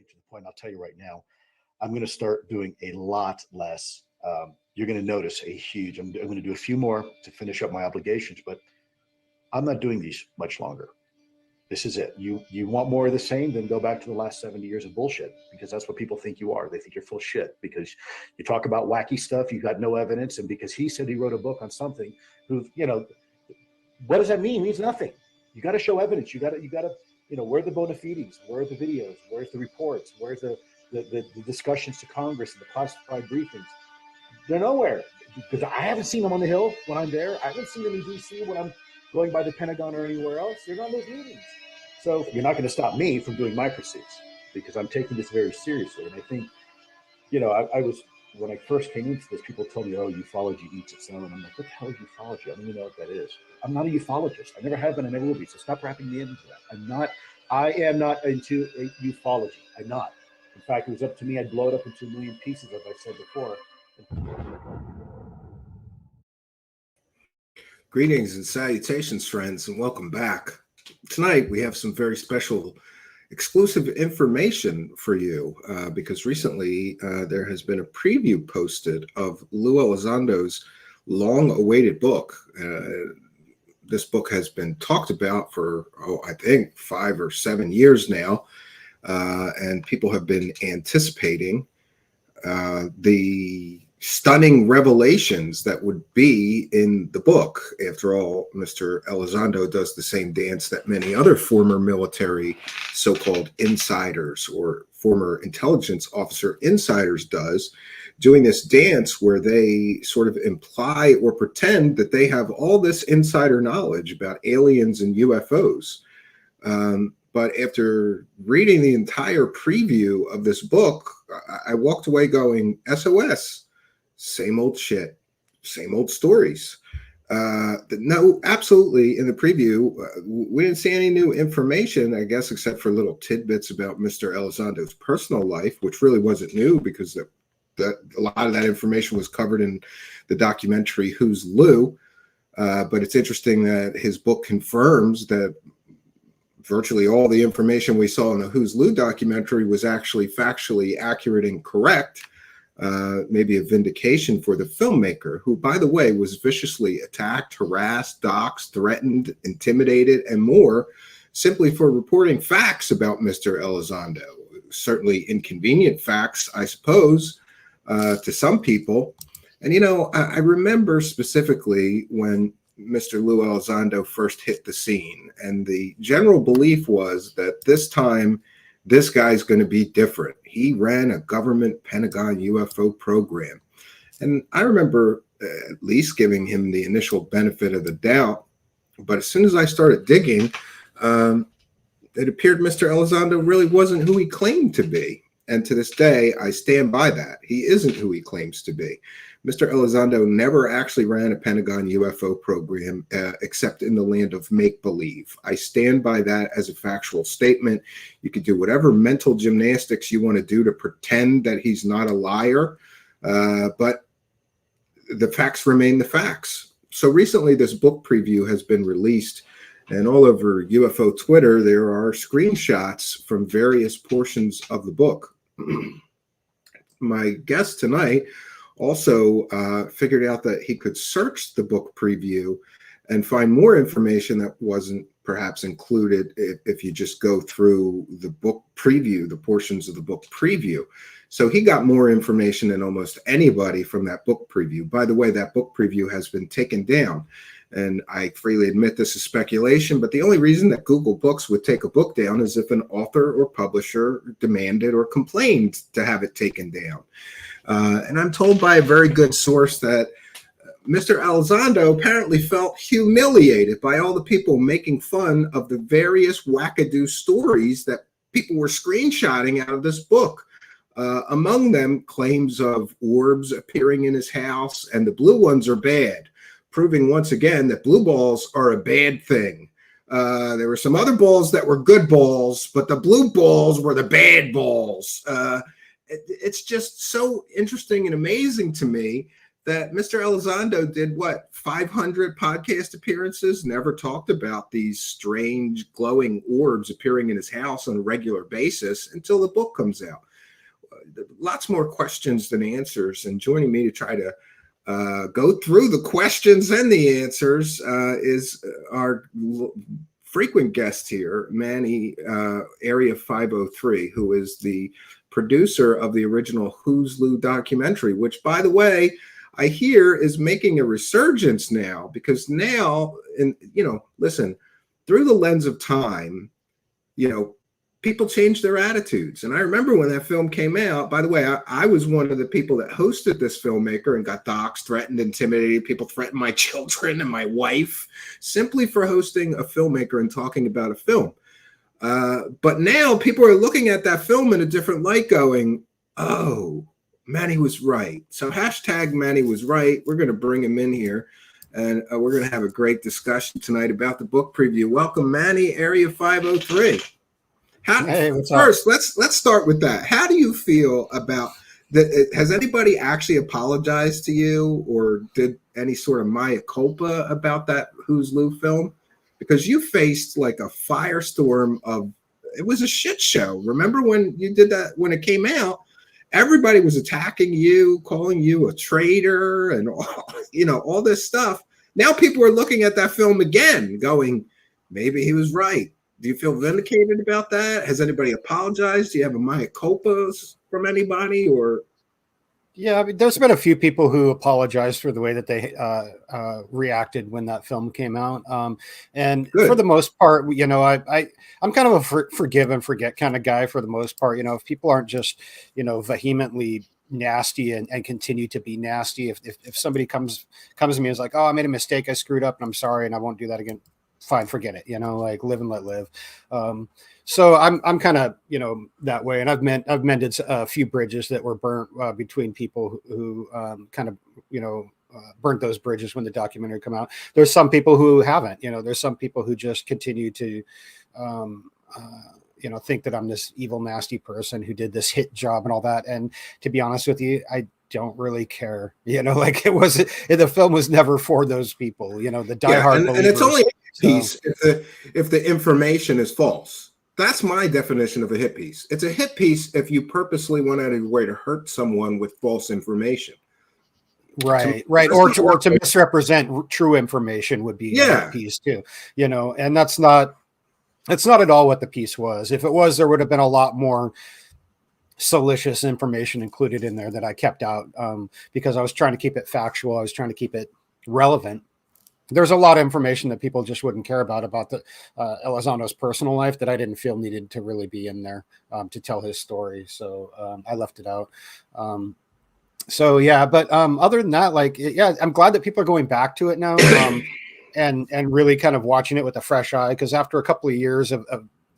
getting to the point. I'll tell you right now, I'm going to start doing a lot less. You're going to notice a huge. I'm going to do a few more to finish up my obligations, but I'm not doing these much longer. This is it. You want more of the same, then go back to the last 70 years of bullshit, because that's what people think you are. They think you're full of shit because you talk about wacky stuff, you got no evidence, and because he said he wrote a book on something, what does that mean? It means nothing. You got to show evidence. You got to, where are the bona fides? Where are the videos? Where's the reports? Where's the discussions to Congress and the classified briefings? They're nowhere, because I haven't seen them on the Hill when I'm there. I haven't seen them in D.C. when I'm going by the Pentagon or anywhere else. They're not in those meetings. So you're not going to stop me from doing my pursuits, because I'm taking this very seriously. And I think, I was, when I first came into this, people told me, oh, ufology eats its own. I'm like, what the hell is ufology? I don't even know what that is. I'm not a ufologist. I never have been, I never will be. So stop wrapping me into that. I am not into ufology. I'm not. In fact, it was up to me, I'd blow it up into a million pieces, as I said before. Greetings and salutations, friends, and welcome back. Tonight, we have some very special exclusive information for you because recently there has been a preview posted of Lue Elizondo's long-awaited book. This book has been talked about for, I think 5 or 7 years now, and people have been anticipating the stunning revelations that would be in the book. After all, Mr. Elizondo does the same dance that many other former military so-called insiders or former intelligence officer insiders does, doing this dance where they sort of imply or pretend that they have all this insider knowledge about aliens and UFOs. But after reading the entire preview of this book, I walked away going, SOS. Same old shit, same old stories. No, absolutely. In the preview, we didn't see any new information, I guess, except for little tidbits about Mr. Elizondo's personal life, which really wasn't new because a lot of that information was covered in the documentary Who's Lue. But it's interesting that his book confirms that virtually all the information we saw in the Who's Lue documentary was actually factually accurate and correct. Maybe a vindication for the filmmaker, who, by the way, was viciously attacked, harassed, doxxed, threatened, intimidated, and more, simply for reporting facts about Mr. Elizondo. Certainly inconvenient facts, I suppose, to some people. And, I remember specifically when Mr. Lue Elizondo first hit the scene, and the general belief was that this time, this guy's going to be different. He ran a government Pentagon UFO program. And I remember at least giving him the initial benefit of the doubt. But as soon as I started digging, it appeared Mr. Elizondo really wasn't who he claimed to be. And to this day, I stand by that. He isn't who he claims to be. Mr. Elizondo never actually ran a Pentagon UFO program except in the land of make-believe. I stand by that as a factual statement. You can do whatever mental gymnastics you want to do to pretend that he's not a liar, but the facts remain the facts. So recently, this book preview has been released, and all over UFO Twitter, there are screenshots from various portions of the book. My guest tonight also figured out that he could search the book preview and find more information that wasn't perhaps included if you just go through the book preview, the portions of the book preview. So he got more information than almost anybody from that book preview. By the way, that book preview has been taken down. And I freely admit this is speculation, but the only reason that Google Books would take a book down is if an author or publisher demanded or complained to have it taken down. And I'm told by a very good source that Mr. Elizondo apparently felt humiliated by all the people making fun of the various wackadoo stories that people were screenshotting out of this book. Among them, claims of orbs appearing in his house, and the blue ones are bad, proving once again that blue balls are a bad thing. There were some other balls that were good balls, but the blue balls were the bad balls. It's just so interesting and amazing to me that Mr. Elizondo did what, 500 podcast appearances, never talked about these strange glowing orbs appearing in his house on a regular basis until the book comes out. Lots more questions than answers, and joining me to try to go through the questions and the answers is our frequent guest here, Manny, AREA503, who is the producer of the original Who's Lue documentary, which, by the way, I hear is making a resurgence now, because now, and listen, through the lens of time, people change their attitudes. And I remember when that film came out, by the way, I was one of the people that hosted this filmmaker and got doxxed, threatened, intimidated. People threatened my children and my wife simply for hosting a filmmaker and talking about a film. But now people are looking at that film in a different light going, oh, Manny was right. So hashtag Manny was right. We're going to bring him in here, and we're going to have a great discussion tonight about the book preview. Welcome, Manny, AREA503. Hey, what's First, let's start with that. How do you feel about that? Has anybody actually apologized to you or did any sort of mea culpa about that Who's Lue film? Because you faced like a firestorm of, it was a shit show. Remember when you did that, when it came out, everybody was attacking you, calling you a traitor and all this stuff. Now people are looking at that film again going, maybe he was right. Do you feel vindicated about that? Has anybody apologized? Do you have a mea culpa from anybody? Or Yeah, I mean, there's been a few people who apologized for the way that they reacted when that film came out. And Good. For the most part, I'm kind of a forgive and forget kind of guy for the most part. If people aren't just, vehemently nasty and continue to be nasty, if somebody comes to me and is like, oh, I made a mistake, I screwed up and I'm sorry and I won't do that again. Fine, forget it, like live and let live. So I'm kind of, that way. And I've mended a few bridges that were burnt between people who kind of, burnt those bridges when the documentary came out. There's some people who haven't, there's some people who just continue to, think that I'm this evil, nasty person who did this hit job and all that. And to be honest with you, I don't really care, the film was never for those people, the diehard believers. And it's only a piece if the information is false. That's my definition of a hit piece. It's a hit piece if you purposely went out of your way to hurt someone with false information. Right. Or to misrepresent true information would be a hit piece too, and that's not at all what the piece was. If it was, there would have been a lot more salacious information included in there that I kept out because I was trying to keep it factual. I was trying to keep it relevant. There's a lot of information that people just wouldn't care about the Elizondo's personal life that I didn't feel needed to really be in there to tell his story. So I left it out. But other than that, I'm glad that people are going back to it now and really kind of watching it with a fresh eye, because after a couple of years of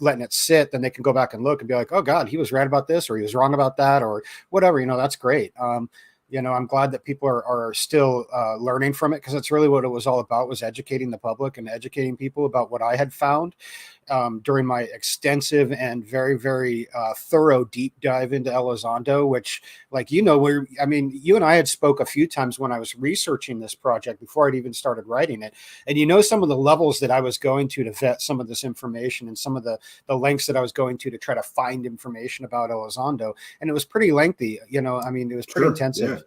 letting it sit, then they can go back and look and be like, oh God, he was right about this, or he was wrong about that, or whatever, that's great. I'm glad that people are still learning from it, because that's really what it was all about, was educating the public and educating people about what I had found during my extensive and very, very thorough deep dive into Elizondo, which, you and I had spoke a few times when I was researching this project before I'd even started writing it. And some of the levels that I was going to vet some of this information, and some of the lengths that I was going to try to find information about Elizondo. And it was pretty lengthy, it was pretty intensive. Yeah.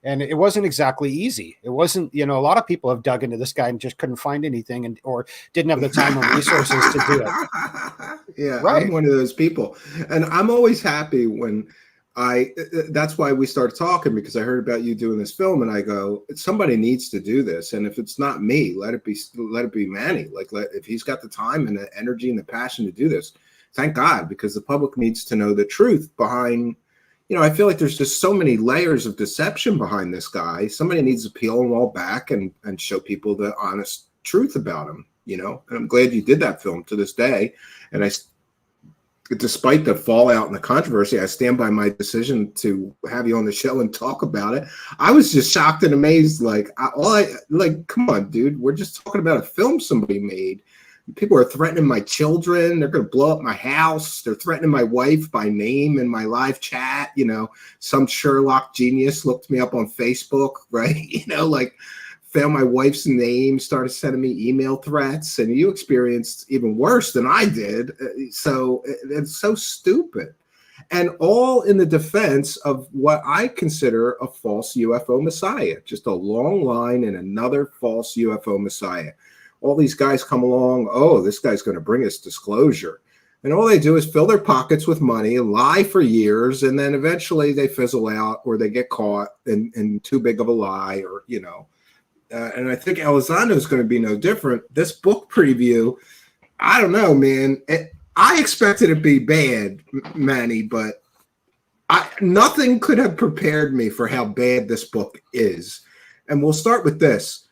And it wasn't exactly easy. It wasn't, a lot of people have dug into this guy and just couldn't find anything or didn't have the time or resources to do it. Yeah, right. I'm one of those people. And I'm always happy when that's why we started talking, because I heard about you doing this film and I go, somebody needs to do this. And if it's not me, let it be Manny. If he's got the time and the energy and the passion to do this, thank God, because the public needs to know the truth behind. I feel like there's just so many layers of deception behind this guy. Somebody needs to peel them all back and show people the honest truth about him, and I'm glad you did that film to this day. And despite the fallout and the controversy, I stand by my decision to have you on the show and talk about it. I was just shocked and amazed. Come on, dude, we're just talking about a film somebody made People are threatening my children. They're going to blow up my house. They're threatening my wife by name in my live chat. You know, some Sherlock genius looked me up on Facebook, right? You know, like found my wife's name, started sending me email threats, and you experienced even worse than I did. So it's so stupid. And all in the defense of what I consider a false UFO messiah, just a long line and another false UFO messiah. All these guys come along, oh, this guy's going to bring us disclosure. And all they do is fill their pockets with money and lie for years, and then eventually they fizzle out or they get caught in too big of a lie, or, you know. And I think Elizondo is going to be no different. This book preview, I don't know, man. I expected it to be bad, Manny, but nothing could have prepared me for how bad this book is. And we'll start with this.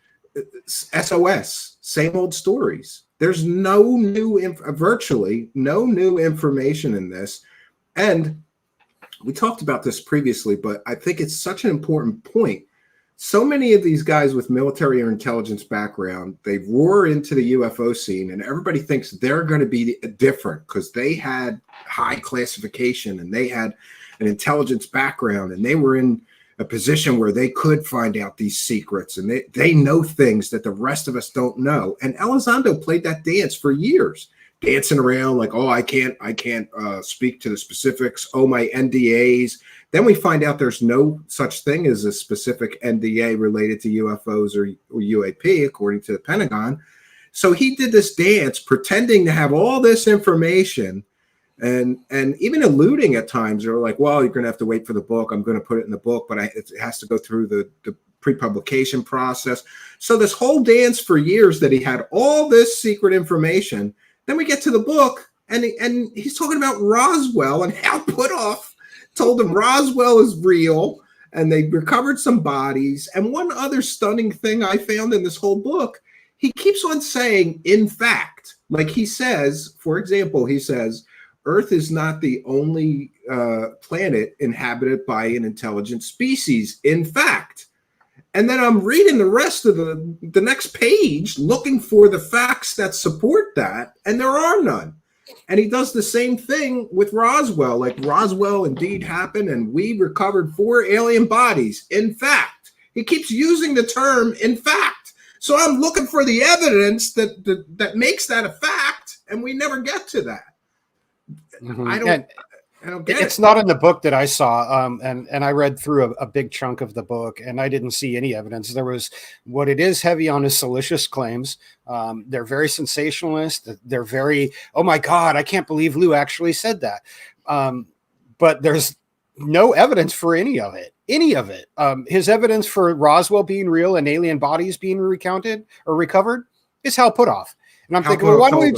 SOS, same old stories. There's no new, virtually no new information in this. And we talked about this previously, but I think it's such an important point. So many of these guys with military or intelligence background, they roar into the UFO scene, and everybody thinks they're going to be different because they had high classification and they had an intelligence background, and they were in a position where they could find out these secrets, and they know things that the rest of us don't know. And Elizondo played that dance for years, dancing around like, oh, I can't speak to the specifics. Oh, my NDAs. Then we find out there's no such thing as a specific NDA related to UFOs or UAP, according to the Pentagon. So he did this dance pretending to have all this information and even alluding at times. They're like, well, you're going to have to wait for the book. I'm going to put it in the book, but it has to go through the pre-publication process. So this whole dance for years that he had all this secret information. Then we get to the book, and he's talking about Roswell and how Puthoff told him Roswell is real, and they recovered some bodies. And one other stunning thing I found in this whole book, he keeps on saying, in fact, like he says, for example, he says, Earth is not the only planet inhabited by an intelligent species. In fact, and then I'm reading the rest of the next page, looking for the facts that support that, and there are none. And he does the same thing with Roswell. Like, Roswell indeed happened, and we recovered 4 alien bodies. In fact, he keeps using the term "in fact." So I'm looking for the evidence that makes that a fact, and we never get to that. Mm-hmm. I don't get it. It's not in the book that I saw, and I read through a big chunk of the book, and I didn't see any evidence. There was, what it is heavy on is salacious claims. They're very sensationalist. They're very, oh my God, I can't believe Lue actually said that. But there's no evidence for any of it. His evidence for Roswell being real and alien bodies being recounted or recovered is Hal Puthoff. And I'm thinking, well, why don't we?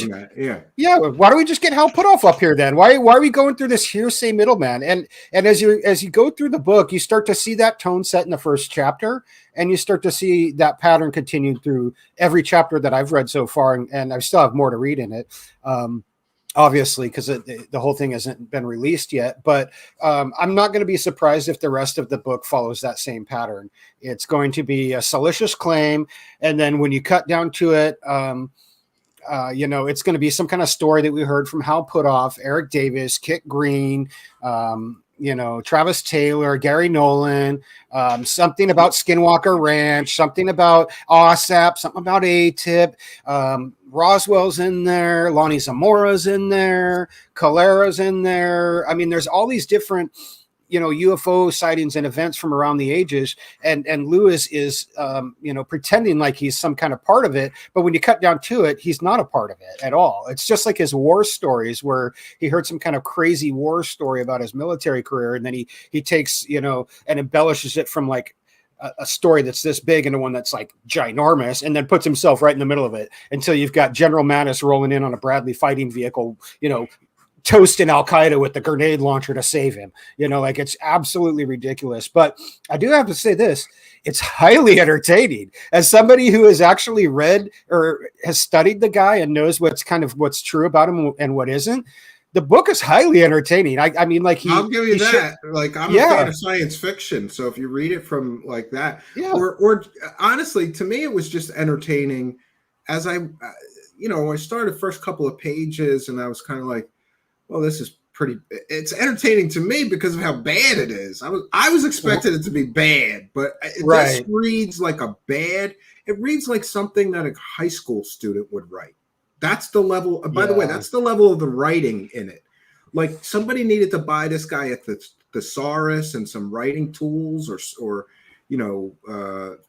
Why don't we just get Hal Puthoff up here then? Why are we going through this hearsay middleman? And as you go through the book, you start to see that tone set in the first chapter, and you start to see that pattern continue through every chapter that I've read so far, and I still have more to read in it. Obviously, because the whole thing hasn't been released yet, but I'm not going to be surprised if the rest of the book follows that same pattern. It's going to be a salacious claim, and then when you cut down to it, it's going to be some kind of story that we heard from Hal Puthoff, Eric Davis, Kit Green, Travis Taylor, Gary Nolan, something about Skinwalker Ranch, something about OSAP, something about ATIP. Roswell's in there, Lonnie Zamora's in there, Calera's in there. I mean, there's all these different, UFO sightings and events from around the ages, and Lewis is pretending like he's some kind of part of it, but when you cut down to it, he's not a part of it at all. It's just like his war stories where he heard some kind of crazy war story about his military career, and then he takes, and embellishes it from like a story that's this big into one that's like ginormous, and then puts himself right in the middle of it until you've got General Mattis rolling in on a Bradley fighting vehicle, toasting Al Qaeda with the grenade launcher to save him. It's absolutely ridiculous. But I do have to say this, it's highly entertaining. As somebody who has actually read or has studied the guy and knows what's true about him and what isn't, the book is highly entertaining. I'll give you that. I'm a fan of science fiction, so if you read it from like that, or honestly, to me, it was just entertaining. As I started the first couple of pages and I was kind of like, well, this is it's entertaining to me because of how bad it is. I was expecting it to be bad, but this reads like it reads like something that a high school student would write. That's the level, by the way, that's the level of the writing in it. Like somebody needed to buy this guy at the thesaurus and some writing tools or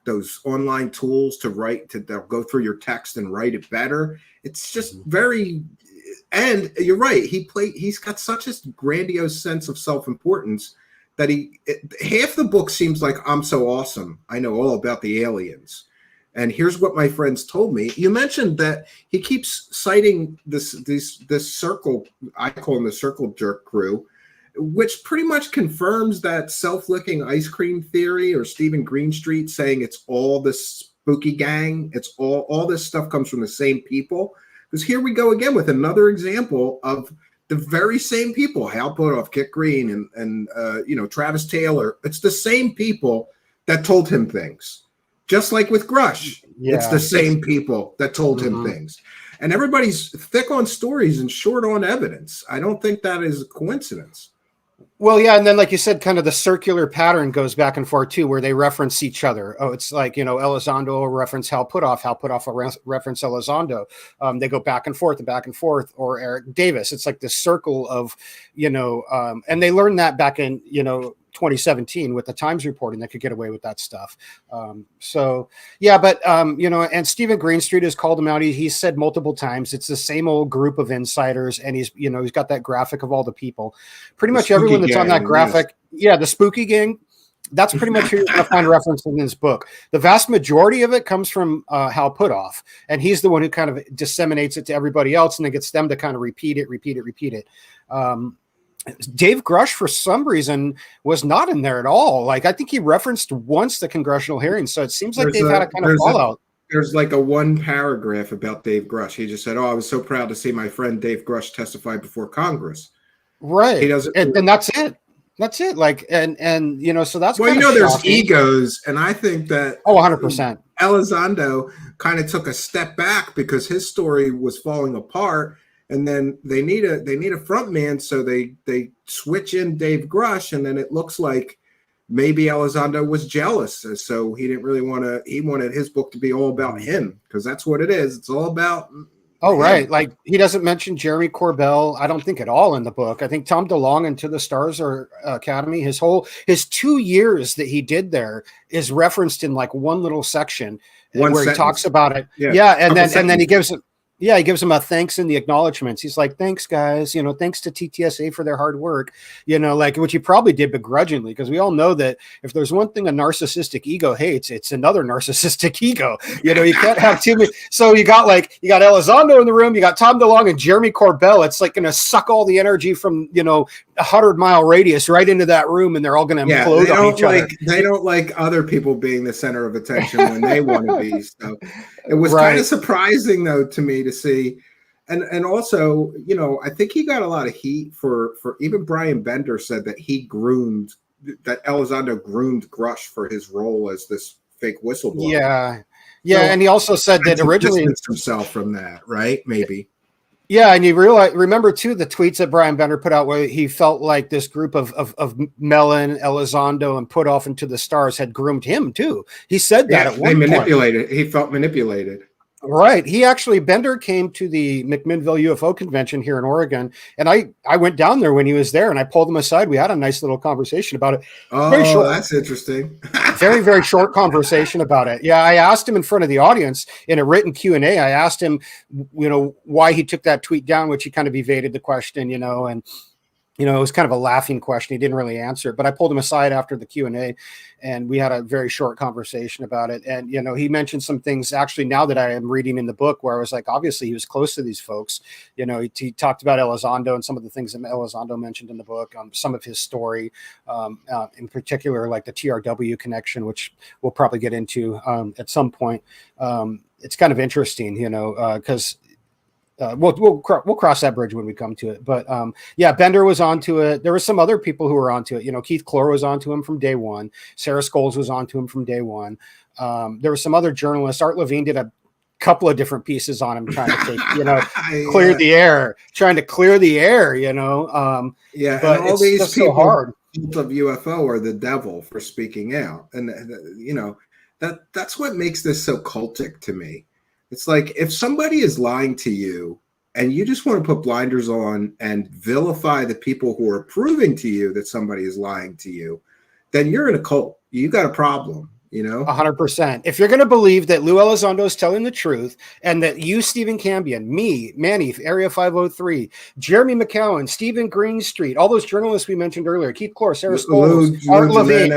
those online tools to write, they'll go through your text and write it better. It's just very, and you're right. He's got such a grandiose sense of self-importance that half the book seems like I'm so awesome. I know all about the aliens. And here's what my friends told me. You mentioned that he keeps citing this circle. I call him the circle jerk crew, which pretty much confirms that self-licking ice cream theory, or Stephen Greenstreet saying it's all this spooky gang. It's all this stuff comes from the same people. Because here we go again with another example of the very same people, Hal Puthoff, Kit Green, and Travis Taylor. It's the same people that told him things. Just like with Grush, it's the same people that told him things. And everybody's thick on stories and short on evidence. I don't think that is a coincidence. Well, yeah, and then like you said, kind of the circular pattern goes back and forth too, where they reference each other. Oh, it's like, Elizondo will reference Hal Puthoff will reference Elizondo. They go back and forth, or Eric Davis. It's like this circle of, and they learned that back in, 2017 with the Times reporting that could get away with that stuff. And Stephen Greenstreet has called him out. He's said multiple times, it's the same old group of insiders. And he's got that graphic of all the people, pretty much everyone that's on that graphic. Yes. Yeah. The spooky gang. That's pretty much who you're going to find reference in this book. The vast majority of it comes from Hal Puthoff, and he's the one who kind of disseminates it to everybody else and then gets them to kind of repeat it. Dave Grush, for some reason, was not in there at all. Like, I think he referenced once the congressional hearings, so it seems like they've had a kind of fallout. There's like a one paragraph about Dave Grush. He just said, "Oh, I was so proud to see my friend Dave Grush testify before Congress." Right. He doesn't, and that's it. That's it. Like, and so that's there's shocking. Egos, and I think that 100%. Elizondo kind of took a step back because his story was falling apart. And then they need a front man, so they switch in Dave Grush, and then it looks like maybe Elizondo was jealous, so he didn't really want to. He wanted his book to be all about him, because that's what it is. It's all about. Oh, right. Like, he doesn't mention Jeremy Corbell, I don't think, at all in the book. I think Tom DeLonge and To the Stars Academy, his 2 years that he did there is referenced in like one little section where he talks about it. Yeah, and then he gives it. Yeah, he gives them a thanks in the acknowledgments. He's like, thanks, guys. Thanks to TTSA for their hard work, which he probably did begrudgingly, because we all know that if there's one thing a narcissistic ego hates, it's another narcissistic ego. You can't have too many. So you got Elizondo in the room, you got Tom DeLonge and Jeremy Corbell. It's like going to suck all the energy from, 100-mile radius right into that room, and they're all going to implode on each other. They don't like other people being the center of attention when they want to be. So it was kind of surprising, though, to me to see. And also, I think he got a lot of heat for even Brian Bender said that that Elizondo groomed Grush for his role as this fake whistleblower. Yeah. So, and he also said that originally himself from that, right? Maybe. Yeah, and you remember too the tweets that Brian Bender put out where he felt like this group of Mellon, Elizondo, and Puthoff and To the Stars had groomed him too. He said that at one point. He felt manipulated. Right. Bender came to the McMinnville UFO convention here in Oregon, and I went down there when he was there, and I pulled him aside. We had a nice little conversation about it. Oh, that's interesting. Very, very short conversation about it. Yeah, I asked him in front of the audience in a written Q&A. I asked him, why he took that tweet down, which he kind of evaded the question, and it was kind of a laughing question. He didn't really answer it, but I pulled him aside after the Q&A, and we had a very short conversation about it. And, he mentioned some things actually now that I am reading in the book where I was like, obviously he was close to these folks. He talked about Elizondo and some of the things that Elizondo mentioned in the book, some of his story, in particular, like the TRW connection, which we'll probably get into at some point. It's kind of interesting, because we'll cross that bridge when we come to it. But Bender was onto it. There were some other people who were onto it. Keith Clore was onto him from day one. Sarah Scholes was onto him from day one. There were some other journalists. Art Levine did a couple of different pieces on him trying to take, clear the air, trying to clear the air, but and all it's these just people so hard. of UFO are the devil for speaking out. And, that's what makes this so cultic to me. It's like, if somebody is lying to you and you just want to put blinders on and vilify the people who are proving to you that somebody is lying to you, then you're in a cult. You got a problem. 100%. If you're going to believe that Lue Elizondo is telling the truth, and that you, Stephen Cambion, me, Manny, AREA503, Jeremy McCowan, Stephen Greenstreet, all those journalists we mentioned earlier, Keith Clore, Sarah Scholes, Art Levine,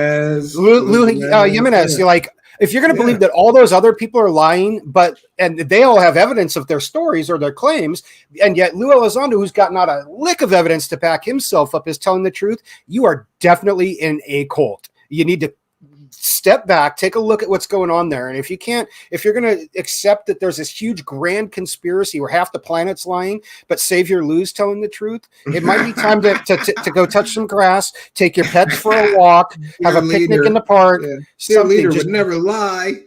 Lou Jimenez, you're like, if you're going to believe that all those other people are lying, and they all have evidence of their stories or their claims, and yet Lue Elizondo, who's got not a lick of evidence to back himself up, is telling the truth, you are definitely in a cult. You need to step back, take a look at what's going on there. And if you're going to accept that there's this huge grand conspiracy where half the planet's lying, but Savior Lou's telling the truth, it might be time to go touch some grass, take your pets for a walk, have a picnic in the park. Yeah. Your leader would never lie.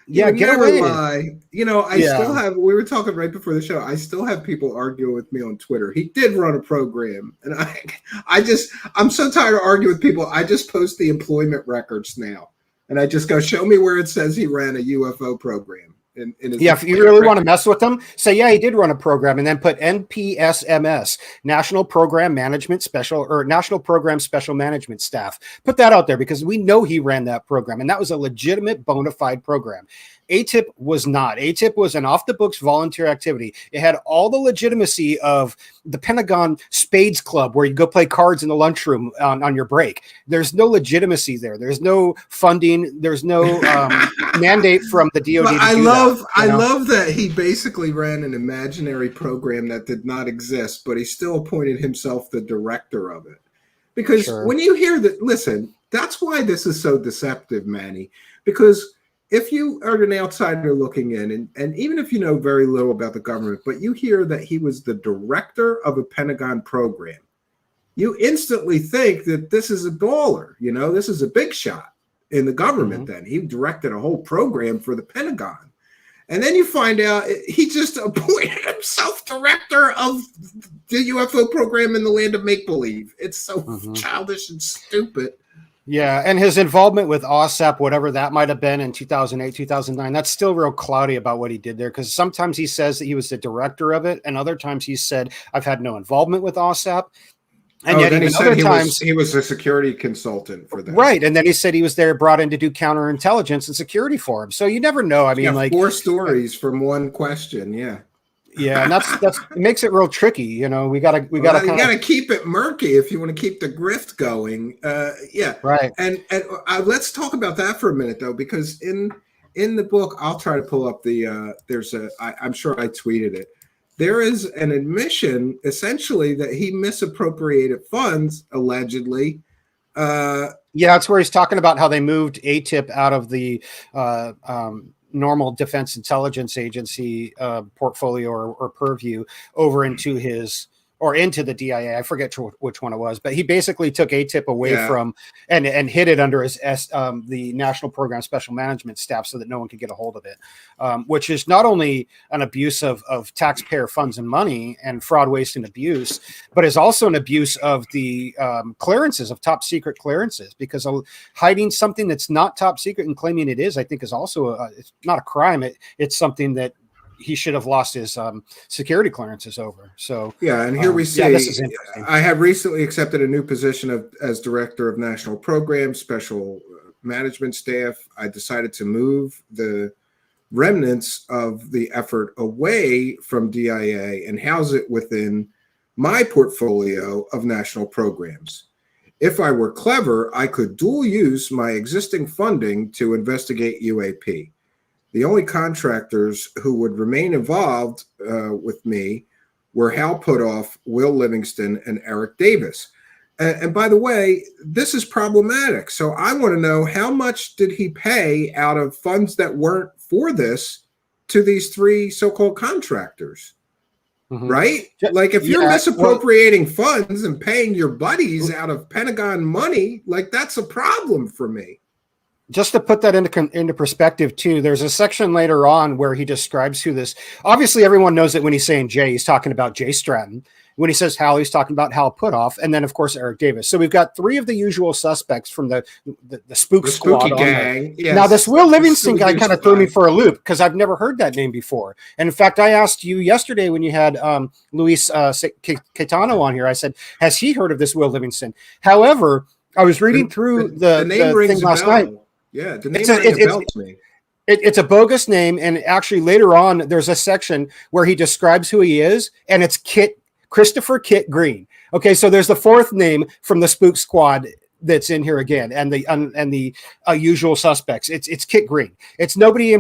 Get away. Lie. Still have, we were talking right before the show, I still have people arguing with me on Twitter. He did run a program. And I'm so tired of arguing with people. I just post the employment records now. And I just go, show me where it says he ran a UFO program. If you really want to mess with them, say, he did run a program, and then put NPSMS, National Program Management Special, or National Program Special Management Staff. Put that out there, because we know he ran that program, and that was a legitimate, bona fide program. ATIP was not. ATIP was an off-the-books volunteer activity. It had all the legitimacy of the Pentagon Spades Club, where you go play cards in the lunchroom on your break. There's no legitimacy there. There's no funding. There's no mandate from the DoD. I love that he basically ran an imaginary program that did not exist, but he still appointed himself the director of it. Because when you hear that, listen, that's why this is so deceptive, Manny, because if you are an outsider looking in, and even if you know very little about the government, but you hear that he was the director of a Pentagon program, you instantly think that this is a baller. This is a big shot in the government. Then he directed a whole program for the Pentagon. And then you find out he just appointed himself director of the UFO program in the land of make-believe. It's so childish and stupid. Yeah, and his involvement with OSAP, whatever that might have been in 2008, 2009, that's still real cloudy about what he did there, because sometimes he says that he was the director of it, and other times he said, I've had no involvement with OSAP. And yet even other times he was a security consultant for them. Right, and then he said he was there brought in to do counterintelligence and security for him. So you never know. I mean, like 4 stories from one question, Yeah, and that's it makes it real tricky. We gotta keep it murky if you want to keep the grift going. Right. And let's talk about that for a minute though, because in the book, I'll try to pull up the I'm sure I tweeted it. There is an admission essentially that he misappropriated funds allegedly. That's where he's talking about how they moved ATIP out of the normal Defense Intelligence Agency portfolio or purview over into into the DIA. I forget which one it was, but he basically took ATIP away from and hid it under his the National Program Special Management Staff so that no one could get a hold of it, which is not only an abuse of taxpayer funds and money and fraud, waste, and abuse, but is also an abuse of the clearances, of top secret clearances, because hiding something that's not top secret and claiming it is, I think, is also it's not a crime. It's something that he should have lost his security clearances over. So and here we see, this is interesting. I have recently accepted a new position as director of national programs, special management staff. I decided to move the remnants of the effort away from DIA and house it within my portfolio of national programs. If I were clever, I could dual use my existing funding to investigate UAP. The only contractors who would remain involved with me were Hal Putoff, Will Livingston, and Eric Davis. And by the way, this is problematic. So I want to know, how much did he pay out of funds that weren't for this to these 3 so-called contractors? Right? Like if you're misappropriating funds and paying your buddies out of Pentagon money, like that's a problem for me. just to put that into perspective too, there's a section later on where he describes who this, obviously everyone knows that when he's saying Jay, he's talking about Jay Stratton. When he says Hal, he's talking about Hal Puthoff, and then of course Eric Davis. So we've got three of the usual suspects from the Spook Squad. Spooky gang. Yes. Now this Will Livingston guy kind of threw me for a loop because I've never heard that name before. And in fact, I asked you yesterday when you had Luis Caetano on here, I said, has he heard of this Will Livingston? However, I was reading through the name thing last night. Yeah, the name rings a bell to me. It's a bogus name, and actually later on there's a section where he describes who he is, and it's Christopher Kit Green. Okay, so there's the fourth name from the Spook Squad that's in here again, and the usual suspects. It's Kit Green. It's nobody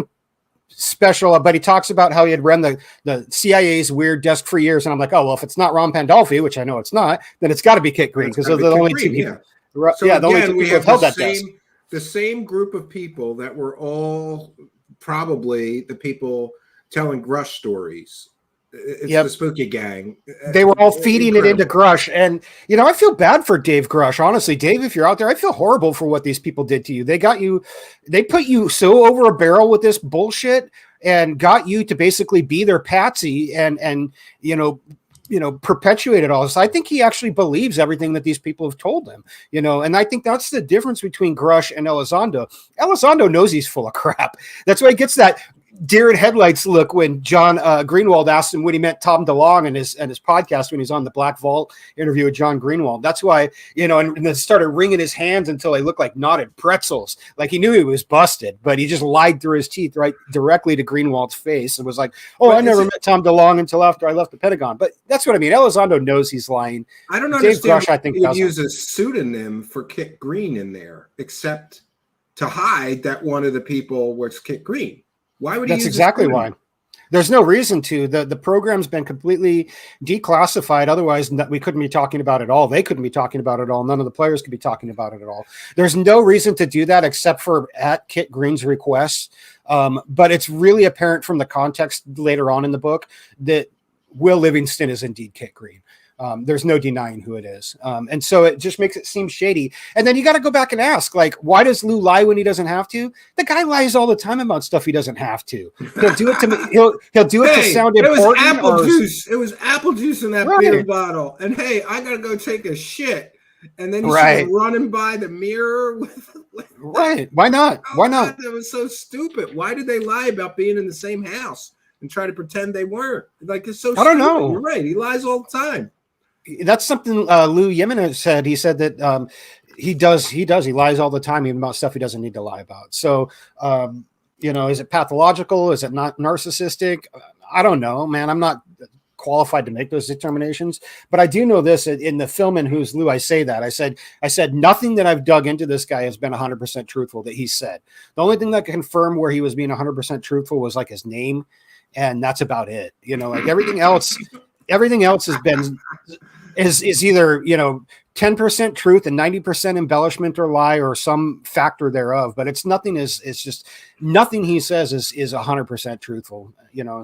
special, but he talks about how he had run the CIA's weird desk for years, and I'm like, oh well, if it's not Ron Pandolfi, which I know it's not, then it's got to be Kit Green because they're the only two people. Yeah. So yeah, again, the only two people have held that desk. The same group of people that were all probably the people telling Grush stories. It's the Spooky Gang. They were all feeding it into Grush. And, I feel bad for Dave Grush. Honestly, Dave, if you're out there, I feel horrible for what these people did to you. They put you so over a barrel with this bullshit and got you to basically be their patsy and perpetuated all this. I think he actually believes everything that these people have told him, and I think that's the difference between Grush and Elizondo. Elizondo knows he's full of crap. That's why he gets that deer in headlights look when John Greenwald asked him when he met Tom DeLonge and his podcast when he's on the Black Vault interview with John Greenwald. That's why, and then started wringing his hands until they looked like knotted pretzels. Like he knew he was busted, but he just lied through his teeth right directly to Greenwald's face and was like, oh, I never met Tom DeLonge until after I left the Pentagon. But that's what I mean. Elizondo knows he's lying. I don't understand why he would use a pseudonym for Kit Green in there, except to hide that one of the people was Kit Green. Why would he That's exactly why. There's no reason to. The program's been completely declassified. Otherwise, we couldn't be talking about it all. They couldn't be talking about it all. None of the players could be talking about it at all. There's no reason to do that except for at Kit Green's request. But it's really apparent from the context later on in the book that Will Livingston is indeed Kit Green. There's no denying who it is. And so it just makes it seem shady. And then you got to go back and ask, like, why does Lou lie when he doesn't have to? The guy lies all the time about stuff he doesn't have to. He'll do it to me. He'll do it to sound important. It was apple juice. It was apple juice in that beer bottle. And hey, I got to go take a shit. And then you see him running by the mirror. Right. Why not? Why not? That was so stupid. Why did they lie about being in the same house and try to pretend they weren't? Like, it's so stupid. I don't know. You're right. He lies all the time. That's something Lou Yemen said. He said that he does. He lies all the time, even about stuff he doesn't need to lie about. So, is it pathological? Is it not narcissistic? I don't know, man. I'm not qualified to make those determinations, but I do know this in the film in Who's Lou. I say that I said nothing that I've dug into this guy has been 100% truthful that he said. The only thing that can confirm where he was being 100% truthful was like his name, and that's about it. Like everything else has been is either 10% truth and 90% embellishment or lie or some factor thereof, but it's just nothing he says is 100% truthful.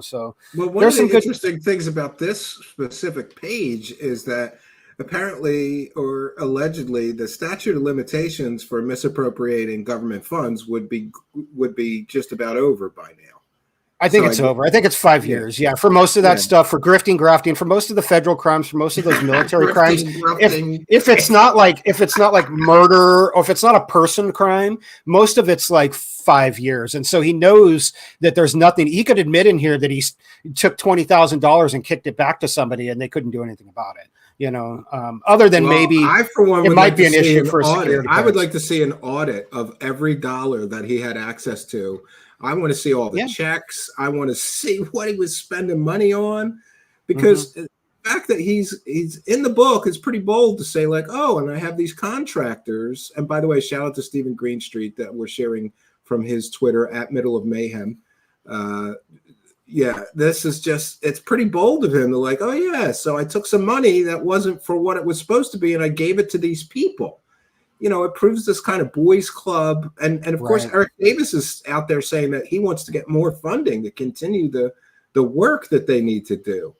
So well, one of the interesting things about this specific page is that apparently or allegedly the statute of limitations for misappropriating government funds would be just about over by now. I think it's over. I think it's 5 years. Yeah, for most of that stuff, for grifting, grafting, for most of the federal crimes, for most of those military crimes. If it's not like murder or if it's not a person crime, most of it's like 5 years. And so he knows that there's nothing. He could admit in here that he took $20,000 and kicked it back to somebody, and they couldn't do anything about it. Other than maybe I, for one, it might be an issue for a security. I would like to see an audit of every dollar that he had access to. I want to see all the checks. I want to see what he was spending money on, because the fact that he's in the book is pretty bold to say like, oh, and I have these contractors. And by the way, shout out to Stephen Greenstreet that we're sharing from his Twitter at Middle of Mayhem. This is just, it's pretty bold of him to like, oh yeah, so I took some money that wasn't for what it was supposed to be, and I gave it to these people. It proves this kind of boys club. And of course, Eric Davis is out there saying that he wants to get more funding to continue the work that they need to do.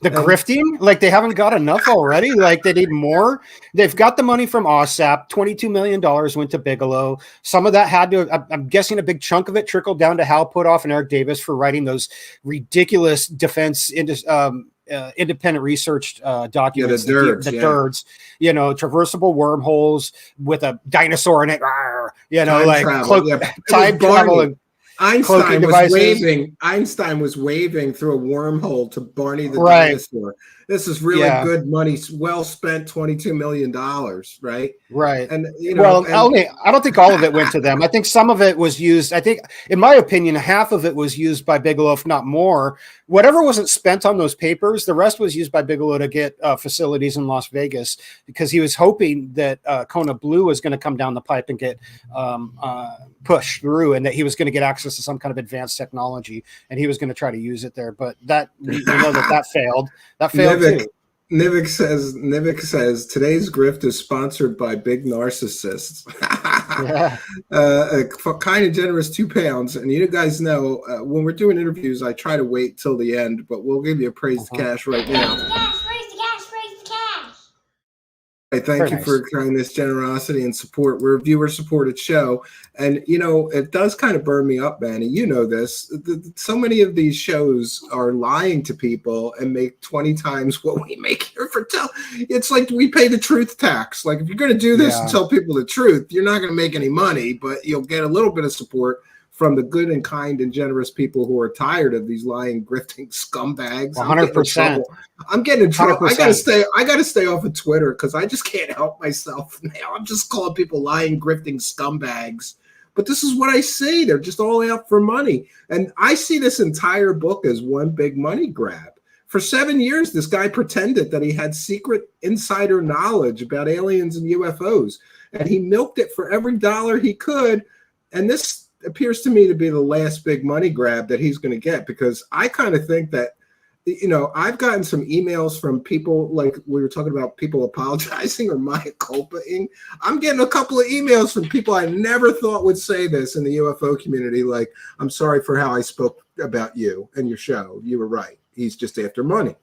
The grifting, like they haven't got enough already. Like they need more. They've got the money from OSAP. $22 million went to Bigelow. Some of that had to, I'm guessing a big chunk of it trickled down to Hal Puthoff and Eric Davis for writing those ridiculous defense independent research documents. Yeah, the DIRDs, you know, traversable wormholes with a dinosaur in it. You know, time like travel. time travel and Einstein was waving through a wormhole to Barney the dinosaur. This is really good money, well spent, $22 million, right? Right. And you know, I don't think all of it went to them. I think some of it was used. I think, in my opinion, half of it was used by Bigelow, if not more. Whatever wasn't spent on those papers, the rest was used by Bigelow to get facilities in Las Vegas, because he was hoping that Kona Blue was going to come down the pipe and get pushed through, and that he was going to get access to some kind of advanced technology, and he was going to try to use it there. But that, we know that failed. That failed too. Nivik says today's grift is sponsored by big narcissists. Kind and generous £2. And you guys know when we're doing interviews, I try to wait till the end, but we'll give you a praise to cash right now. Thank you for kindness, generosity, and support. We're a viewer-supported show. And, you know, it does kind of burn me up, Manny. You know this. So many of these shows are lying to people and make 20 times what we make here for It's like we pay the truth tax. Like, if you're going to do this and tell people the truth, you're not going to make any money, but you'll get a little bit of support from the good and kind and generous people who are tired of these lying, grifting scumbags. 100%. I'm getting in trouble. 100%. I gotta stay off of Twitter because I just can't help myself now. I'm just calling people lying, grifting scumbags. But this is what I see. They're just all out for money. And I see this entire book as one big money grab. For 7 years, this guy pretended that he had secret insider knowledge about aliens and UFOs, and he milked it for every dollar he could. And this appears to me to be the last big money grab that he's going to get, because I kind of think that, you know, I've gotten some emails from people, like we were talking about people apologizing or mea culpa-ing. I'm getting a couple of emails from people I never thought would say this in the UFO community, like, I'm sorry for how I spoke about you and your show. You were right. He's just after money.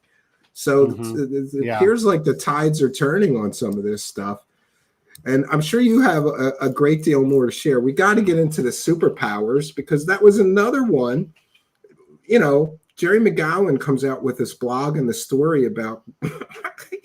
So it appears like the tides are turning on some of this stuff. And I'm sure you have a great deal more to share. We got to get into the superpowers, because that was another one. You know, Jerry McGowan comes out with this blog and the story about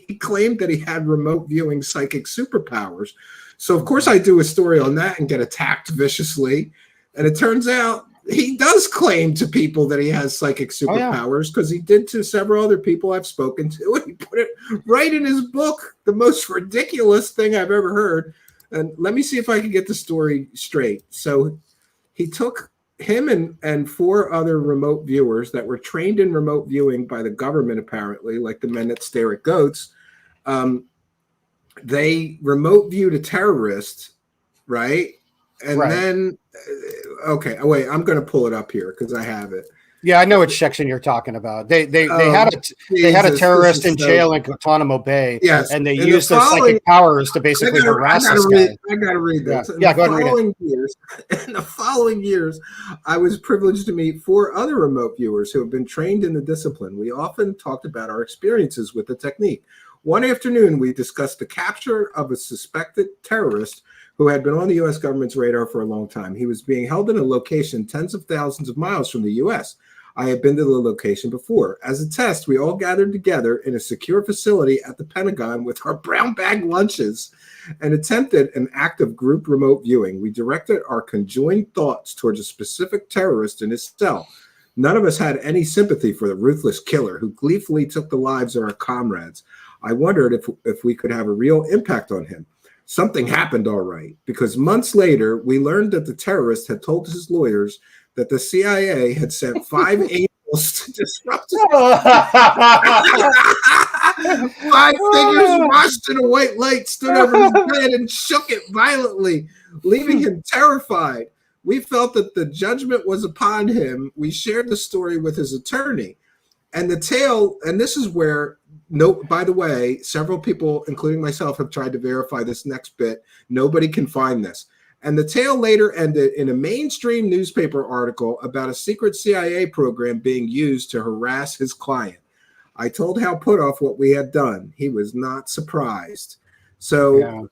he claimed that he had remote viewing psychic superpowers. So, of course, I do a story on that and get attacked viciously. And it turns out he does claim to people that he has psychic superpowers, because he did to several other people I've spoken to. And he put it right in his book, the most ridiculous thing I've ever heard. And let me see if I can get the story straight. So he took him and 4 other remote viewers that were trained in remote viewing by the government, apparently, like the men that stare at goats. They remote viewed a terrorist, right? And then, okay, wait, I'm going to pull it up here because I have it. Yeah, I know which section you're talking about. They had a terrorist in jail in Guantanamo Bay, and they used their psychic powers to basically harass this guy. I got to read this. Yeah, go ahead and read it. In the following years, I was privileged to meet 4 other remote viewers who have been trained in the discipline. We often talked about our experiences with the technique. One afternoon, we discussed the capture of a suspected terrorist who had been on the U.S. government's radar for a long time. He was being held in a location tens of thousands of miles from the U.S. I had been to the location before. As a test, we all gathered together in a secure facility at the Pentagon with our brown bag lunches and attempted an act of group remote viewing. We directed our conjoined thoughts towards a specific terrorist in his cell. None of us had any sympathy for the ruthless killer who gleefully took the lives of our comrades. I wondered if we could have a real impact on him. Something happened, all right, because months later, we learned that the terrorist had told his lawyers that the CIA had sent 5 angels to disrupt his 5 figures washed in a white light stood over his bed and shook it violently, leaving him terrified. We felt that the judgment was upon him. We shared the story with his attorney. And the tale, and this is where, by the way, several people, including myself, have tried to verify this next bit. Nobody can find this. And the tale later ended in a mainstream newspaper article about a secret CIA program being used to harass his client. I told Hal Puthoff what we had done. He was not surprised. So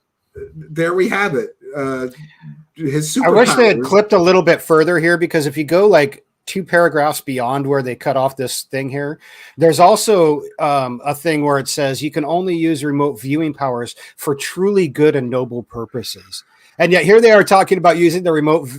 there we have it. His superpowers. I wish they had clipped a little bit further here, because if you go like 2 paragraphs beyond where they cut off this thing here, there's also a thing where it says you can only use remote viewing powers for truly good and noble purposes. And yet here they are talking about using the remote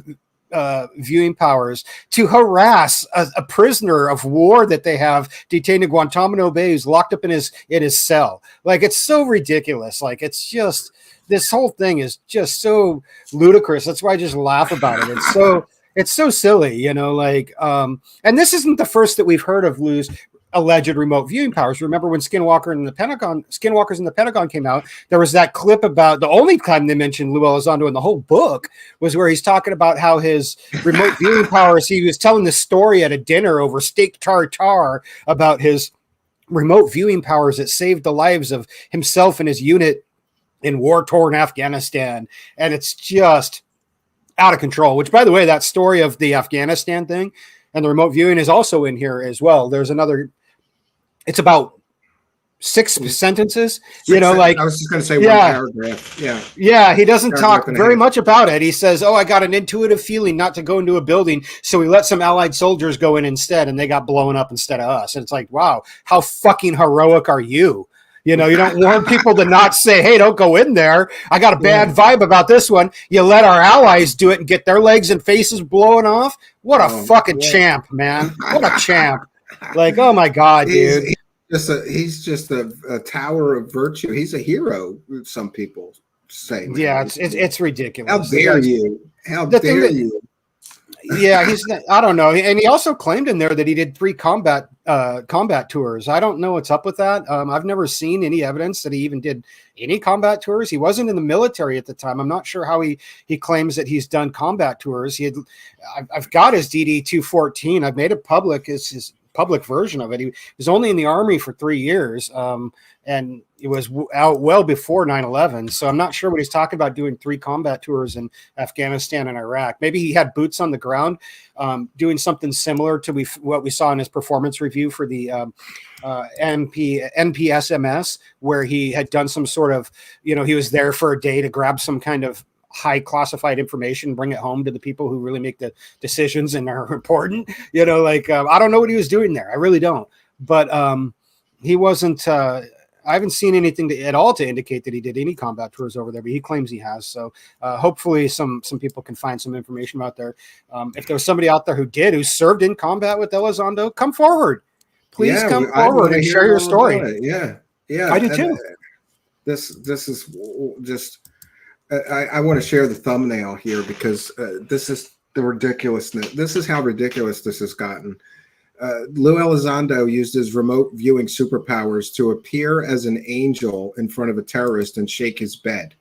viewing powers to harass a prisoner of war that they have detained in Guantanamo Bay, who's locked up in his cell. Like, it's so ridiculous. Like, it's just, this whole thing is just so ludicrous. That's why I just laugh about it. It's so silly, you know, like, and this isn't the first that we've heard of Lue's alleged remote viewing powers. Remember when Skinwalkers in the Pentagon came out, there was that clip about the only time they mentioned Lue Elizondo in the whole book was where he's talking about how his remote viewing powers, he was telling this story at a dinner over steak tartare about his remote viewing powers that saved the lives of himself and his unit in war-torn Afghanistan. And it's just out of control, which, by the way, that story of the Afghanistan thing and the remote viewing is also in here as well. There's another, it's about 6 sentences, you know, like, I was just going to say one paragraph. Yeah. He doesn't talk very much about it. He says, oh, I got an intuitive feeling not to go into a building, so we let some Allied soldiers go in instead, and they got blown up instead of us. And it's like, wow, how fucking heroic are you? You know, you don't warn people to not say, hey, don't go in there. I got a bad vibe about this one. You let our allies do it and get their legs and faces blowing off. What a fucking champ, man. What a champ. Like, oh my God, dude. He's just a tower of virtue. He's a hero, some people say. Man. Yeah, it's ridiculous. How dare you? How dare you? Yeah, I don't know. And he also claimed in there that he did 3 combat tours. I don't know what's up with that. I've never seen any evidence that he even did any combat tours. He wasn't in the military at the time. I'm not sure how he claims that he's done combat tours. I've got his DD-214. I've made it public. It's his public version of it. He was only in the Army for 3 years. And it was out well before 9/11. So I'm not sure what he's talking about doing 3 combat tours in Afghanistan and Iraq. Maybe he had boots on the ground, doing something similar to what we saw in his performance review for the NPSMS, where he had done some sort of, you know, he was there for a day to grab some kind of high classified information, bring it home to the people who really make the decisions and are important. You know, like, I don't know what he was doing there. I really don't. But he wasn't. I haven't seen anything at all to indicate that he did any combat tours over there, but he claims he has. So hopefully some people can find some information out there. If there was somebody out there who served in combat with Elizondo, come forward. Please come forward and share your story. Yeah. I do too. This is just, I want to share the thumbnail here because this is the ridiculousness. This is how ridiculous this has gotten. Lue Elizondo used his remote viewing superpowers to appear as an angel in front of a terrorist and shake his bed.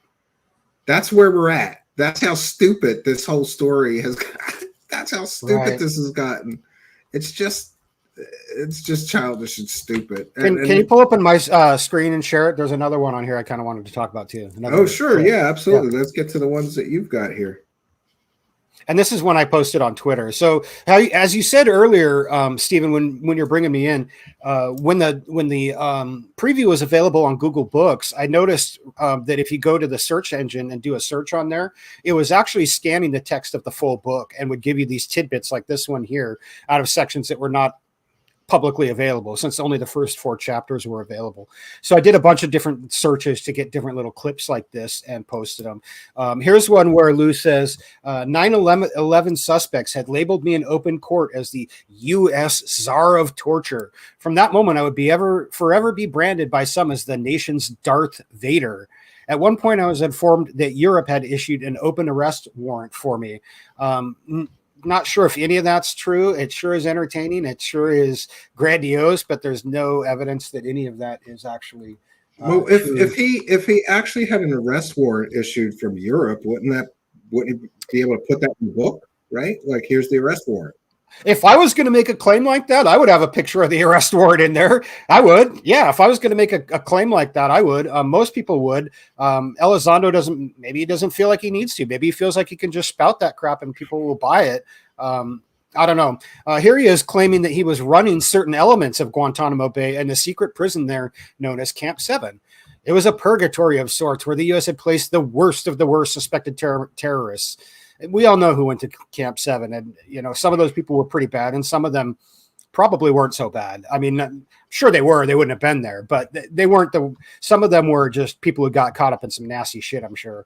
That's where we're at. That's how stupid this whole story has gotten. That's how stupid this has gotten. It's just childish and stupid. Can you pull up on my screen and share it? There's another one on here I kind of wanted to talk about too. Sure. Yeah, absolutely. Yeah. Let's get to the ones that you've got here. And this is one I posted on Twitter. So as you said earlier, Stephen, when you're bringing me in, when the preview was available on Google Books, I noticed that if you go to the search engine and do a search on there, it was actually scanning the text of the full book and would give you these tidbits like this one here out of sections that were not publicly available, since only the first 4 chapters were available. So I did a bunch of different searches to get different little clips like this and posted them. Here's one where Lue says, 9/11 suspects had labeled me in open court as the U.S. Czar of torture. From that moment, I would forever be branded by some as the nation's Darth Vader. At one point, I was informed that Europe had issued an open arrest warrant for me. Not sure if any of that's true. It sure is entertaining. It sure is grandiose, but there's no evidence that any of that is actually. Well, if he actually had an arrest warrant issued from Europe, wouldn't he be able to put that in the book? Right? Like, here's the arrest warrant. If I was going to make a claim like that, I would have a picture of the arrest warrant in there. I would. Yeah. If I was going to make a claim like that, I would. Most people would. Elizondo maybe he doesn't feel like he needs to. Maybe he feels like he can just spout that crap and people will buy it. I don't know. Here he is claiming that he was running certain elements of Guantanamo Bay and the secret prison there known as Camp 7. It was a purgatory of sorts where the U.S. had placed the worst of the worst suspected terrorists. We all know who went to Camp 7, and some of those people were pretty bad, and some of them probably weren't so bad. I mean, sure they were; they wouldn't have been there, but they weren't. Some of them were just people who got caught up in some nasty shit, I'm sure.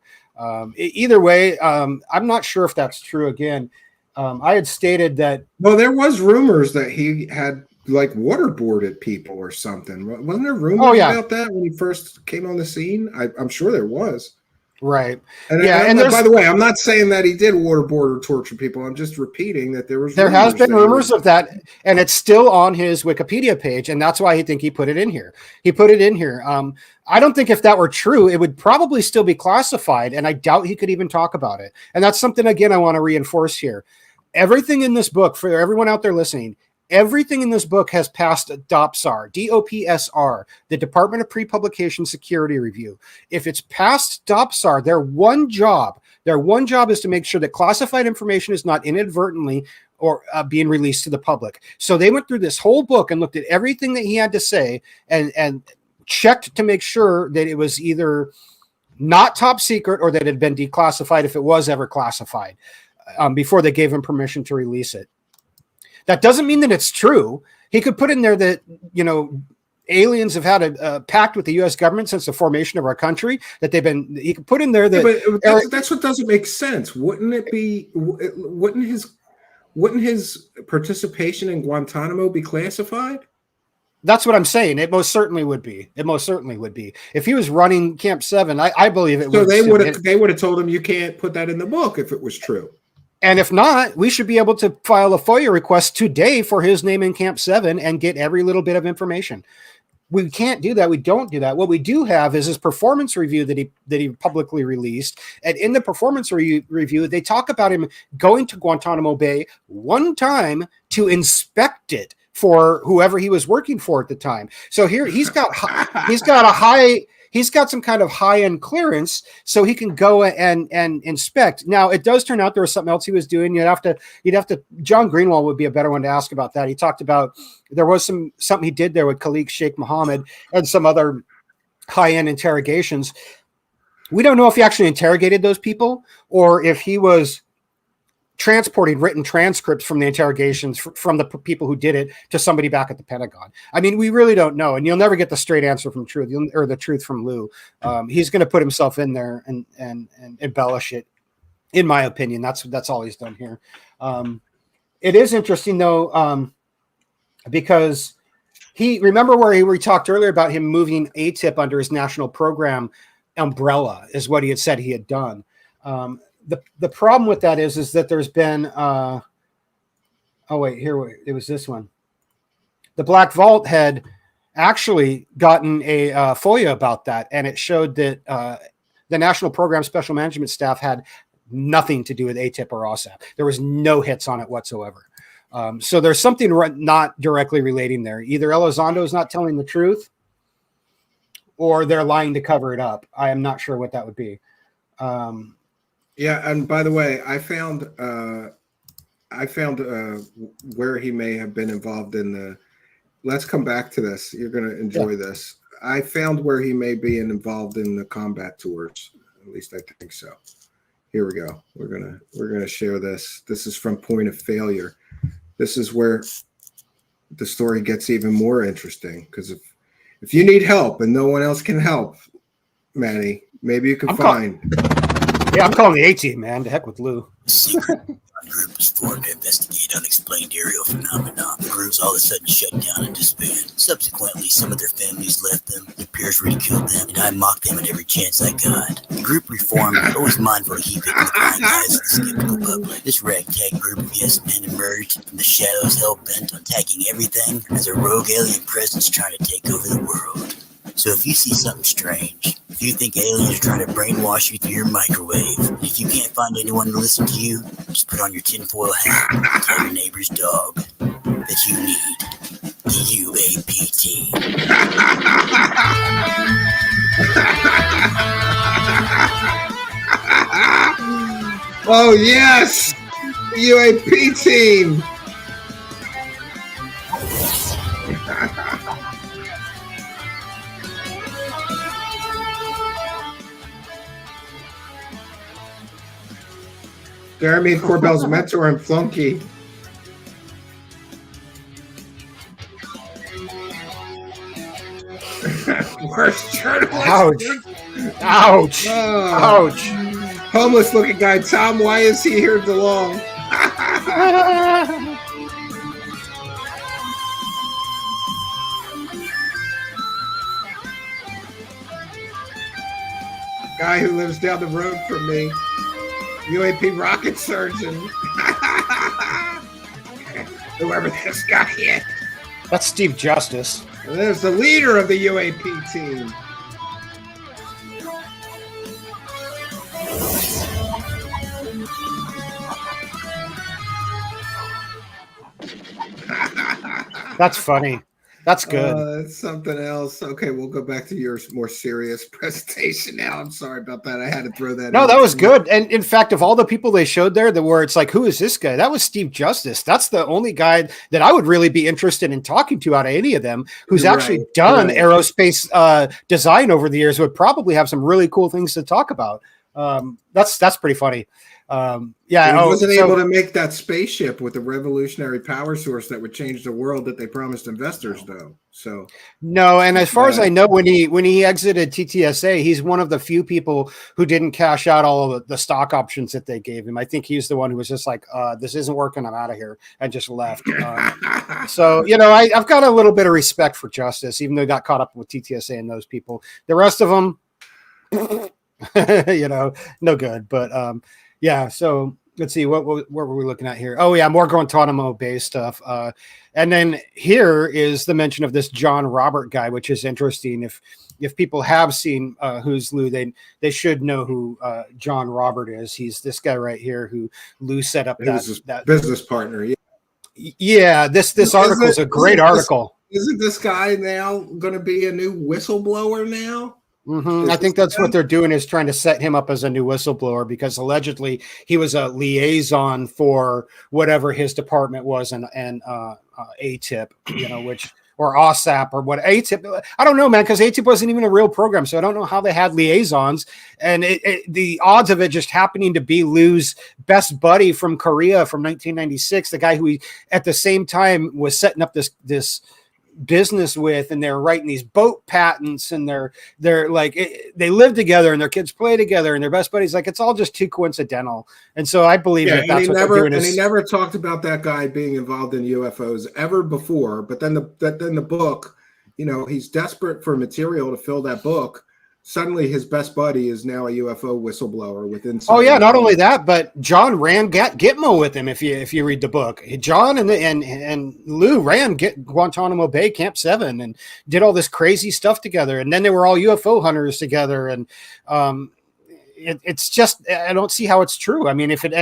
Either way, I'm not sure if that's true. Again, I had stated that. Well, there was rumors that he had like waterboarded people or something. Wasn't there rumors about that when he first came on the scene? I'm sure there was. Right. And by the way, I'm not saying that he did waterboard or torture people. I'm just repeating that there has been rumors of that, and it's still on his Wikipedia page, and that's why I think he put it in here. I don't think if that were true, it would probably still be classified, and I doubt he could even talk about it. And that's something, again, I want to reinforce here. Everything in this book, for everyone out there listening, everything in this book has passed DOPSR, DOPSR, the Department of Pre-Publication Security Review. If it's passed DOPSR, their one job is to make sure that classified information is not inadvertently or being released to the public. So they went through this whole book and looked at everything that he had to say and checked to make sure that it was either not top secret or that it had been declassified if it was ever classified before they gave him permission to release it. That doesn't mean that it's true. He could put in there that, aliens have had a pact with the U.S. government since the formation of our country, that he could put in there that. Yeah, but that's what doesn't make sense. Wouldn't his participation in Guantanamo be classified? That's what I'm saying. It most certainly would be. If he was running Camp 7, I believe it would. So they would have told him you can't put that in the book if it was true. And if not, we should be able to file a FOIA request today for his name in Camp 7 and get every little bit of information. We can't do that. We don't do that. What we do have is his performance review that he publicly released. And in the performance review, they talk about him going to Guantanamo Bay one time to inspect it for whoever he was working for at the time. So here he's got some kind of high-end clearance, so he can go and inspect. Now, it does turn out there was something else he was doing. You'd have to. John Greenwald would be a better one to ask about that. He talked about there was something he did there with Khalid Sheikh Mohammed and some other high-end interrogations. We don't know if he actually interrogated those people or if he was transporting written transcripts from the interrogations from the people who did it to somebody back at the Pentagon. I mean, we really don't know, and you'll never get the straight answer from truth or the truth from Lue. He's going to put himself in there and embellish it. In my opinion, that's all he's done here. It is interesting though, because remember where we talked earlier about him moving ATIP under his national program umbrella is what he had said he had done. The problem with that is that there's been it was this one. The Black Vault had actually gotten a FOIA about that, and it showed that the National Program Special Management staff had nothing to do with ATIP or OSAP. There was no hits on it whatsoever. So there's something not directly relating there. Either Elizondo is not telling the truth, or they're lying to cover it up. I am not sure what that would be. Yeah, and by the way, I found where he may have been involved in the. Let's come back to this. You're going to enjoy this. I found where he may be involved in the combat tours. At least I think so. Here we go. We're gonna share this. This is from Point of Failure. This is where the story gets even more interesting, because if you need help and no one else can help, Manny, maybe you can find. I'm calling the A-team, man. To heck with Lue. A group was formed to investigate unexplained aerial phenomena. The groups all of a sudden shut down and disbanded. Subsequently, some of their families left them, their peers ridiculed them, and I mocked them at every chance I got. The group reformed, always mindful to keep it in the blind eyes of the skeptical public. This ragtag group of yes men emerged from the shadows, hell-bent on tagging everything as a rogue alien presence trying to take over the world. So if you see something strange, if you think aliens are trying to brainwash you through your microwave, and if you can't find anyone to listen to you, just put on your tinfoil hat and tell your neighbor's dog that you need the UAP team. Oh, yes! The UAP team! Jeremy Corbell's mentor and flunky. Worst journalist. Ouch. Ouch. Ouch. Homeless looking guy. Tom, why is he here belong? Guy who lives down the road from me. UAP rocket surgeon. Whoever this guy is. That's Steve Justice. And there's the leader of the UAP team. That's funny. That's good. It's something else. Okay, we'll go back to your more serious presentation now. I'm sorry about that. I had to throw that. No, that was good. And in fact, of all the people they showed there, where it's like, who is this guy? That was Steve Justice. That's the only guy that I would really be interested in talking to out of any of them who's actually done aerospace design over the years. Would probably have some really cool things to talk about. That's pretty funny. Yeah, he wasn't able to make that spaceship with the revolutionary power source that would change the world that they promised investors, though. So no, and as far as I know, when he exited TTSA, he's one of the few people who didn't cash out all of the stock options that they gave him. I think he's the one who was just like, "This isn't working. I'm out of here," and just left. So I've got a little bit of respect for Justice, even though he got caught up with TTSA and those people. The rest of them, no good. But yeah, so let's see what were we looking at here? Oh yeah, more Guantanamo Bay stuff. And then here is the mention of this John Robert guy, which is interesting. If people have seen Who's Lue, they should know who John Robert is. He's this guy right here who Lue set up that business partner. Yeah. Yeah, this article is a great article. Isn't this guy now going to be a new whistleblower now? Mm-hmm. I think that's what they're doing, is trying to set him up as a new whistleblower, because allegedly he was a liaison for whatever his department was, and ATIP, or OSAP or what ATIP. I don't know, man, because ATIP wasn't even a real program, so I don't know how they had liaisons. And the odds of it just happening to be Lue's best buddy from Korea from 1996, the guy who he at the same time was setting up this business with, and they're writing these boat patents, and they're like they live together and their kids play together and their best buddies. Like, it's all just too coincidental. And so I believe that's what they're doing. And he never talked about that guy being involved in UFOs ever before. But then the book, he's desperate for material to fill that book. Suddenly his best buddy is now a UFO whistleblower within. Oh yeah, not only that, but John ran Gitmo with him. If you read the book, John and Lue ran Guantanamo Bay Camp 7 and did all this crazy stuff together. And then they were all UFO hunters together. And it's just, I don't see how it's true. I mean, if it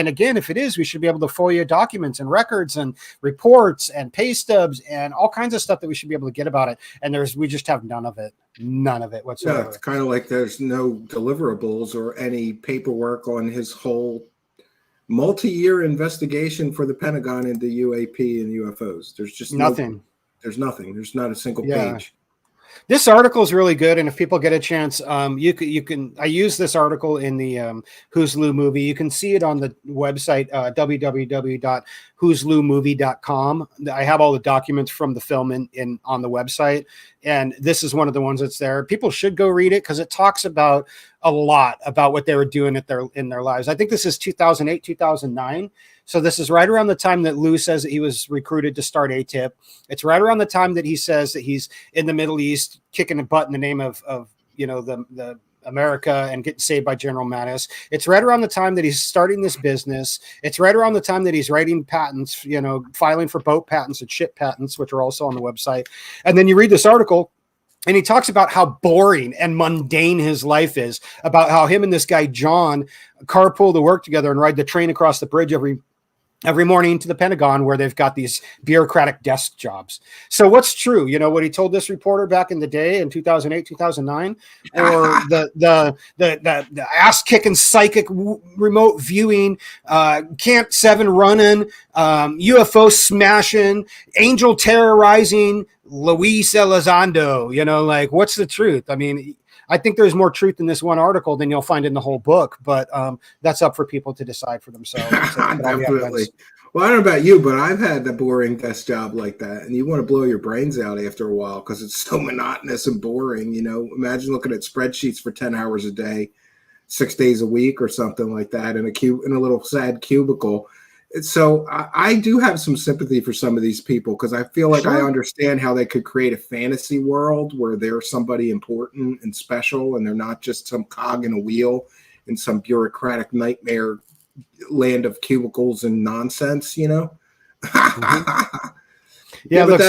is, we should be able to FOIA documents and records and reports and pay stubs and all kinds of stuff that we should be able to get about it. And we just have none of it whatsoever. Yeah, it's kind of like there's no deliverables or any paperwork on his whole multi-year investigation for the Pentagon into UAP and UFOs. There's just nothing. There's nothing. There's not a single page. This article is really good, and if people get a chance, you can. I use this article in the Who's Lue movie. You can see it on the website www.who'sluemovie.com. I have all the documents from the film in on the website, and this is one of the ones that's there. People should go read it because it talks about a lot about what they were doing in their lives. I think this is 2008, 2009. So this is right around the time that Lue says that he was recruited to start ATIP. It's right around the time that he says that he's in the Middle East kicking a butt in the name of the America and getting saved by General Mattis. It's right around the time that he's starting this business. It's right around the time that he's writing patents, filing for boat patents and ship patents, which are also on the website. And then you read this article, and he talks about how boring and mundane his life is, about how him and this guy, John, carpool to work together and ride the train across the bridge every morning to the Pentagon, where they've got these bureaucratic desk jobs. So what's true? What he told this reporter back in the day in 2008, 2009, or the ass kicking psychic remote viewing, Camp 7 running, UFO smashing, angel terrorizing, Luis Elizondo, you know, like what's the truth? I mean, I think there's more truth in this one article than you'll find in the whole book, but that's up for people to decide for themselves. Definitely. Well, I don't know about you, but I've had a boring desk job like that, and you want to blow your brains out after a while because it's so monotonous and boring. You know, imagine looking at spreadsheets for 10 hours a day, 6 days a week, or something like that in a little sad cubicle. So I do have some sympathy for some of these people because I feel like I understand how they could create a fantasy world where they're somebody important and special, and they're not just some cog in a wheel in some bureaucratic nightmare land of cubicles and nonsense, you know? Yeah, look,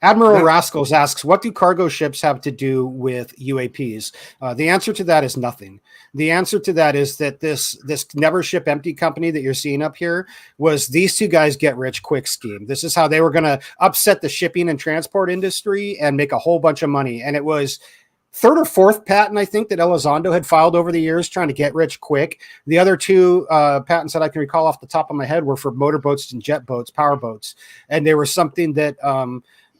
Admiral Rascals asks, what do cargo ships have to do with UAPs? The answer to that is nothing. The answer to that is that this never ship empty company that you're seeing up here was these two guys get rich quick scheme. This is how they were going to upset the shipping and transport industry and make a whole bunch of money. And it was third or fourth patent, I think, that Elizondo had filed over the years trying to get rich quick. The other two patents that I can recall off the top of my head were for motorboats and jet boats, power boats. And they were something that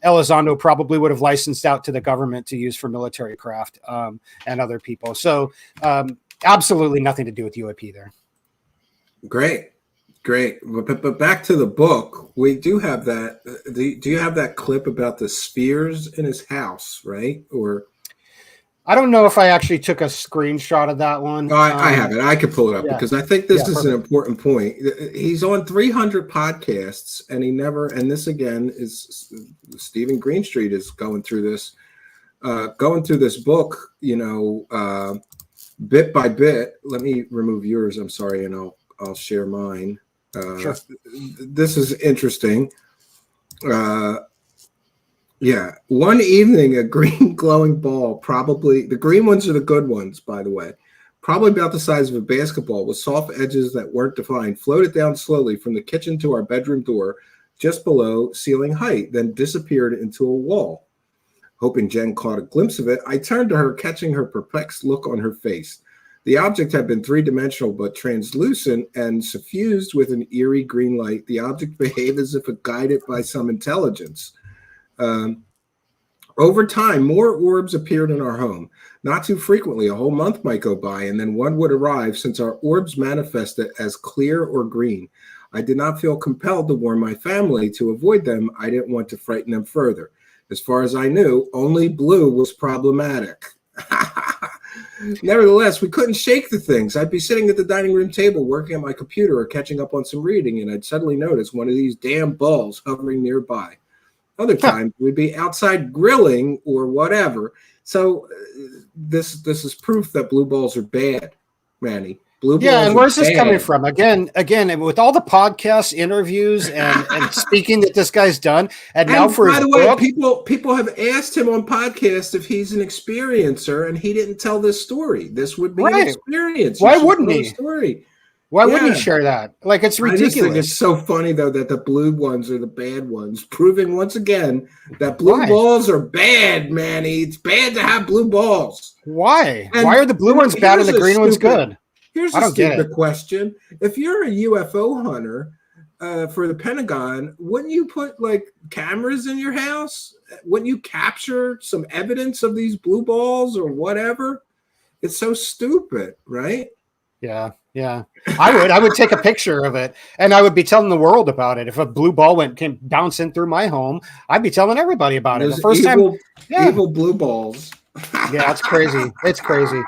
Elizondo probably would have licensed out to the government to use for military craft and other people. So absolutely nothing to do with UAP there. Great. But back to the book, we do have that. Do you have that clip about the spheres in his house, right? Or I don't know if I actually took a screenshot of that one. I have it. I could pull it up because I think this is an important point. He's on 300 podcasts, and and this again is Stephen Greenstreet is going through this book, you know, bit by bit. Let me remove yours. I'm sorry, and I'll share mine. Sure. This is interesting. Yeah. One evening, a green glowing ball, probably the green ones are the good ones, by the way, probably about the size of a basketball with soft edges that weren't defined, floated down slowly from the kitchen to our bedroom door, just below ceiling height, then disappeared into a wall. Hoping Jen caught a glimpse of it, I turned to her, catching her perplexed look on her face. The object had been three-dimensional but translucent and suffused with an eerie green light. The object behaved as if guided by some intelligence. Over time, more orbs appeared in our home. Not too frequently, a whole month might go by, and then one would arrive since our orbs manifested as clear or green. I did not feel compelled to warn my family to avoid them. I didn't want to frighten them further. As far as I knew, only blue was problematic. Nevertheless, we couldn't shake the things. I'd be sitting at the dining room table working at my computer or catching up on some reading, and I'd suddenly notice one of these damn balls hovering nearby. Other times we'd be outside grilling or whatever. So this is proof that blue balls are bad, Manny. Blue balls. Yeah, and where's this coming from? Again, with all the podcast interviews and speaking that this guy's done, and now for his book, people have asked him on podcasts if he's an experiencer, and he didn't tell this story. This would be an experience. Why wouldn't he? Story. Why wouldn't he share that? Like, it's ridiculous. I just think it's so funny, though, that the blue ones are the bad ones, proving once again that blue balls are bad, Manny. It's bad to have blue balls. Why? Why are the blue ones bad and the green ones good? Here's a stupid question. If you're a UFO hunter for the Pentagon, wouldn't you put, like, cameras in your house? Wouldn't you capture some evidence of these blue balls or whatever? It's so stupid, right? Yeah. I would take a picture of it, and I would be telling the world about it. If a blue ball came bouncing through my home, I'd be telling everybody about it. The first evil blue balls. Yeah, it's crazy. It's crazy.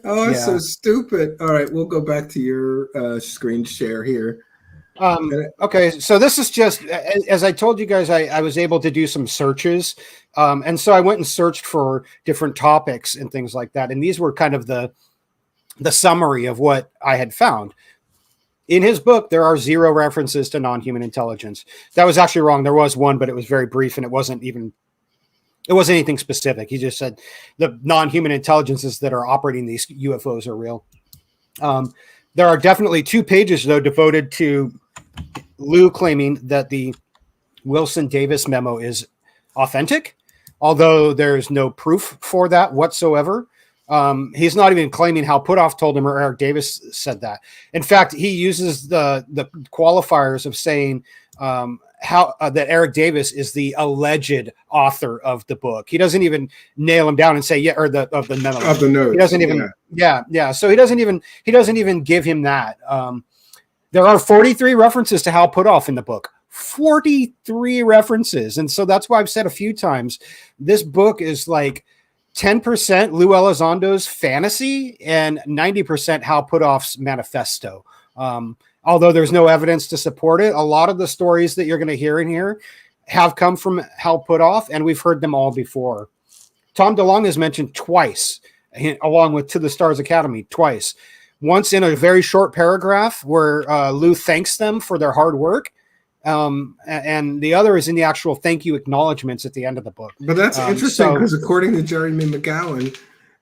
Oh, it's so stupid. All right, we'll go back to your screen share here. Okay, so this is just, as I told you guys, I was able to do some searches. And so I went and searched for different topics and things like that. And these were kind of the summary of what I had found. In his book, there are 0 references to non-human intelligence. That was actually wrong. There was one, but it was very brief, and it wasn't anything specific. He just said the non-human intelligences that are operating these UFOs are real. There are definitely 2 pages, though, devoted to Lue claiming that the Wilson Davis memo is authentic, although there's no proof for that whatsoever. He's not even claiming how Putoff told him or Eric Davis said that. In fact, he uses the qualifiers of saying how that Eric Davis is the alleged author of the book. He doesn't even nail him down and say of the memo. Of the notes. He doesn't even yeah. So he doesn't even give him that. There are 43 references to Hal Puthoff in the book. 43 references. And so that's why I've said a few times, this book is like 10% Lue Elizondo's fantasy and 90% Hal Puthoff's manifesto. Although there's no evidence to support it, a lot of the stories that you're going to hear in here have come from Hal Puthoff, and we've heard them all before. Tom DeLonge is mentioned twice, along with To the Stars Academy, twice. Once in a very short paragraph where Lue thanks them for their hard work, and the other is in the actual thank you acknowledgments at the end of the book. But that's interesting because according to Jeremy McGowan,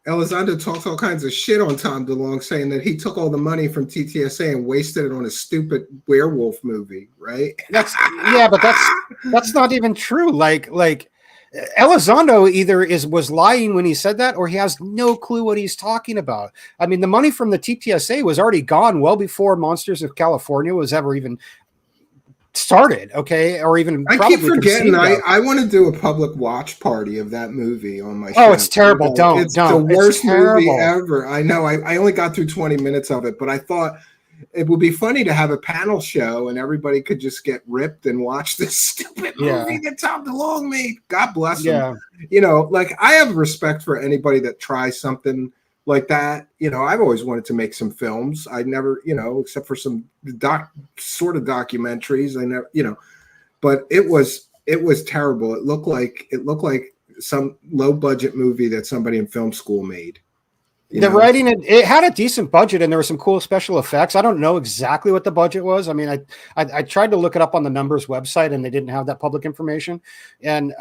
Elizondo talks all kinds of shit on Tom DeLonge, saying that he took all the money from TTSA and wasted it on a stupid werewolf movie, right? But that's not even true. Like Elizondo either was lying when he said that, or he has no clue what he's talking about. I mean, the money from the TTSA was already gone well before Monsters of California was ever even started, okay, or even I keep forgetting. I want to do a public watch party of that movie on my show. It's terrible. It's the worst movie ever. I know. I only got through 20 minutes of it, but I thought it would be funny to have a panel show and everybody could just get ripped and watch this stupid movie that Tom DeLonge made. God bless him. You know, like, I have respect for anybody that tries something like that. You know, I've always wanted to make some films. I never, you know, except for some sort of documentaries. I never, you know, but it was terrible. It looked like some low budget movie that somebody in film school made. The writing, it had a decent budget and there were some cool special effects. I don't know exactly what the budget was. I mean, I tried to look it up on the Numbers website and they didn't have that public information. And,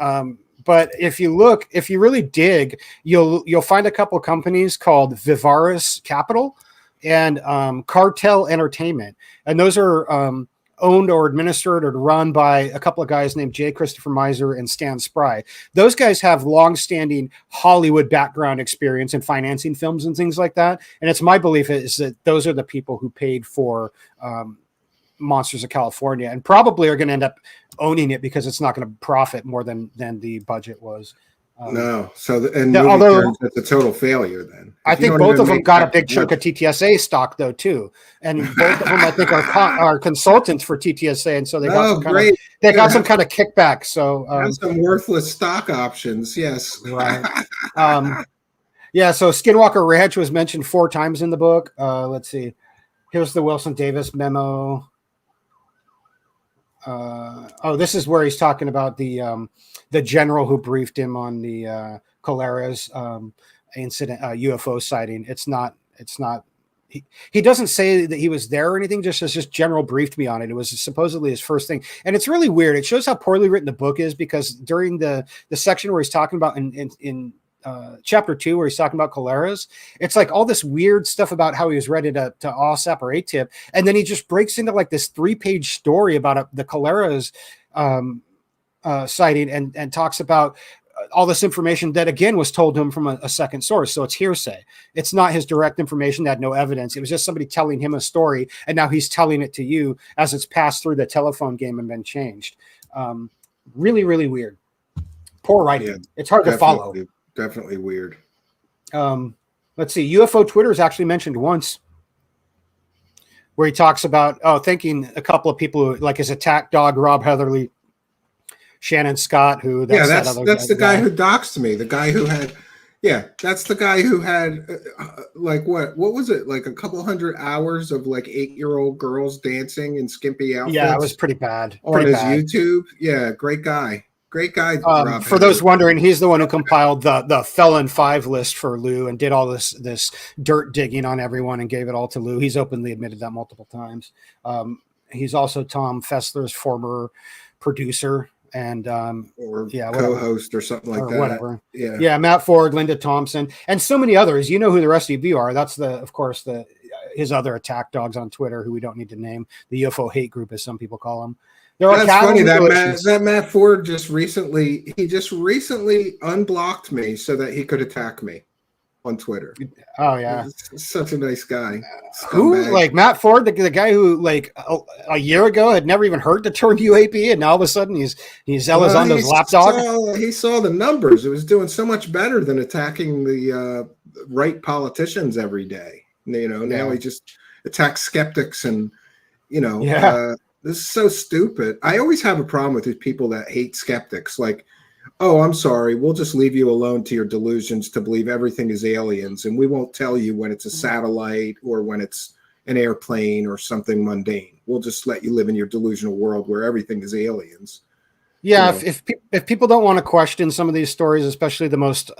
but if you really dig, you'll find a couple of companies called Vivaris Capital and Cartel Entertainment. And those are owned or administered or run by a couple of guys named J. Christopher Miser and Stan Spry. Those guys have long-standing Hollywood background experience in financing films and things like that. And it's my belief is that those are the people who paid for Monsters of California and probably are going to end up owning it because it's not going to profit more than the budget was. No. So, although it's a total failure then. I think both of them got a big chunk of TTSA stock though too. And both of them I think are consultants for TTSA. And so they got some kind of kickback. So some worthless stock options. Yes. Right. So Skinwalker Ranch was mentioned 4 times in the book. Let's see. Here's the Wilson Davis memo. This is where he's talking about the general who briefed him on the Colares incident, UFO sighting. It's not. He doesn't say that he was there or anything. Just general briefed me on it. It was supposedly his first thing, and it's really weird. It shows how poorly written the book is because during the section where he's talking about in chapter 2 where he's talking about Colares, it's like all this weird stuff about how he was ready to OSAP or ATIP, and then he just breaks into like this 3-page story about the Colares sighting and talks about all this information that again was told to him from a second source. So it's hearsay. It's not his direct information that had no evidence. It was just somebody telling him a story, and now he's telling it to you as it's passed through the telephone game and been changed. Really, really weird. Poor writing. Yeah, it's hard to follow. Definitely weird. Let's see. UFO Twitter is actually mentioned once where he talks about, thanking a couple of people who, like his attack dog, Rob Heatherly, Shannon Scott, who that's the guy who doxed me. The guy who had, that's the guy who had like what was it, like a couple hundred hours of like 8-year-old girls dancing in skimpy outfits. Yeah, it was pretty bad. On his YouTube. Yeah, great guy. Great guy. For those wondering, he's the one who compiled the Felon 5 list for Lue and did all this dirt digging on everyone and gave it all to Lue. He's openly admitted that multiple times. He's also Tom Fessler's former producer and co-host or something like that. Whatever. Yeah. Matt Ford, Linda Thompson, and so many others. You know who the rest of you are. That's his other attack dogs on Twitter, who we don't need to name. The UFO hate group, as some people call them. That's funny that Matt Ford just recently unblocked me so that he could attack me. on Twitter. Oh yeah, He's such a nice guy. who Scumbag. like Matt Ford, the guy who like a year ago had never even heard the term UAP, and now all of a sudden he's Elizondo's lapdog. He saw the numbers. It was doing so much better than attacking the right politicians every day. You know, now he just attacks skeptics, and this is so stupid. I always have a problem with these people that hate skeptics. Like, oh, I'm sorry, we'll just leave you alone to your delusions to believe everything is aliens, and we won't tell you when it's a satellite or when it's an airplane or something mundane. We'll just let you live in your delusional world where everything is aliens. Yeah, if people don't want to question some of these stories, especially the most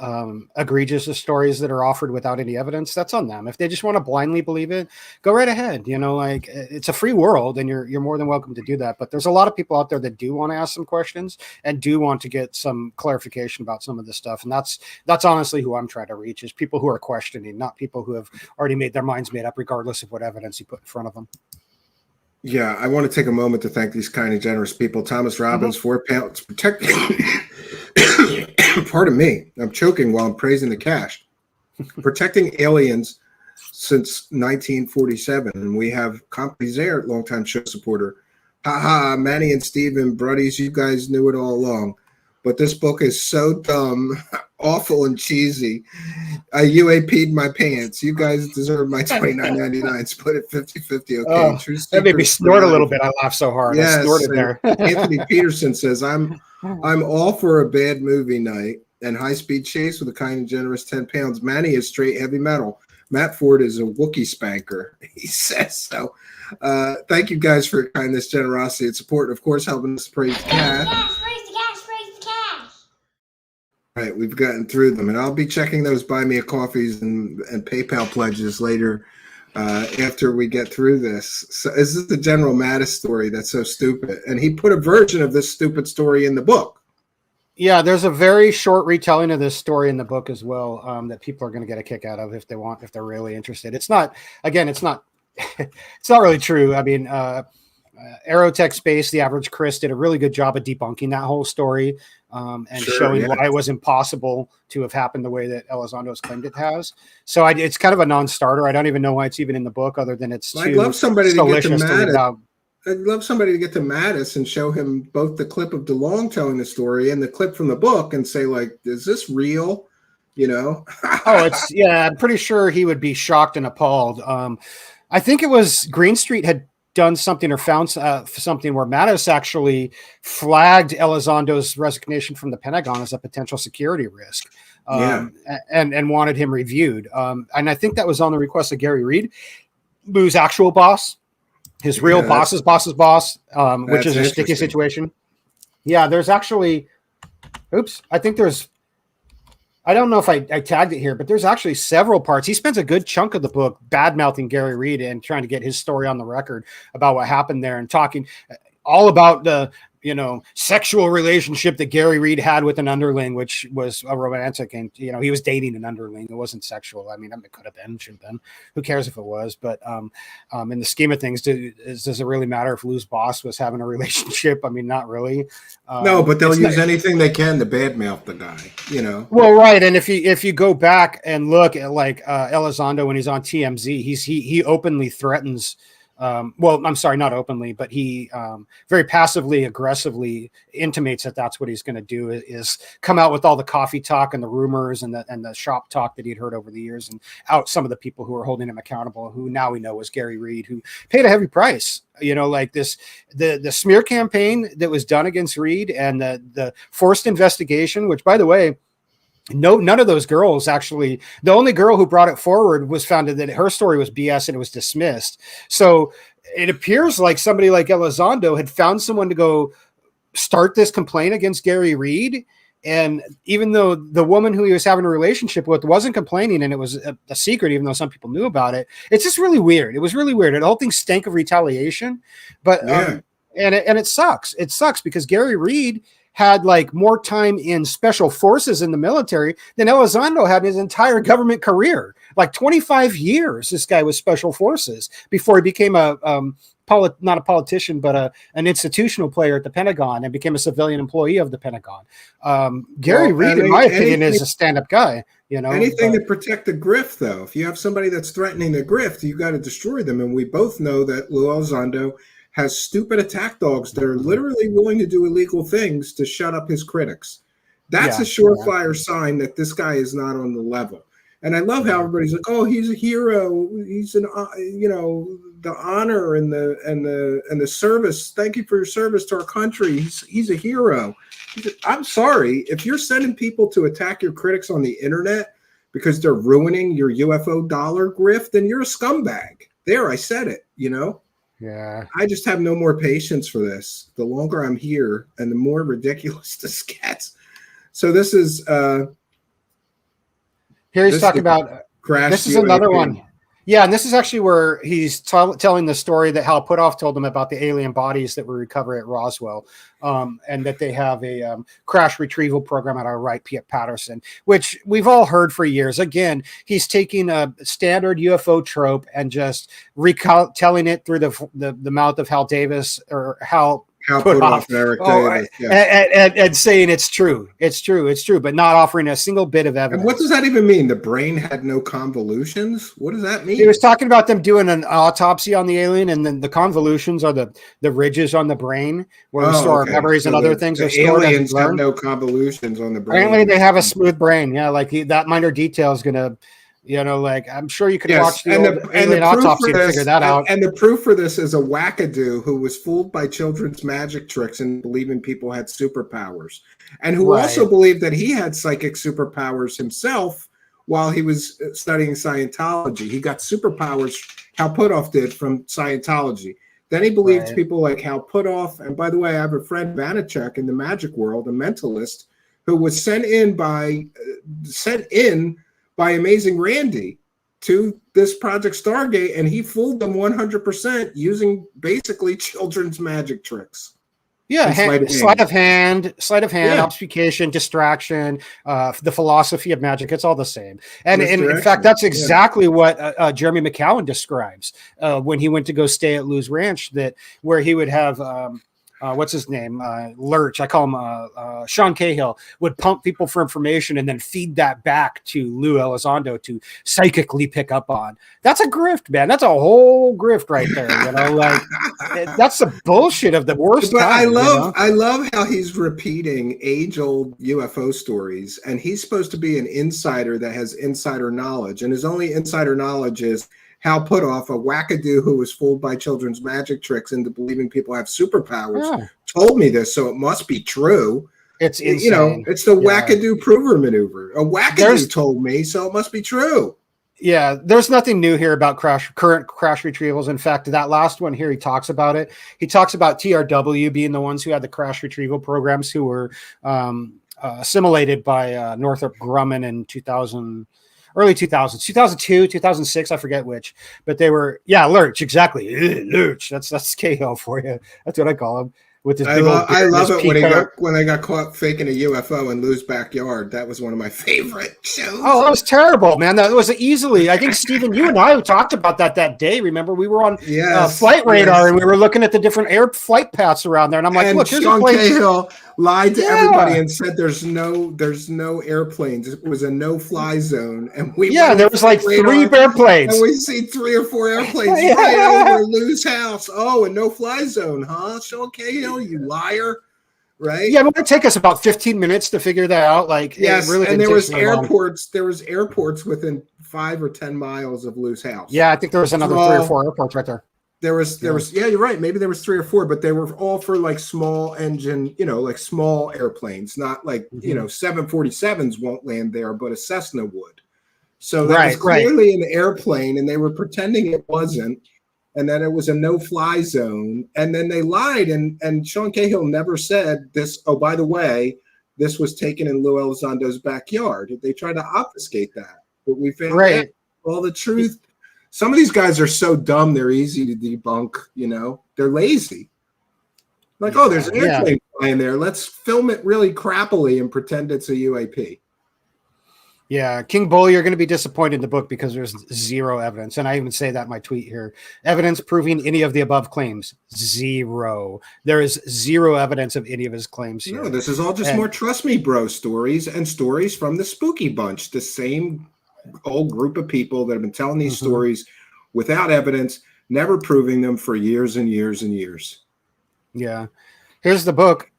egregious of stories that are offered without any evidence, that's on them. If they just want to blindly believe it, go right ahead. You know, like it's a free world, and you're more than welcome to do that. But there's a lot of people out there that do want to ask some questions and do want to get some clarification about some of this stuff. And that's honestly who I'm trying to reach, is people who are questioning, not people who have already made their minds made up, regardless of what evidence you put in front of them. Yeah, I want to take a moment to thank these kind and generous people. Thomas Robbins, £4 protecting. Pardon me, I'm choking while I'm praising the cash. Protecting aliens since 1947, and we have companies there, longtime show supporter. Haha, Manny and Steven, buddies, you guys knew it all along. But this book is so dumb, awful, and cheesy. I UAP'd my pants. You guys deserve my $29.99. Split it 50-50. Okay. Oh, that made me snort a little bit. I laughed so hard. Yes, I snorted there. Anthony Peterson says, I'm all for a bad movie night and high-speed chase with a kind and generous 10 pounds. Manny is straight heavy metal. Matt Ford is a Wookiee spanker. He says so. Thank you guys for your kindness, generosity, and support. And of course, helping us praise the cash. Right, we've gotten through them, and I'll be checking those buy me a coffees and PayPal pledges later after we get through this. So is this the General Mattis story that's so stupid? And he put a version of this stupid story in the book. Yeah, there's a very short retelling of this story in the book as well, that people are going to get a kick out of if they're really interested. It's not really true. I mean, Aerotech Space, the average Chris, did a really good job of debunking that whole story and showing why it was impossible to have happened the way that Elizondo has claimed it has. So it's kind of a non-starter. I don't even know why it's even in the book, other than it's I'd love somebody to get to Mattis. I'd love somebody to get to Mattis and show him both the clip of DeLong telling the story and the clip from the book and say, like, is this real? You know? I'm pretty sure he would be shocked and appalled. I think it was Green Street had done something or found something where Mattis actually flagged Elizondo's resignation from the Pentagon as a potential security risk, and wanted him reviewed. And I think that was on the request of Gary Reed, Lue's actual boss, his real boss's boss's boss, which is a sticky situation. Yeah, there's actually, I don't know if I tagged it here, but there's actually several parts. He spends a good chunk of the book bad-mouthing Gary Reed and trying to get his story on the record about what happened there, and talking all about the, sexual relationship that Gary Reed had with an underling, which was a romantic, and, he was dating an underling. It wasn't sexual. I mean, it could have been, should have been. Who cares if it was? But in the scheme of things, does it really matter if Lue's boss was having a relationship? I mean, not really. No, but they'll use anything they can to badmouth the guy, Well, right. And if you go back and look at Elizondo when he's on TMZ, he openly threatens. I'm sorry, not openly, but he very passively, aggressively intimates that that's what he's going to do, is come out with all the coffee talk and the rumors and the shop talk that he'd heard over the years, and out some of the people who are holding him accountable, who now we know was Gary Reed, who paid a heavy price. The smear campaign that was done against Reed, and the forced investigation, which, by the way, none of those girls actually. The only girl who brought it forward was found that her story was BS and it was dismissed. So it appears like somebody like Elizondo had found someone to go start this complaint against Gary Reed. And even though the woman who he was having a relationship with wasn't complaining, and it was a secret, even though some people knew about it, it's just really weird. It was really weird. The whole thing stank of retaliation, but and it sucks. It sucks because Gary Reed had like more time in special forces in the military than Elizondo had in his entire government career. Like 25 years, this guy was special forces before he became a not a politician, but an institutional player at the Pentagon and became a civilian employee of the Pentagon. Gary Reed, in my opinion, is a stand-up guy. You know, anything to protect the grift, though. If you have somebody that's threatening the grift, you got to destroy them. And we both know that Lue Elizondo has stupid attack dogs that are literally willing to do illegal things to shut up his critics. That's a surefire sign that this guy is not on the level. And I love how everybody's like, "Oh, he's a hero. He's an, you know, the honor and the service. Thank you for your service to our country. He's a hero." I'm sorry, if you're sending people to attack your critics on the internet because they're ruining your UFO dollar grift, then you're a scumbag. There, I said it. You know. Yeah. I just have no more patience for this. The longer I'm here, and the more ridiculous this gets. So this is. Here he's talking about crash. This is another one. Yeah, and this is actually where he's telling the story that Hal Puthoff told him about the alien bodies that were recovered at Roswell, and that they have a crash retrieval program at our Wright-Patterson, which we've all heard for years. Again, he's taking a standard UFO trope and just telling it through the mouth of Hal Davis or Hal Puthoff, and saying it's true, but not offering a single bit of evidence. And what does that even mean? The brain had no convolutions? What does that mean? He was talking about them doing an autopsy on the alien, and then the convolutions are the ridges on the brain where we store our memories and other things. The aliens have no convolutions on the brain. Apparently, they have a smooth brain. Yeah, like that minor detail is gonna. You know, like I'm sure you could watch the alien autopsy and figure that out. And the proof for this is a wackadoo who was fooled by children's magic tricks and believing people had superpowers, and who also believed that he had psychic superpowers himself while he was studying Scientology. He got superpowers, Hal Puthoff did, from Scientology. Then he believed people like Hal Puthoff. And by the way, I have a friend, Vanacek, in the magic world, a mentalist, who was sent in by Amazing Randy to this Project Stargate, and he fooled them 100% using basically children's magic tricks. Yeah, sleight of hand, obfuscation, distraction, the philosophy of magic. It's all the same. And in fact, that's exactly what Jeremy McCowan describes when he went to go stay at Lou's Ranch, where he would have what's his name? Lurch. I call him Sean Cahill, would pump people for information and then feed that back to Lue Elizondo to psychically pick up on. That's a grift, man. That's a whole grift right there. You know, like that's the bullshit of the worst but kind. I love how he's repeating age-old UFO stories, and he's supposed to be an insider that has insider knowledge, and his only insider knowledge is Hal Puthoff, a wackadoo who was fooled by children's magic tricks into believing people have superpowers, told me this, so it must be true. It's insane. You know, it's the wackadoo prover maneuver. A wackadoo told me, so it must be true. Yeah, there's nothing new here about current crash retrievals. In fact, that last one here, he talks about it. He talks about TRW being the ones who had the crash retrieval programs who were assimilated by Northrop Grumman in early 2000s, 2002, 2006, I forget which, but they were, Lurch, exactly. Lurch, that's Cahill for you. That's what I call him. With his I love it when they got caught faking a UFO in Lou's backyard. That was one of my favorite shows. Oh, that was terrible, man. That was easily. I think Stephen, you and I talked about that day. Remember, we were on Flight Radar and we were looking at the different air flight paths around there, and I'm like, look, here's Sean a plane. Cahill lied to everybody and said there's no airplanes. It was a no-fly zone, and there was like 3 airplanes, and we see 3 or 4 airplanes right over Lou's house. Oh, a no-fly zone, huh? Sean Cahill, you liar! Right? Yeah, it would take us about 15 minutes to figure that out. Like, yes, really, and there was airports. There was airports within 5 or 10 miles of Lou's house. Yeah, I think there was another 3 or 4 airports right there. There was you're right. Maybe there was 3 or 4, but they were all for like small engine, like small airplanes, not like 747s won't land there, but a Cessna would. So that was clearly an airplane, and they were pretending it wasn't, and that it was a no-fly zone. And then they lied, and Sean Cahill never said this. Oh, by the way, this was taken in Lue Elizondo's backyard. They tried to obfuscate that, but we found out all the truth. Some of these guys are so dumb, they're easy to debunk, they're lazy. Like, Yeah, oh, there's an yeah. airplane flying there. Let's film it really crappily and pretend it's a UAP. Yeah, King Bull, you're going to be disappointed in the book because there's zero evidence. And I even say that in my tweet here. Evidence proving any of the above claims. Zero. There is zero evidence of any of his claims here. No, this is all just more trust me, bro stories and stories from the Spooky Bunch. The same old group of people that have been telling these stories without evidence, never proving them for years and years and years. Yeah. Here's the book.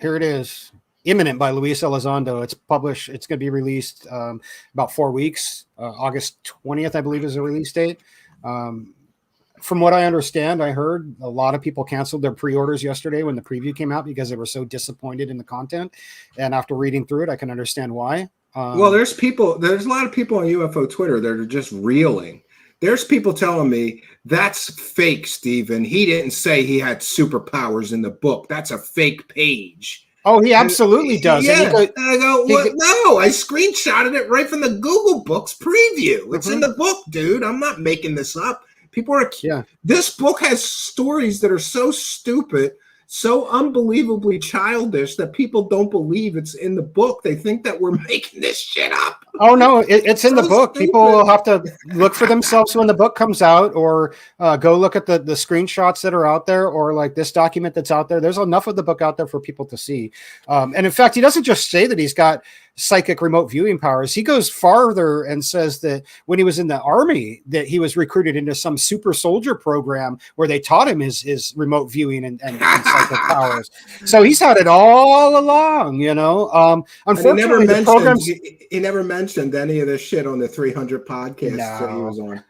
Here it is. Imminent by Lue Elizondo. It's published. It's going to be released about 4 weeks. August 20th, I believe, is the release date. From what I understand, I heard a lot of people canceled their pre-orders yesterday when the preview came out because they were so disappointed in the content. And after reading through it, I can understand why. Well, there's a lot of people on UFO Twitter that are just reeling. There's people telling me that's fake, Stephen. He didn't say he had superpowers in the book. That's a fake page. Oh, he absolutely does. Yeah. And I go, what? No, I screenshotted it right from the Google Books preview. It's in the book, dude. I'm not making this up. People are. Yeah. This book has stories that are so stupid, so unbelievably childish that people don't believe it's in the book. They think that we're making this shit up. Oh, no, it's in the book. Stupid. People will have to look for themselves when the book comes out, or go look at the screenshots that are out there, or like this document that's out there. There's enough of the book out there for people to see. And in fact, he doesn't just say that he's got psychic remote viewing powers. He goes farther and says that when he was in the army, that he was recruited into some super soldier program where they taught him his remote viewing and psychic powers. So he's had it all along, you know. Unfortunately, the programs. He never mentioned any of this shit on the 300 podcast that he was on.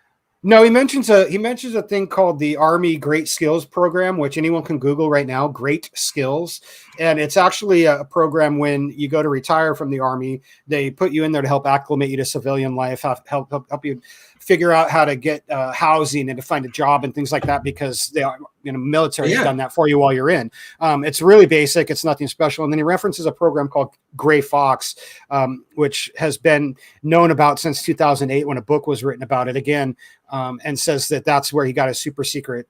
No, he mentions a thing called the Army Great Skills Program, which anyone can Google right now. Great Skills, and it's actually a program when you go to retire from the Army, they put you in there to help acclimate you to civilian life, help you figure out how to get housing and to find a job and things like that, because the military has done that for you while you're in. It's really basic. It's nothing special. And then he references a program called Gray Fox, which has been known about since 2008 when a book was written about it again, and says that that's where he got his super secret,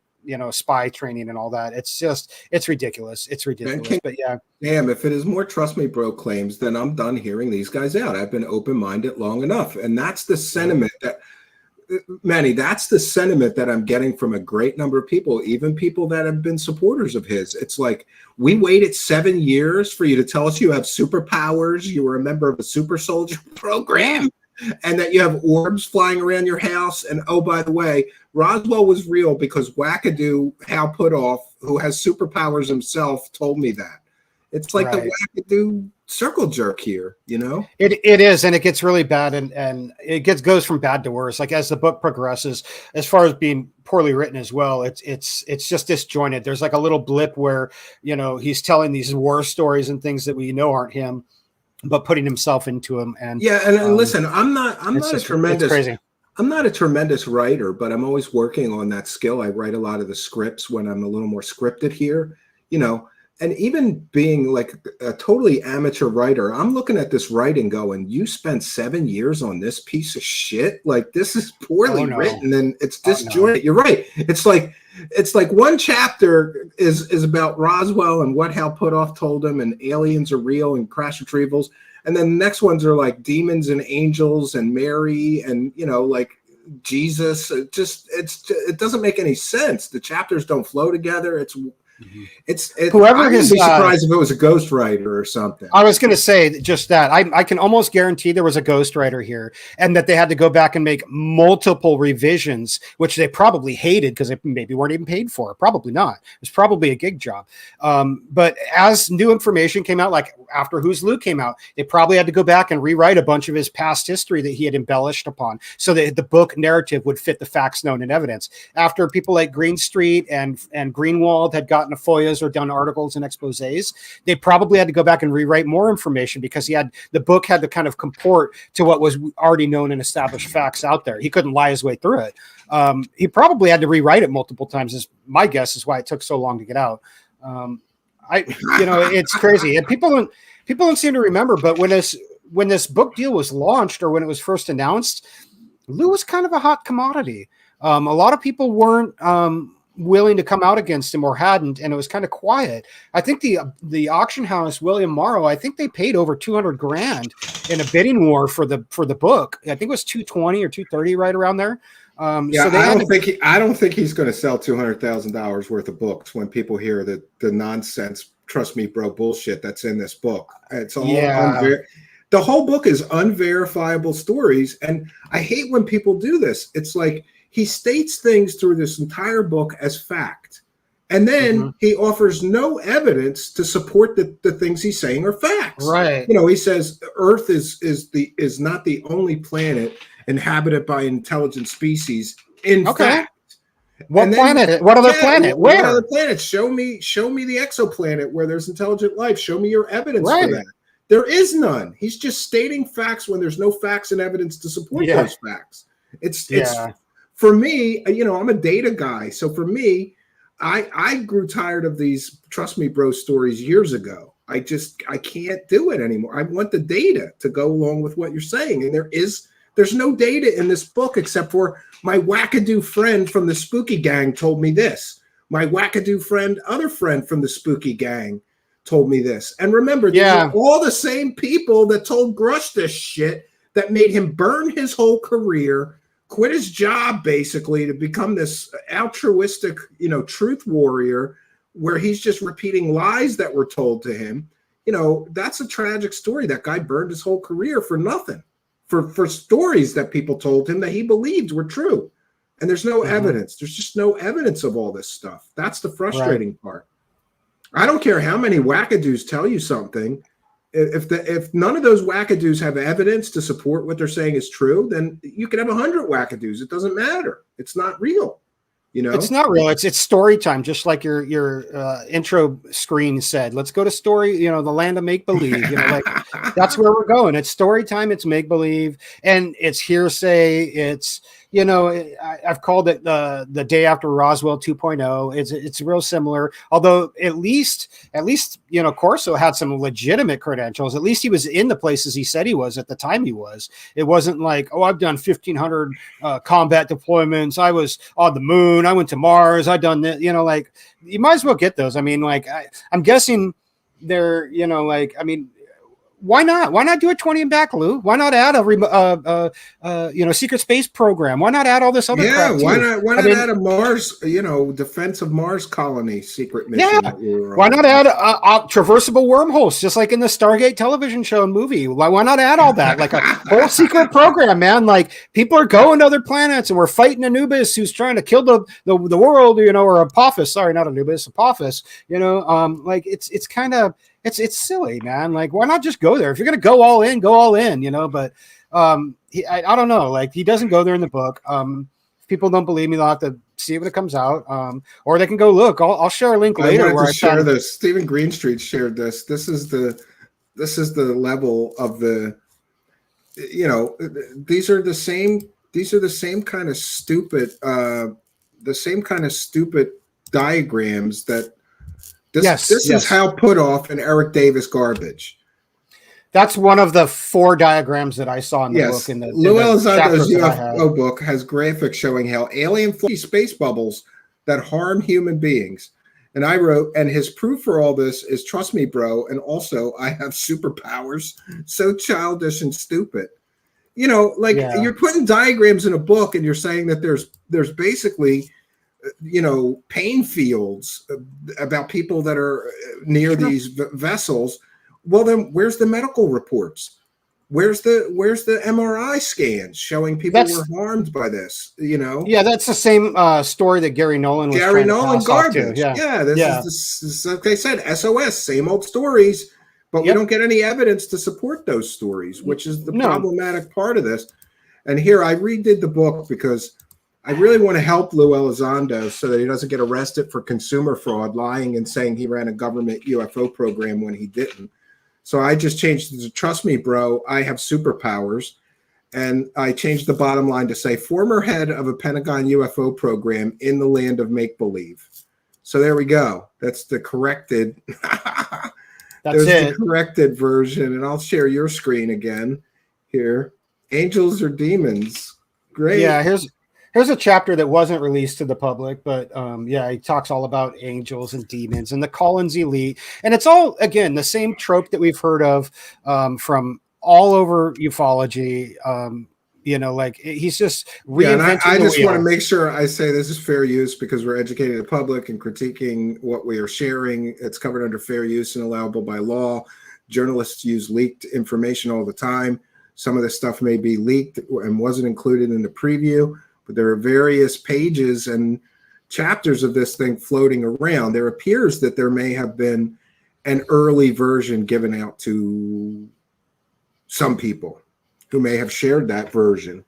spy training and all that. It's ridiculous. It's ridiculous. But yeah. Damn, if it is more trust me, bro claims, then I'm done hearing these guys out. I've been open-minded long enough. And that's the sentiment that, Manny, that's the sentiment that I'm getting from a great number of people, even people that have been supporters of his. It's like, we waited 7 years for you to tell us you have superpowers, you were a member of a super soldier program, and that you have orbs flying around your house. And oh, by the way, Roswell was real because Wackadoo Hal Putoff, who has superpowers himself, told me that. It's like the Wackadoo circle jerk here, It is, and it gets really bad, and it goes from bad to worse. Like as the book progresses, as far as being poorly written as well, it's just disjointed. There's like a little blip where he's telling these war stories and things that we know aren't him, but putting himself into them. And listen, I'm not a tremendous. It's crazy. I'm not a tremendous writer, but I'm always working on that skill. I write a lot of the scripts when I'm a little more scripted here, And even being like a totally amateur writer, I'm looking at this writing going, you spent 7 years on this piece of shit? Like, this is poorly written and it's disjointed. You're right. It's like one chapter is about Roswell and what Hal Putoff told him, and aliens are real and crash retrievals. And then the next ones are like demons and angels and Mary and, like Jesus. It doesn't make any sense. The chapters don't flow together. Whoever I would be surprised if it was a ghostwriter or something. I was going to say just that. I can almost guarantee there was a ghostwriter here, and that they had to go back and make multiple revisions, which they probably hated because they maybe weren't even paid for it. Probably not. It was probably a gig job. But as new information came out, like after Who's Lue came out, they probably had to go back and rewrite a bunch of his past history that he had embellished upon, so that the book narrative would fit the facts known and evidence. After people like Greenstreet and Greenwald had gotten FOIAs or done articles and exposés, they probably had to go back and rewrite more information because the book had to kind of comport to what was already known and established facts out there. He couldn't lie his way through it. He probably had to rewrite it multiple times, is my guess, is why it took so long to get out. It's crazy. And people don't seem to remember, but when this book deal was launched, or when it was first announced, Lue was kind of a hot commodity. A lot of people weren't willing to come out against him or hadn't, and it was kind of quiet. I think the auction house, William Morrow, I think they paid over 200 grand in a bidding war for the book. I think it was 220 or 230, right around there. Yeah, so I don't think he's going to sell $200,000 worth of books when people hear the nonsense, trust me, bro, bullshit that's in this book. It's all the whole book is unverifiable stories, and I hate when people do this. It's like he states things through this entire book as fact, and then he offers no evidence to support the things he's saying are facts. Right. You know, he says Earth is not the only planet inhabited by intelligent species. In fact, what planet? What other planet? Where? What other planets? Show me the exoplanet where there's intelligent life. Show me your evidence for that. There is none. He's just stating facts when there's no facts and evidence to support those facts. It's for me, you know, I'm a data guy. So for me, I grew tired of these trust me, bro stories years ago. I can't do it anymore. I want the data to go along with what you're saying. And there's no data in this book except for my wackadoo friend from the spooky gang told me this. My wackadoo other friend from the spooky gang told me this. And remember, these are all the same people that told Grush this shit that made him burn his whole career, quit his job basically to become this altruistic, you know, truth warrior where he's just repeating lies that were told to him. You know, that's a tragic story. That guy burned his whole career for nothing, for stories that people told him that he believed were true. And there's no evidence. There's just no evidence of all this stuff. That's the frustrating part. I don't care how many wackadoos tell you something. If none of those wackadoos have evidence to support what they're saying is true, then you can have 100 wackadoos. It doesn't matter. It's not real. You know, it's not real. It's story time, just like your intro screen said. Let's go to story. You know, the land of make believe. You know, like that's where we're going. It's story time. It's make believe, and it's hearsay. It's, you know, I've called it the day after Roswell 2.0. It's real similar. Although at least you know, Corso had some legitimate credentials. At least he was in the places he said he was at the time he was. It wasn't like, oh, I've done 1,500 combat deployments. I was on the moon. I went to Mars. I done this. You know, like you might as well get those. I mean, like I'm guessing they're, you know, like, I mean, why not? Why not do a 20 and back, Lou? Why not add you know, secret space program? Why not add all this other crap too? Why not add a Mars, you know, defense of Mars colony secret mission? Why not add traversable wormholes, just like in the Stargate television show and movie? Why not add all that? Like a whole secret program, man. Like people are going to other planets and we're fighting Anubis who's trying to kill the world, you know, or Apophis. Sorry, not Anubis, Apophis. You know, like it's kind of it's silly, man. Like, why not just go there? If you're going to go all in, you know, but I don't know. Like, he doesn't go there in the book. If people don't believe me, they'll have to see it when it comes out. Or they can go look. I'll share a link later. I share this. Stephen Greenstreet shared this. This is the level of the, you know, these are the same kind of stupid diagrams that this is how put off in Eric Davis garbage. That's one of the 4 diagrams that I saw in the book. In the Lue Elizondo's UFO book has graphics showing how alien space bubbles that harm human beings. And I wrote, and his proof for all this is, trust me, bro. And also, I have superpowers. So childish and stupid. You know, like you're putting diagrams in a book, and you're saying that there's basically, you know, pain fields about people that are near these vessels. Well, then where's the medical reports? Where's the MRI scans showing people were harmed by this? You know? Yeah, that's the same story that Gary Nolan was Gary Nolan garbage. This is like they said, SOS, same old stories, but we don't get any evidence to support those stories, which is the problematic part of this. And here I redid the book because I really want to help Lue Elizondo so that he doesn't get arrested for consumer fraud, lying and saying he ran a government UFO program when he didn't. So I just changed it to, trust me, bro, I have superpowers. And I changed the bottom line to say, former head of a Pentagon UFO program in the land of make-believe. So there we go. That's the corrected. The corrected version. And I'll share your screen again here. Angels or demons? Great. Yeah, Here's a chapter that wasn't released to the public, but yeah, he talks all about angels and demons and the Collins elite, and it's all again the same trope that we've heard of from all over ufology. You know, like he's just reinventing I the just wheel. want to make sure I say this is fair use because we're educating the public and critiquing what we are sharing. It's covered under fair use and allowable by law. Journalists use leaked information all the time. Some of this stuff may be leaked and wasn't included in the preview, but there are various pages and chapters of this thing floating around. There appears that there may have been an early version given out to some people who may have shared that version.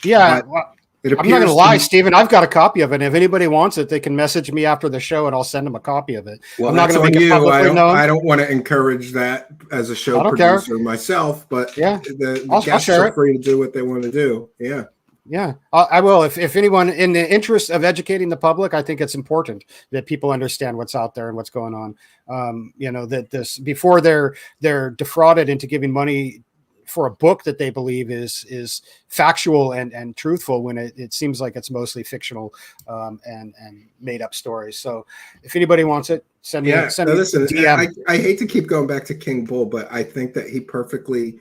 Yeah, I'm not going to lie, Stephen. I've got a copy of it. If anybody wants it, they can message me after the show, and I'll send them a copy of it. Well, I'm not going to make it publicly known. I don't want to encourage that as a show producer myself, but yeah, the guests are free to do what they want to do. Yeah. Yeah, I will. If anyone, in the interest of educating the public, I think it's important that people understand what's out there and what's going on. You know, that this before they're defrauded into giving money for a book that they believe is factual and truthful when it seems like it's mostly fictional and made up stories. So if anybody wants it, send me. Listen, DM. I hate to keep going back to King Bull, but I think that he perfectly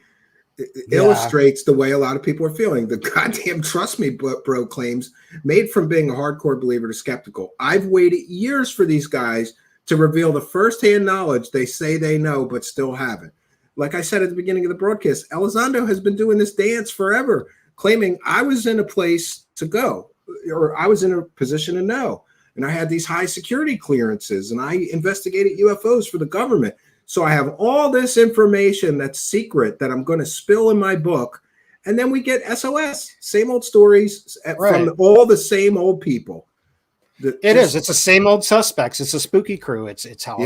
illustrates the way a lot of people are feeling. The goddamn trust me bro claims made from being a hardcore believer to skeptical. I've waited years for these guys to reveal the firsthand knowledge they say they know but still haven't. Like I said at the beginning of the broadcast, Elizondo has been doing this dance forever, claiming I was in a place to go, or I was in a position to know, and I had these high security clearances, and I investigated UFOs for the government. So I have all this information that's secret that I'm going to spill in my book, and then we get SOS, same old stories from all the same old people. It's the same old suspects. It's a spooky crew. It's Hal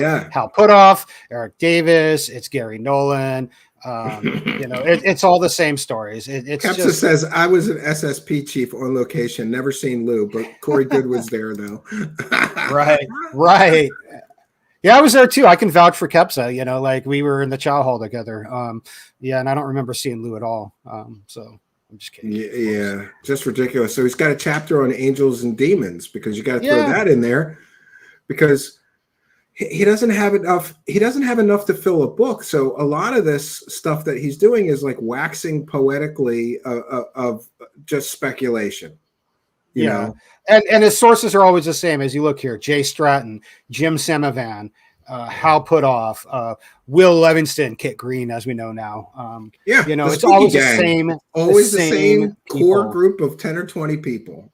Putoff, Eric Davis, it's Gary Nolan. You know, it's all the same stories. Kepsa says, I was an SSP chief on location, never seen Lou, but Corey Good was there though. Right. Yeah, I was there too. I can vouch for Kepsa. You know, like we were in the chow hall together. Yeah, and I don't remember seeing Lou at all. So I'm just kidding. Yeah, just ridiculous. So he's got a chapter on angels and demons because you got to throw that in there because he doesn't have enough. He doesn't have enough to fill a book. So a lot of this stuff that he's doing is like waxing poetically of just speculation. You know, and his sources are always the same as you look here: Jay Stratton, Jim Semivan, Hal Putoff, Will Levingston, Kit Green, as we know now. You know, it's always the same. Always the same core group of 10 or 20 people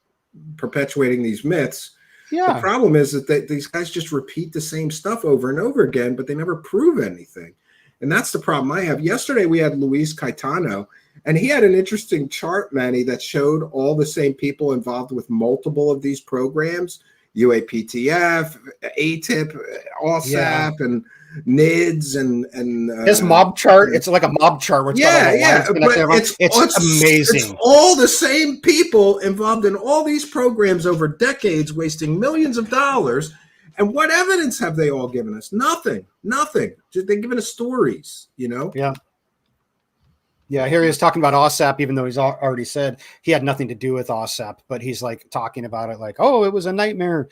perpetuating these myths. Yeah. The problem is that these guys just repeat the same stuff over and over again, but they never prove anything. And that's the problem I have. Yesterday, we had Luis Caetano, and he had an interesting chart, Manny, that showed all the same people involved with multiple of these programs, UAPTF, ATIP, OSAP, and NIDS, and his mob chart. It's like a mob chart. Where it's it's amazing. It's all the same people involved in all these programs over decades, wasting millions of dollars. And what evidence have they all given us? Nothing. Just they've given us stories, you know? Yeah, here he is talking about OSAP, even though he's already said he had nothing to do with OSAP, but he's like talking about it like, oh, it was a nightmare.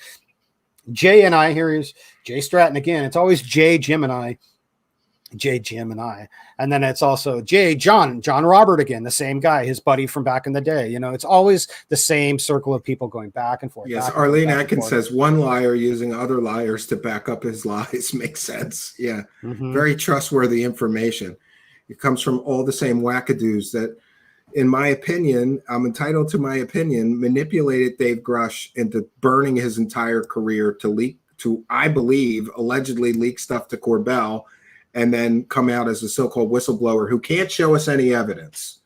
Jay and I, here he is, Jay Stratton again. It's always Jay, Jim, and I. Jay, Jim, and I. And then it's also John Robert again, the same guy, his buddy from back in the day. You know, it's always the same circle of people going back and forth. Yes, Arlene Atkins says one liar using other liars to back up his lies makes sense. Yeah, very trustworthy information. It comes from all the same wackadoos that, in my opinion, I'm entitled to my opinion, manipulated Dave Grush into burning his entire career to, I believe, allegedly leak stuff to Corbell and then come out as a so-called whistleblower who can't show us any evidence,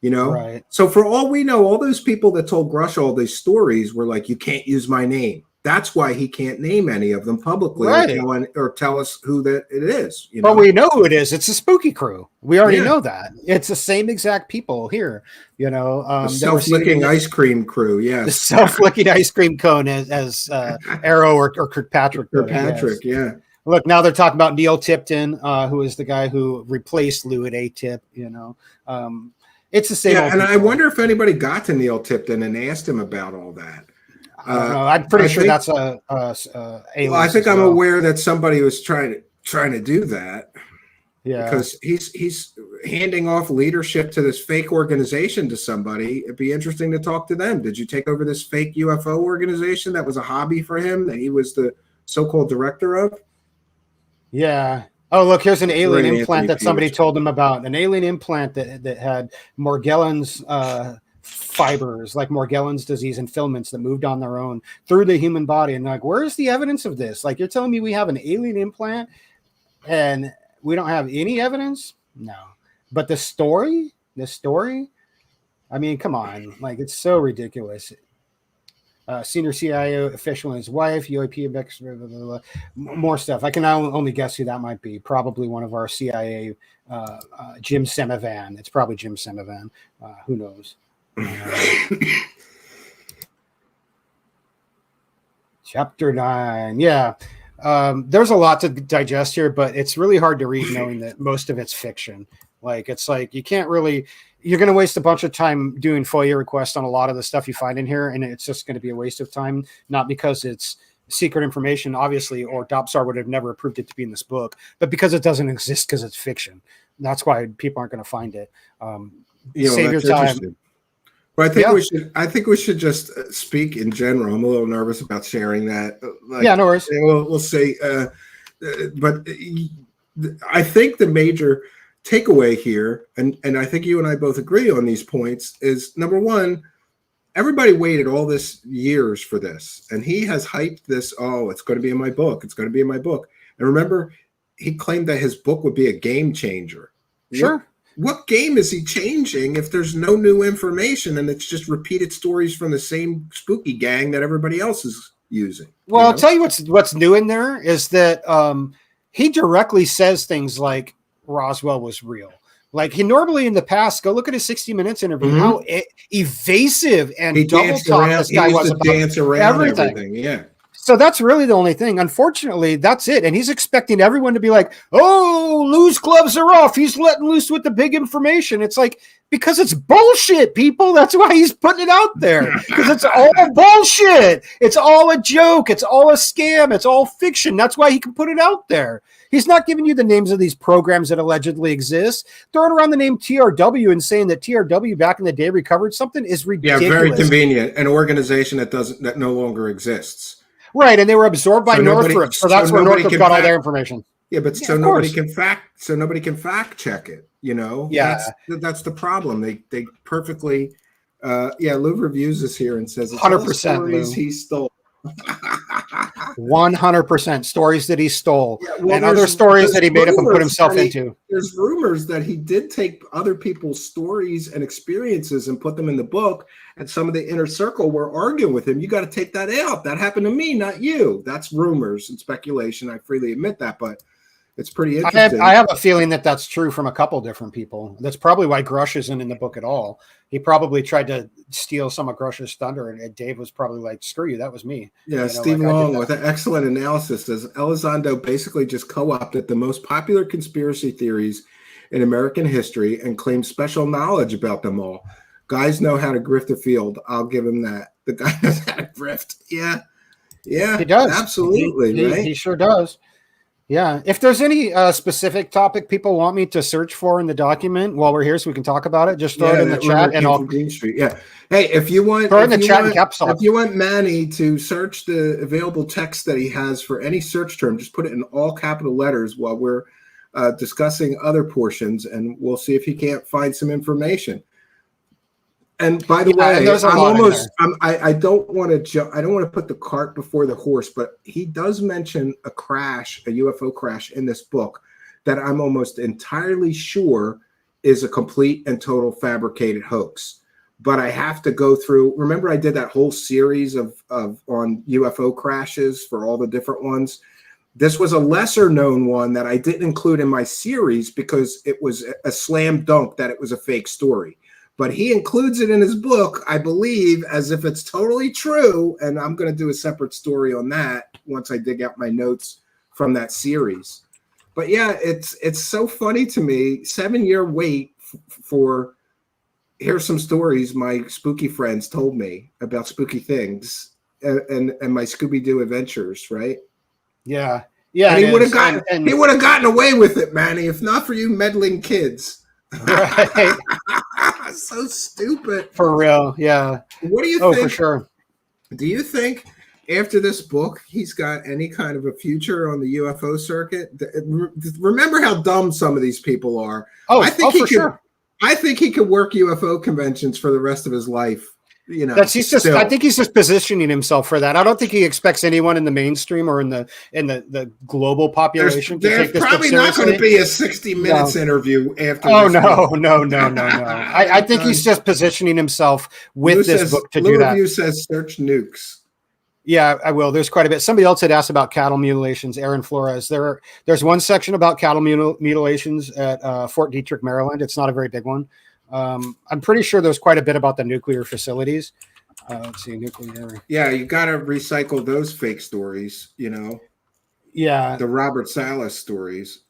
you know? Right. So for all we know, all those people that told Grush all these stories were like, you can't use my name. That's why he can't name any of them publicly or tell us who that it is. You know? But we know who it is. It's a spooky crew. We already know that. It's the same exact people here. You know, the self-licking ice cream crew. Yes, the self-licking ice cream cone as Arrow or Kirkpatrick. Kirkpatrick, yeah. Look, now they're talking about Neil Tipton, who is the guy who replaced Lou at ATIP. You know, It's the same. Yeah, old and people. I wonder if anybody got to Neil Tipton and asked him about all that. I don't know. I'm pretty sure that's a well, I think I'm aware that somebody was trying to do that. Yeah, because he's handing off leadership to this fake organization to somebody. It'd be interesting to talk to them. Did you take over this fake UFO organization that was a hobby for him that he was the so-called director of? Yeah. Oh, look, here's an alien implant that somebody Peterson. told them about. An alien implant that had Morgellons fibers, like Morgellons disease and filaments that moved on their own through the human body. And like, where's the evidence of this? Like, you're telling me we have an alien implant and we don't have any evidence? No. But the story, I mean, come on. Like, it's so ridiculous. Senior CIA official and his wife, UAP, blah, blah, blah, blah. More stuff. I can only guess who that might be. Probably one of our CIA, Jim Semivan. It's probably Jim Semivan. Who knows? Chapter 9. Yeah. There's a lot to digest here, but it's really hard to read knowing that most of it's fiction. Like, it's like you can't really, you're going to waste a bunch of time doing FOIA requests on a lot of the stuff you find in here, and it's just going to be a waste of time, not because it's secret information, obviously, or Dopsar would have never approved it to be in this book, but because it doesn't exist because it's fiction. That's why people aren't going to find it. Save your time. Well, I think we should just speak in general. I'm a little nervous about sharing that. Yeah, no worries. We'll say, but I think the major takeaway here, and I think you and I both agree on these points, is number one, everybody waited all this years for this, and he has hyped this. Oh, it's going to be in my book. It's going to be in my book. And remember, he claimed that his book would be a game changer. Sure. What game is he changing if there's no new information and it's just repeated stories from the same spooky gang that everybody else is using? Well, I'll tell you what's new in there is that he directly says things like Roswell was real. Like, he normally in the past, go look at his 60 Minutes interview, how evasive and double talk this guy was about everything. Yeah. So that's really the only thing. Unfortunately, that's it. And he's expecting everyone to be like, oh, Lue's gloves are off. He's letting loose with the big information. It's like, because it's bullshit, people. That's why he's putting it out there. Because it's all bullshit. It's all a joke. It's all a scam. It's all fiction. That's why he can put it out there. He's not giving you the names of these programs that allegedly exist. Throwing around the name TRW and saying that TRW back in the day recovered something is ridiculous. Yeah, very convenient. An organization that no longer exists. Right, and they were absorbed by Northrop, so that's where Northrop got all their information. Yeah, but so nobody can fact check it. You know, yeah, that's the problem. They perfectly. Lou reviews this here and says 100% Lou. He stole. 100% stories that he stole, and other stories that he made up and put himself into. There's rumors that he did take other people's stories and experiences and put them in the book, and some of the inner circle were arguing with him. You got to take that out. That happened to me, not you. That's rumors and speculation. I freely admit that, but it's pretty interesting. I have a feeling that that's true from a couple different people. That's probably why Grush isn't in the book at all. He probably tried to steal some of Grush's thunder, and Dave was probably like, screw you, that was me. Yeah, Steve Long with an excellent analysis says Elizondo basically just co-opted the most popular conspiracy theories in American history and claimed special knowledge about them all. Guys know how to grift a field. I'll give him that. The guy knows how to grift. Yeah, he does. Absolutely, right? He sure does. Yeah. If there's any specific topic people want me to search for in the document while we're here so we can talk about it, just throw it in the chat and I'll Green Street. Yeah. Hey, if you want throw it in the chat and caps if you want Manny to search the available text that he has for any search term, just put it in all capital letters while we're discussing other portions, and we'll see if he can't find some information. And by the way, I don't want to put the cart before the horse, but he does mention a UFO crash in this book that I'm almost entirely sure is a complete and total fabricated hoax. But I have to go through. Remember, I did that whole series of on UFO crashes for all the different ones. This was a lesser known one that I didn't include in my series because it was a slam dunk that it was a fake story. But he includes it in his book, I believe, as if it's totally true. And I'm going to do a separate story on that once I dig out my notes from that series. But yeah, it's so funny to me. 7-year wait for here's some stories my spooky friends told me about spooky things and my Scooby-Doo adventures, right? Yeah. Yeah. And it he would have is. gotten And he would have gotten away with it, Manny, if not for you meddling kids. right. So stupid. For real. Yeah. What do you Oh, think? for sure. Do you think after this book he's got any kind of a future on the UFO circuit? Remember how dumb some of these people are. Oh, I think for sure. I think he could work UFO conventions for the rest of his life. You know, I think he's just positioning himself for that. I don't think he expects anyone in the mainstream or in the global population to take this book probably not going to seriously. be a 60 minutes interview after. Oh, this no, book. no. I think he's just positioning himself with this book to do that. Review says search nukes. Yeah, I will. There's quite a bit. Somebody else had asked about cattle mutilations. Aaron Flores. There's one section about cattle mutilations at Fort Detrick, Maryland. It's not a very big one. I'm pretty sure there's quite a bit about the nuclear facilities. Let's see, nuclear. Yeah, you got to recycle those fake stories. You know. Yeah, the Robert Salas stories.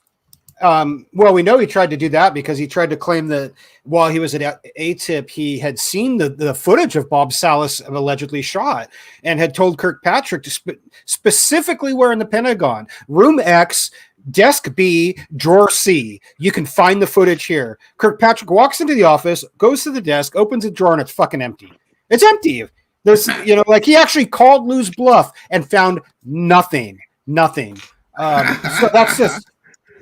Well, we know he tried to do that because he tried to claim that while he was at ATIP, he had seen the footage of Bob Salas allegedly shot and had told Kirkpatrick to specifically where in the Pentagon, room X, desk B, drawer C. You can find the footage here. Kirkpatrick walks into the office, goes to the desk, opens a drawer, and it's fucking empty. It's empty. There's, like he actually called Lue's bluff and found nothing. So that's just.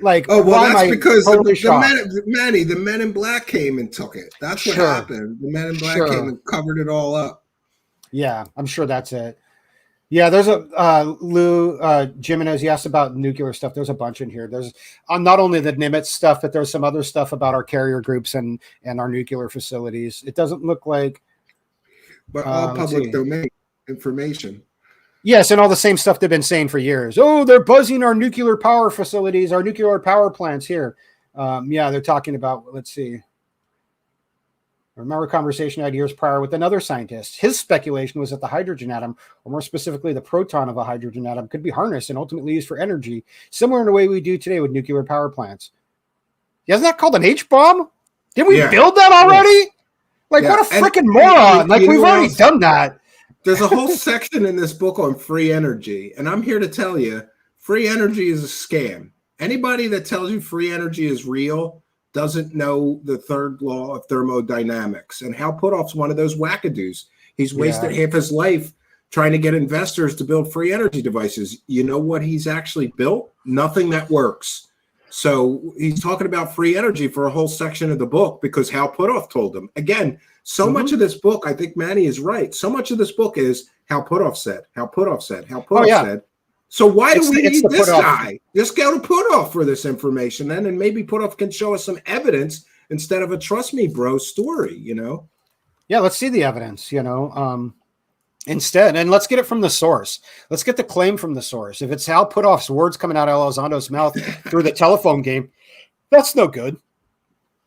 Like, oh well, that's because totally the men in black came and took it. That's what happened. The men in black came and covered it all up. Yeah, I'm sure that's it. Yeah, there's a Lou Jimenez. He asked about nuclear stuff. There's a bunch in here. There's not only the Nimitz stuff, but there's some other stuff about our carrier groups and our nuclear facilities. It doesn't look like, but all public domain information. Yes, and all the same stuff they've been saying for years. Oh, they're buzzing our nuclear power facilities, our nuclear power plants here. Yeah, they're talking about, let's see. I remember a conversation I had years prior with another scientist. His speculation was that the hydrogen atom, or more specifically the proton of a hydrogen atom, could be harnessed and ultimately used for energy, similar in the way we do today with nuclear power plants. Isn't that called an H-bomb? Didn't we build that already? What a freaking moron. We've already done that. There's a whole section in this book on free energy, and I'm here to tell you, free energy is a scam. Anybody that tells you free energy is real doesn't know the third law of thermodynamics. And Hal Puthoff's one of those wackadoos. He's wasted half his life trying to get investors to build free energy devices. You know what he's actually built? Nothing that works. So he's talking about free energy for a whole section of the book because Hal Puthoff told him. Again, so much of this book, I think Manny is right. So much of this book is Hal Puthoff said, Hal Puthoff said, Hal Puthoff said. So why do we need this guy? Just go to Puthoff for this information then, and maybe Puthoff can show us some evidence instead of a trust me, bro story, Yeah, let's see the evidence, instead. And let's get it from the source. Let's get the claim from the source. If it's Hal Puthoff's words coming out of Elizondo's mouth through the telephone game, that's no good.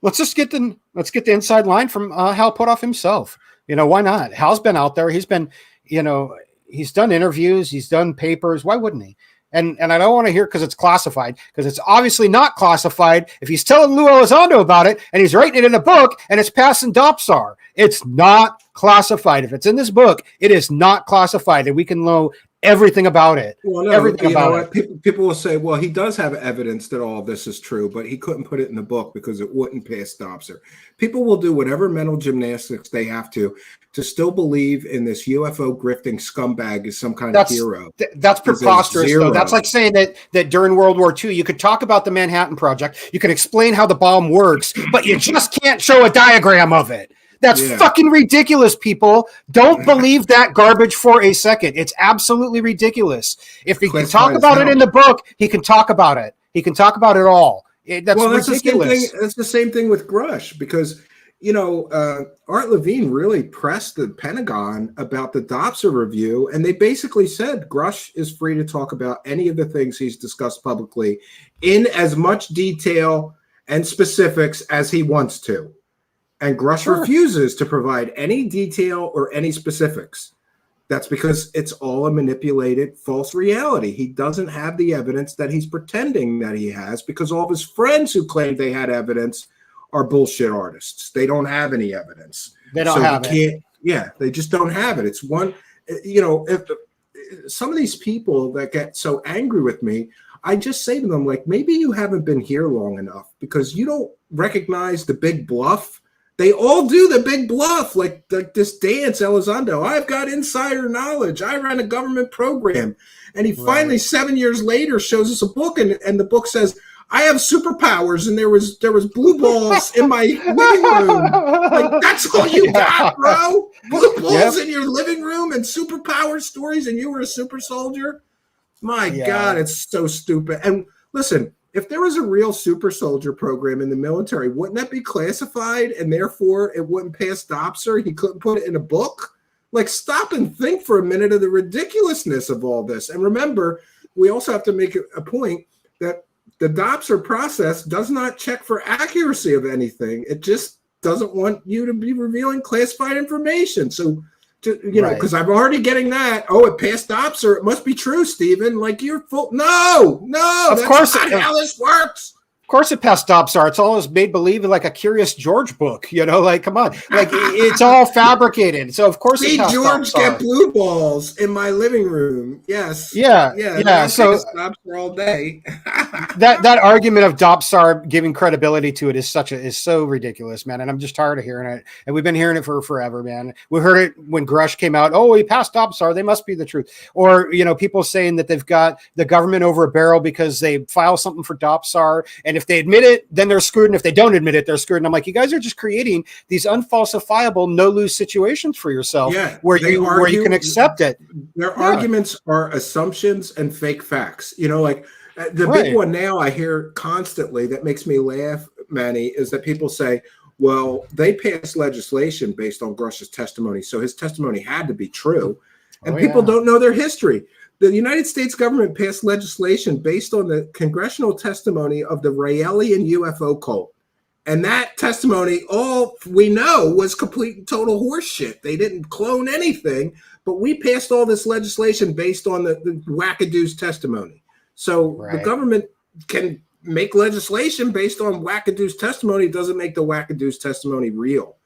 Let's get the inside line from Hal Puthoff himself. Why not? Hal's been out there. He's been, he's done interviews. He's done papers. Why wouldn't he? And I don't want to hear because it's classified, because it's obviously not classified. If he's telling Lue Elizondo about it and he's writing it in a book and it's passing DOPSAR, it's not classified. If it's in this book, it is not classified, and we can know everything about it. Well, no, everything about it. People will say, well, he does have evidence that all of this is true, but he couldn't put it in the book because it wouldn't pass DOPSAR. People will do whatever mental gymnastics they have to still believe in this UFO grifting scumbag is some kind of hero. That's preposterous, though. That's like saying that during World War II, you could talk about the Manhattan Project, you could explain how the bomb works, but you just can't show a diagram of it. That's fucking ridiculous, people. Don't believe that garbage for a second. It's absolutely ridiculous. If he can talk about it in the book, he can talk about it. He can talk about it all. That's ridiculous. That's the same thing with Grush, because, Art Levine really pressed the Pentagon about the DOPSAR review, and they basically said Grush is free to talk about any of the things he's discussed publicly in as much detail and specifics as he wants to. And Grush refuses to provide any detail or any specifics. That's because it's all a manipulated false reality. He doesn't have the evidence that he's pretending that he has, because all of his friends who claim they had evidence are bullshit artists. They don't have any evidence. They don't have it. Yeah, they just don't have it. It's one, you know, if some of these people that get so angry with me, I just say to them, like, maybe you haven't been here long enough because you don't recognize the big bluff. They all do the big bluff, like this dance, Elizondo. I've got insider knowledge. I ran a government program. And he finally, 7 years later, shows us a book, and the book says, I have superpowers, and there was blue balls in my living room. Like, that's all you got, bro? Blue balls in your living room and superpower stories, and you were a super soldier? My God, it's so stupid. And listen, if there was a real super soldier program in the military, wouldn't that be classified, and therefore it wouldn't pass DOPSR? He couldn't put it in a book? Like, stop and think for a minute of the ridiculousness of all this. And remember, we also have to make a point that the DOPSR process does not check for accuracy of anything. It just doesn't want you to be revealing classified information. So, you know, because I'm already getting that. Oh, it passed DOPSR. It must be true, Stephen. Like, you're full. No, of course, that's not how this works. Of course it passed DOPSR. It's all made believe like a Curious George book, you know, like, come on. Like, it's all fabricated. So, of course See, it passed George DOPSR. get blue balls in my living room. Yes. Yeah. So DOPSR all day. that argument of DOPSR giving credibility to it is so ridiculous, man. And I'm just tired of hearing it. And we've been hearing it for forever, man. We heard it when Grush came out. Oh, he passed DOPSR. They must be the truth. Or, you know, people saying that they've got the government over a barrel because they file something for DOPSR. And if they admit it, then they're screwed. And if they don't admit it, they're screwed. And I'm like, you guys are just creating these unfalsifiable no-lose situations for yourself where you can accept it. Their arguments are assumptions and fake facts. You know, like the big one now I hear constantly that makes me laugh, Manny, is that people say, well, they passed legislation based on Grush's testimony, so his testimony had to be true. And people don't know their history. The United States government passed legislation based on the congressional testimony of the Raelian UFO cult. And that testimony, all we know, was complete and total horseshit. They didn't clone anything, but we passed all this legislation based on the wackadoo's testimony. So the government can make legislation based on wackadoo's testimony. It doesn't make the wackadoo's testimony real.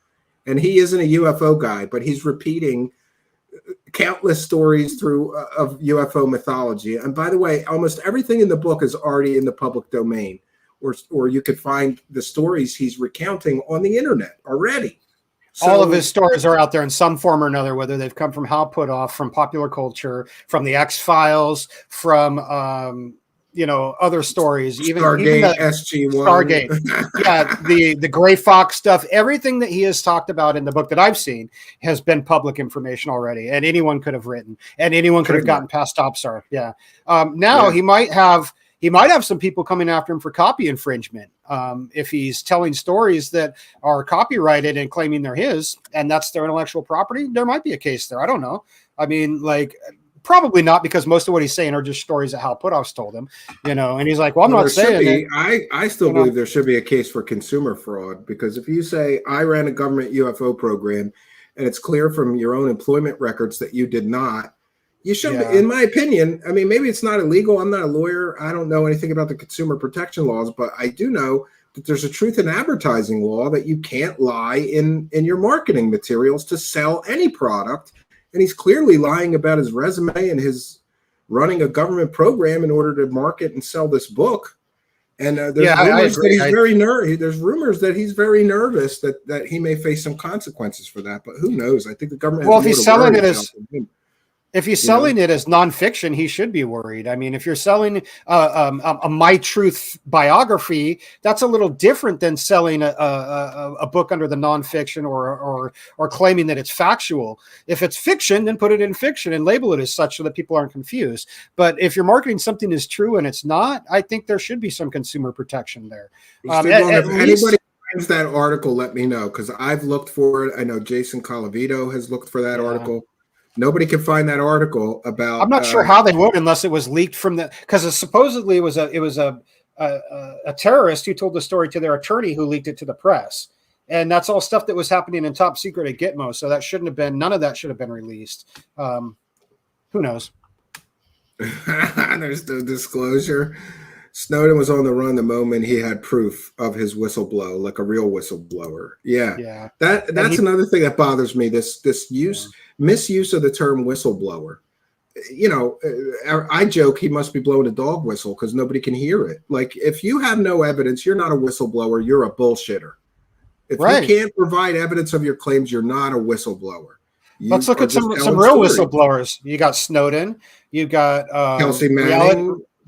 And he isn't a UFO guy, but he's repeating countless stories of UFO mythology. And by the way, almost everything in the book is already in the public domain, or you could find the stories he's recounting on the internet already. So, all of his stories are out there in some form or another, whether they've come from Hal Puthoff, from popular culture, from the X-Files, from other stories, even Stargate, SG-1. Stargate, the Gray Fox stuff, everything that he has talked about in the book that I've seen has been public information already, and anyone could have written, and anyone could have gotten past DOPSR. He might have some people coming after him for copy infringement if he's telling stories that are copyrighted and claiming they're his, and that's their intellectual property. There might be a case there. I don't know. I mean, like, probably not, because most of what he's saying are just stories that Hal Puthoff's told him, and he's like, well, I'm not saying it. I still believe there should be a case for consumer fraud, because if you say I ran a government UFO program and it's clear from your own employment records that you did not, you should, in my opinion, I mean, maybe it's not illegal. I'm not a lawyer. I don't know anything about the consumer protection laws, but I do know that there's a truth in advertising law that you can't lie in your marketing materials to sell any product. And he's clearly lying about his resume and his running a government program in order to market and sell this book. And there's rumors that he's very nervous. There's rumors that he's very nervous that he may face some consequences for that. But who knows? I think the government. Well, if he's selling it as it as nonfiction, he should be worried. I mean, if you're selling a My Truth biography, that's a little different than selling a book under the nonfiction or claiming that it's factual. If it's fiction, then put it in fiction and label it as such so that people aren't confused. But if you're marketing something as true and it's not, I think there should be some consumer protection there. If anybody finds that article, let me know, because I've looked for it. I know Jason Colavito has looked for that article. Nobody can find that article about. I'm not sure how they would, unless it was leaked from because supposedly it was a terrorist who told the story to their attorney, who leaked it to the press, and that's all stuff that was happening in top secret at Gitmo. So that shouldn't have been. None of that should have been released. Who knows? There's no disclosure. Snowden was on the run the moment he had proof of his whistleblow, like a real whistleblower. Yeah. Yeah. That's another thing that bothers me, this misuse of the term whistleblower. You know, I joke he must be blowing a dog whistle because nobody can hear it. Like, if you have no evidence, you're not a whistleblower, you're a bullshitter. If you can't provide evidence of your claims, you're not a whistleblower. Let's look at some real whistleblowers. You got Snowden. You got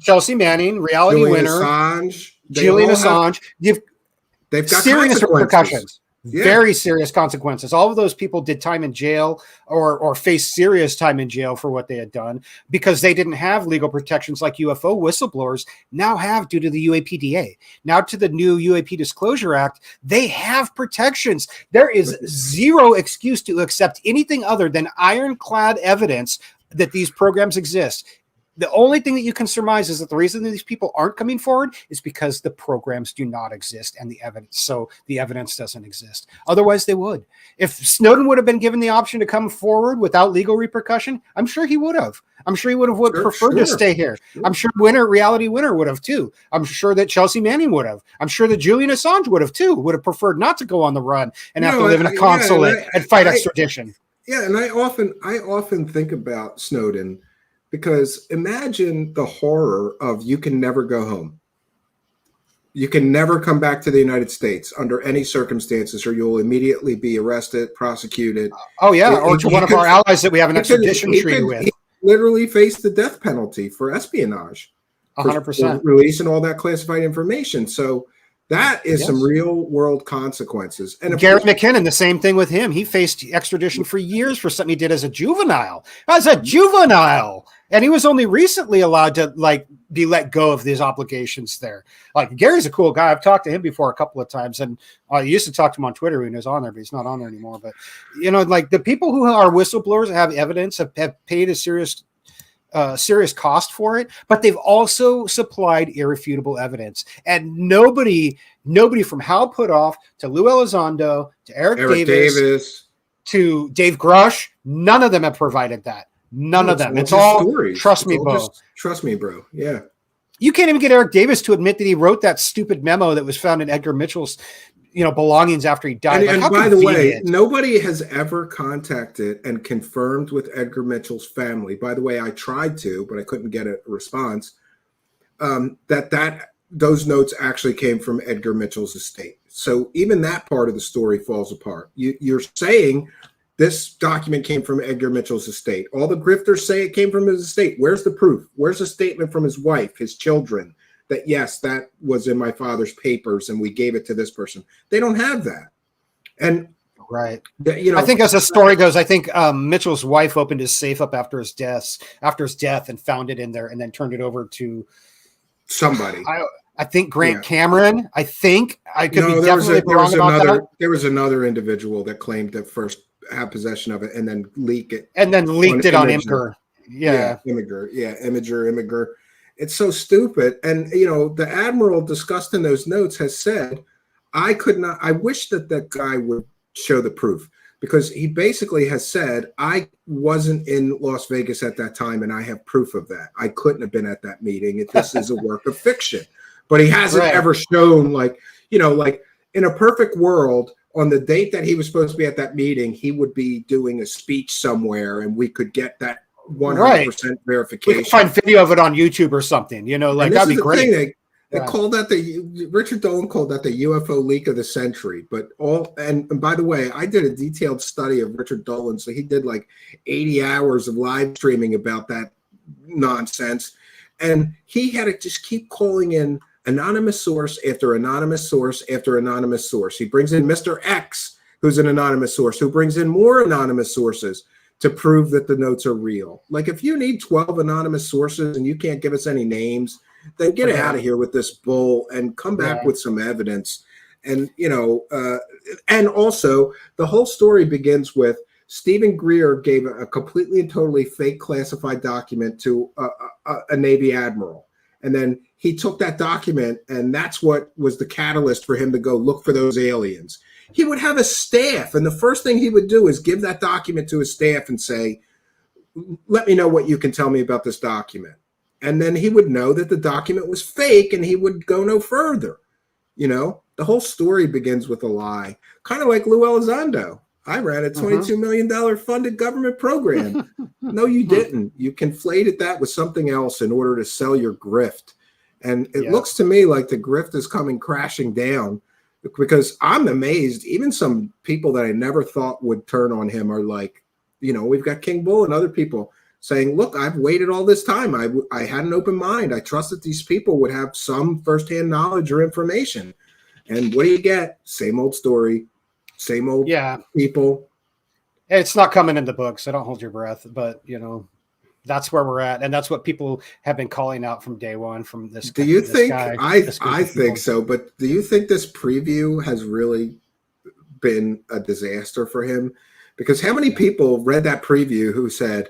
Chelsea Manning, reality Julian winner, Assange, Julian Assange. They've got serious repercussions. Yeah. Very serious consequences. All of those people did time in jail or faced serious time in jail for what they had done because they didn't have legal protections like UFO whistleblowers now have due to the UAPDA. Now to the new UAP Disclosure Act, they have protections. There is zero excuse to accept anything other than ironclad evidence that these programs exist. The only thing that you can surmise is that the reason that these people aren't coming forward is because the programs do not exist and the evidence doesn't exist. Otherwise, they would. If Snowden would have been given the option to come forward without legal repercussion, I'm sure he would have. I'm sure he would have preferred to stay here. Sure. I'm sure reality winner would have too. I'm sure that Chelsea Manning would have. I'm sure that Julian Assange would have too. Would have preferred not to go on the run and have to live in a consulate and fight extradition. Yeah, and I often think about Snowden. Because imagine the horror of you can never go home. You can never come back to the United States under any circumstances, or you'll immediately be arrested, prosecuted. Oh, yeah, or to one of our allies that we have an extradition treaty with. He literally faced the death penalty for espionage. 100%. Releasing all that classified information. So that is some real world consequences. And Gary McKinnon, the same thing with him. He faced extradition for years for something he did as a juvenile. And he was only recently allowed to be let go of these obligations there. Like, Gary's a cool guy. I've talked to him before a couple of times, and I used to talk to him on Twitter when he was on there, but he's not on there anymore. But, the people who are whistleblowers have evidence, have paid a serious cost for it, but they've also supplied irrefutable evidence. And nobody from Hal Puthoff to Lue Elizondo to Eric Davis to Dave Grush, none of them have provided that. None of them. It's all stories. Trust me, bro. Yeah. You can't even get Eric Davis to admit that he wrote that stupid memo that was found in Edgar Mitchell's belongings after he died. And by the way, nobody has ever contacted and confirmed with Edgar Mitchell's family. By the way, I tried to, but I couldn't get a response. Those notes actually came from Edgar Mitchell's estate. So even that part of the story falls apart. You're saying this document came from Edgar Mitchell's estate. All the grifters say it came from his estate. Where's the proof? Where's a statement from his wife, his children, that yes, that was in my father's papers and we gave it to this person? They don't have that. And I think as the story goes, I think Mitchell's wife opened his safe up after his death and found it in there and then turned it over to somebody. I think Grant Cameron. I think I could be definitely wrong about that. There was another individual that claimed to first have possession of it and then leak it. And then leaked it on Imgur. Imgur. It's so stupid. And, the admiral discussed in those notes has said, I wish that guy would show the proof, because he basically has said, I wasn't in Las Vegas at that time and I have proof of that. I couldn't have been at that meeting. This is a work of fiction. But he hasn't ever shown, in a perfect world, on the date that he was supposed to be at that meeting, he would be doing a speech somewhere and we could get that 100% verification. We could find video of it on YouTube or something, that'd be great. They called that Richard Dolan called that the UFO leak of the century. And by the way, I did a detailed study of Richard Dolan. So he did 80 hours of live streaming about that nonsense. And he had to just keep calling in anonymous source after anonymous source after anonymous source. He brings in Mr. X, who's an anonymous source, who brings in more anonymous sources to prove that the notes are real. If you need 12 anonymous sources and you can't give us any names, then get out of here with this bull and come back with some evidence. And, and also the whole story begins with Stephen Greer gave a completely and totally fake classified document to a Navy admiral. And then he took that document, and that's what was the catalyst for him to go look for those aliens. He would have a staff, and the first thing he would do is give that document to his staff and say, let me know what you can tell me about this document. and then he would know that the document was fake and he would go no further. You know, the whole story begins with a lie, kind of like Lue Elizondo. I ran a $22 million funded government program. No, you didn't. You conflated that with something else in order to sell your grift. And it looks to me like the grift is coming crashing down, because I'm amazed. Even some people that I never thought would turn on him are like, you know, we've got King Bull and other people saying, look, I've waited all this time. I had an open mind. I trusted these people would have some firsthand knowledge or information. And what do you get? Same old story, same old people. It's not coming in the book, so don't hold your breath. But, you know, that's where we're at. And that's what people have been calling out from day one from this. Do you think, I think so, but do you think this preview has really been a disaster for him? Because how many people read that preview who said,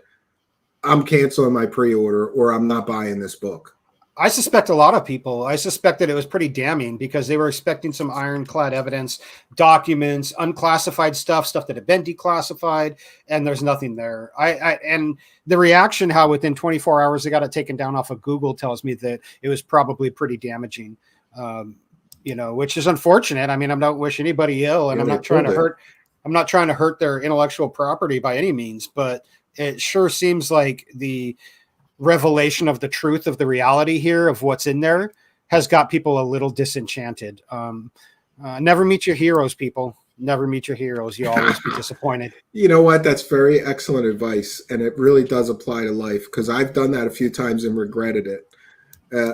I'm canceling my pre-order or I'm not buying this book? I suspect a lot of people. I suspect that it was pretty damning because they were expecting some ironclad evidence, documents, unclassified stuff that had been declassified, and there's nothing there. And the reaction, how within 24 hours they got it taken down off of Google, tells me that it was probably pretty damaging. You know, which is unfortunate. I mean, I don't wish anybody ill, and I'm not trying to hurt their intellectual property by any means, but it sure seems like the revelation of the truth of the reality here of what's in there has got people a little disenchanted. Never meet your heroes, people. Never meet your heroes. You'll always be disappointed. You know what? That's very excellent advice. And it really does apply to life, because I've done that a few times and regretted it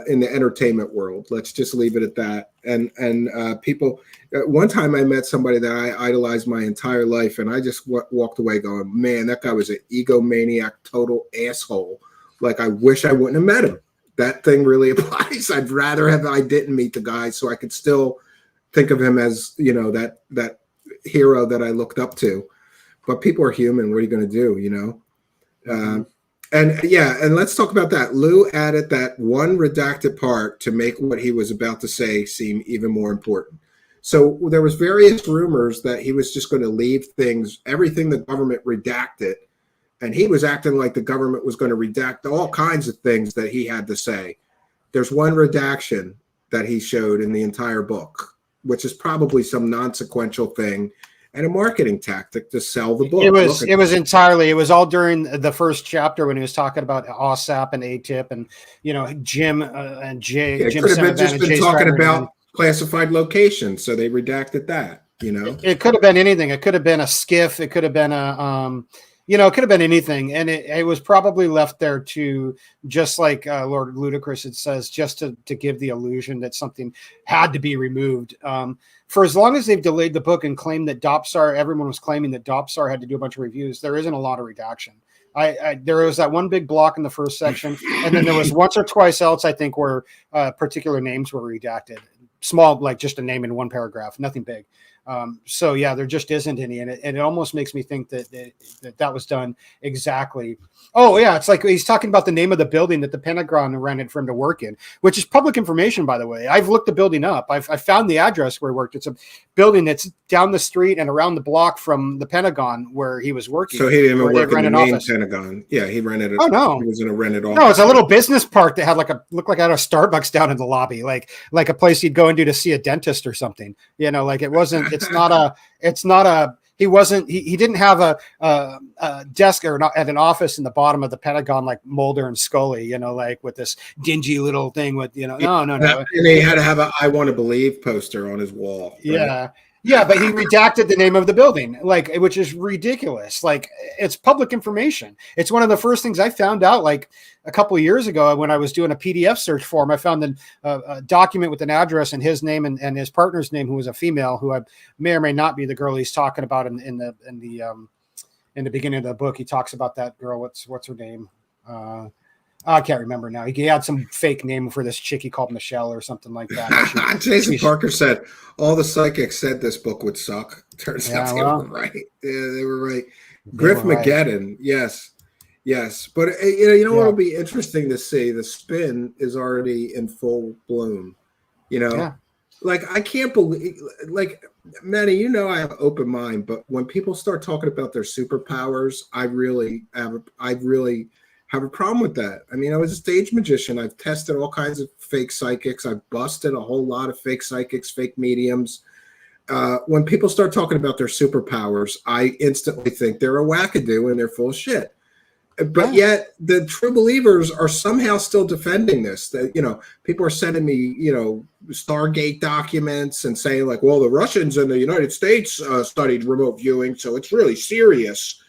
in the entertainment world. Let's just leave it at that. And people, one time I met somebody that I idolized my entire life, and I just walked away going, man, that guy was an egomaniac, total asshole. Like, I wish I wouldn't have met him. That thing really applies. I'd rather have I didn't meet the guy, so I could still think of him as, you know, that hero that I looked up to. But people are human. What are you going to do, you know? And let's talk about that. Lue added that one redacted part to make what he was about to say seem even more important. So there was various rumors that he was just going to leave things, everything the government redacted. And he was acting like the government was going to redact all kinds of things that he had to say. There's one redaction that he showed in the entire book, which is probably some non-sequential thing and a marketing tactic to sell the book. It was all during the first chapter when he was talking about OSAP and ATIP and, you know, Jim and Jay. It could have just been talking about classified locations, so they redacted that, you know. It could have been anything. It could have been a skiff. It could have been a you know, it could have been anything, and it was probably left there to, just like Lord Ludacris, it says, just to give the illusion that something had to be removed. For as long as they've delayed the book and claimed that Dopsar, everyone was claiming that Dopsar had to do a bunch of reviews, there isn't a lot of redaction. There was that one big block in the first section, and then there was once or twice else, I think, where particular names were redacted. Small, like just a name in one paragraph, nothing big. So yeah, there just isn't any, and it almost makes me think that was done exactly. Oh yeah, it's like he's talking about the name of the building that the Pentagon rented for him to work in, which is public information, by the way. I've looked the building up. I found the address where he worked. It's a building that's down the street and around the block from the Pentagon where he was working. So he didn't even work in the main Pentagon. Yeah, he rented it. Oh no, he was in a rented office. No, it's a little business park that had looked like it had a Starbucks down in the lobby, like a place you'd go into to see a dentist or something. You know, like it wasn't. He didn't have a desk or at an office in the bottom of the Pentagon like Mulder and Scully, you know, like with this dingy little thing with, you know, no. And he had to have a "I want to believe" poster on his wall. Right? Yeah. Yeah, but he redacted the name of the building, like, which is ridiculous. Like, it's public information. It's one of the first things I found out, like a couple of years ago when I was doing a PDF search for him. I found a document with an address and his name and his partner's name, who was a female, who I may or may not be the girl he's talking about in the beginning of the book. He talks about that girl. What's her name? I can't remember now. He had some fake name for this chick he called Michelle or something like that. Jason Parker said all the psychics said this book would suck. Turns out they were right. Yeah, they were right. Griff Mageddon, right. Yes. But you know what'll be interesting to see? The spin is already in full bloom. You know, like I can't believe, like Manny, you know, I have an open mind, but when people start talking about their superpowers, I really have a problem with that. I mean, I was a stage magician. I've tested all kinds of fake psychics. I've busted a whole lot of fake psychics, fake mediums. When people start talking about their superpowers, I instantly think they're a wackadoo and they're full of shit. But yet the true believers are somehow still defending this. That, you know, people are sending me, you know, Stargate documents and saying like, well, the Russians and the United States studied remote viewing, so it's really serious.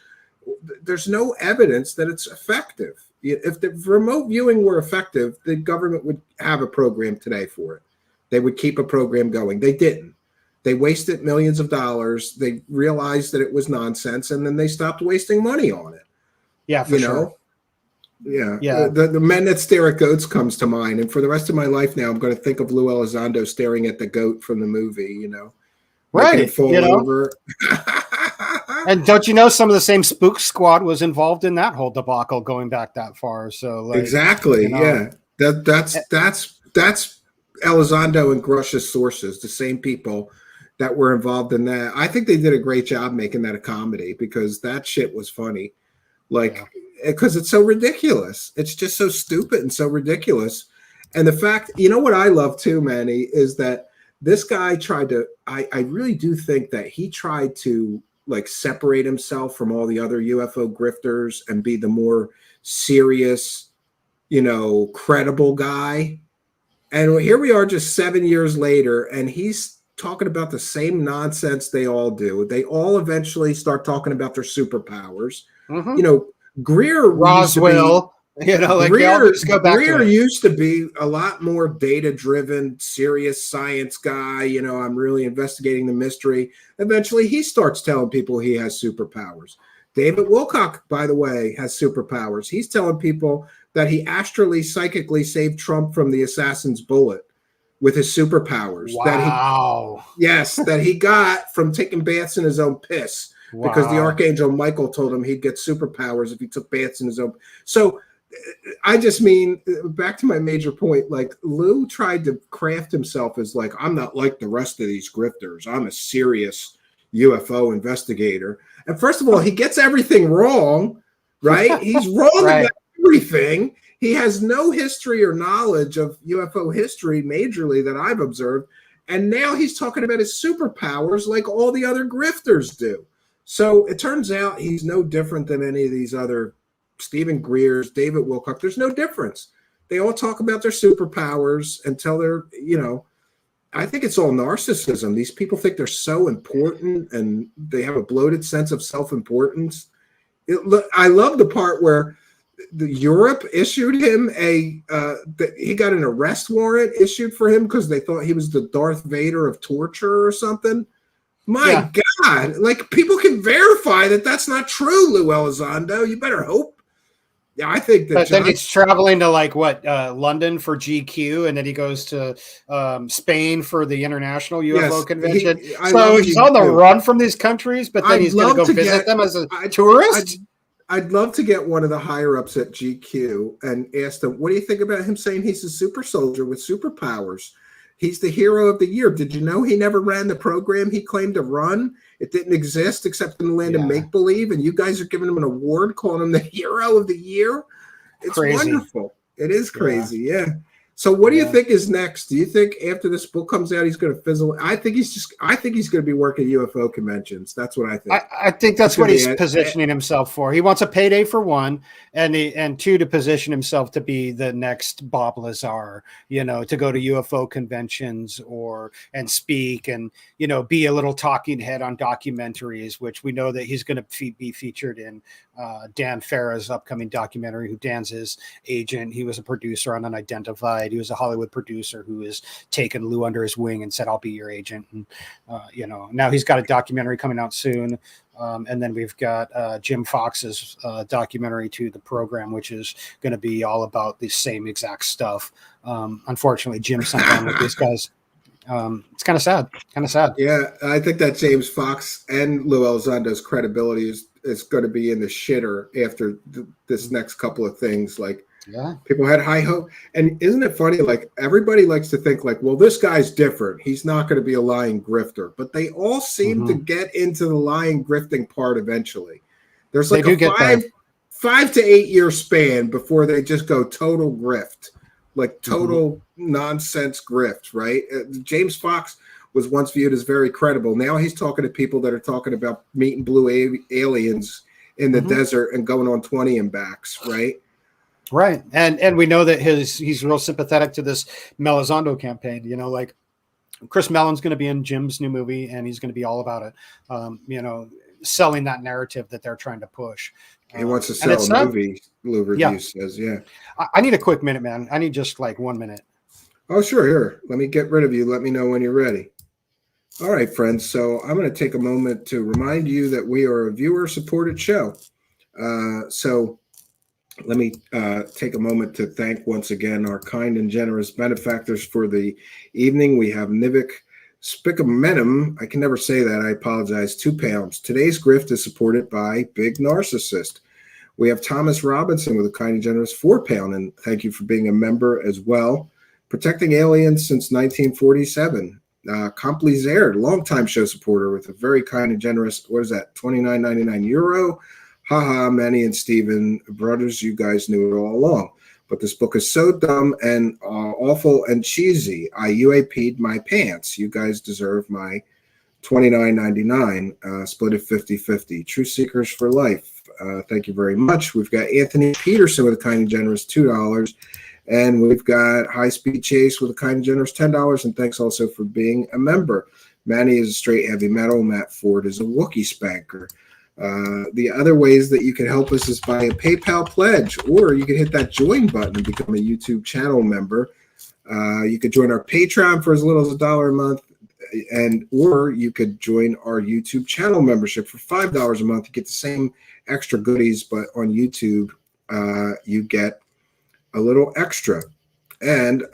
There's no evidence that it's effective. If the remote viewing were effective, the government would have a program today for it. They would keep a program going. They didn't. They wasted millions of dollars. They realized that it was nonsense, and then they stopped wasting money on it. Yeah, for sure. Yeah. The men that stare at goats comes to mind. And for the rest of my life now, I'm going to think of Lue Elizondo staring at the goat from the movie, you know. Right. Fall over. And don't you know some of the same Spook Squad was involved in that whole debacle going back that far? So like, exactly. You know, yeah. That's Elizondo and Grush's sources, the same people that were involved in that. I think they did a great job making that a comedy because that shit was funny. Like, because it's so ridiculous. It's just so stupid and so ridiculous. And the fact, you know what I love too, Manny, is that this guy tried to, I really do think that he tried to like separate himself from all the other UFO grifters and be the more serious, you know, credible guy. And here we are just 7 years later, and he's talking about the same nonsense they all do. They all eventually start talking about their superpowers. You know, Greer, Roswell, you know, like Greer, just go back Greer to it. used to be a lot more data-driven, serious science guy. You know, I'm really investigating the mystery. Eventually, he starts telling people he has superpowers. David Wilcock, by the way, has superpowers. He's telling people that he astrally, psychically saved Trump from the assassin's bullet with his superpowers. Wow. That he got from taking baths in his own piss. Wow. Because the Archangel Michael told him he'd get superpowers if he took baths in his own. So I just mean, back to my major point, like Lou tried to craft himself as like, I'm not like the rest of these grifters. I'm a serious UFO investigator. And first of all, he gets everything wrong, right? He's wrong about everything. He has no history or knowledge of UFO history majorly that I've observed. And now he's talking about his superpowers like all the other grifters do. So it turns out he's no different than any of these other Stephen Greers, David Wilcock. There's no difference. They all talk about their superpowers until they're, you know, I think it's all narcissism. These people think they're so important and they have a bloated sense of self-importance. I love the part where Europe issued him he got an arrest warrant issued for him because they thought he was the Darth Vader of torture or something. My God, like people can verify that that's not true, Lue Elizondo. You better hope. Yeah, I think that. But then he's traveling to like London for GQ, and then he goes to Spain for the International UFO Convention. He's on the run from these countries, but then he's going to go visit them as a tourist. I'd love to get one of the higher ups at GQ and ask them, what do you think about him saying he's a super soldier with superpowers? He's the hero of the year. Did you know he never ran the program he claimed to run? It didn't exist except in the land of make-believe, and you guys are giving him an award calling him the hero of the year? It's crazy. Wonderful. It is crazy, yeah. So what do you think is next? Do you think after this book comes out, he's going to fizzle? I think he's going to be working UFO conventions. That's what I think. I think that's what he's positioning himself for. He wants a payday for one, and two, to position himself to be the next Bob Lazar, you know, to go to UFO conventions and speak and, you know, be a little talking head on documentaries, which we know that he's going to be featured in Dan Farah's upcoming documentary, who Dan's his agent. He was a producer on Unidentified. He was a Hollywood producer who has taken Lou under his wing and said, I'll be your agent. And, you know, now he's got a documentary coming out soon. And then we've got Jim Fox's documentary to the program, which is going to be all about the same exact stuff. Unfortunately, Jim's not on with these guys. It's kind of sad. Yeah, I think that James Fox and Lue Elizondo's credibility is going to be in the shitter after this next couple of things. Like, people had high hope. And isn't it funny? Like, everybody likes to think like, well, this guy's different. He's not going to be a lying grifter. But they all seem to get into the lying grifting part eventually. There's like a 5 to 8 year span before they just go total grift, like total nonsense grift, right? James Fox was once viewed as very credible. Now he's talking to people that are talking about meeting blue aliens in the desert and going on 20 and backs, right? Right. And we know that he's real sympathetic to this Elizondo campaign, you know, like Chris Mellon's going to be in Jim's new movie and he's going to be all about it. You know, selling that narrative that they're trying to push. He wants to sell a movie, Lou Review says, yeah. I need a quick minute, man. I need just like 1 minute. Oh, sure. Here, let me get rid of you. Let me know when you're ready. All right, friends. So I'm going to take a moment to remind you that we are a viewer-supported show. So let me take a moment to thank once again our kind and generous benefactors for the evening. We have Nivik Spicamenum. I can never say that. I apologize. £2. Today's grift is supported by Big Narcissist. We have Thomas Robinson with a kind and generous £4, and thank you for being a member as well. Protecting Aliens since 1947. Compli Zaire, longtime show supporter with a very kind and generous, what is that, €29.99. Haha, Manny and Steven, brothers, you guys knew it all along. But this book is so dumb and awful and cheesy. I UAP'd my pants. You guys deserve my $29.99, split it 50-50. True Seekers for Life. Thank you very much. We've got Anthony Peterson with a kind and generous $2. And we've got High Speed Chase with a kind and generous $10. And thanks also for being a member. Manny is a straight heavy metal. Matt Ford is a Wookiee spanker. The other ways that you can help us is by a PayPal pledge, or you can hit that join button and become a YouTube channel member. You could join our Patreon for as little as $1 a month, or you could join our YouTube channel membership for $5 a month. You get the same extra goodies, but on YouTube, you get a little extra. And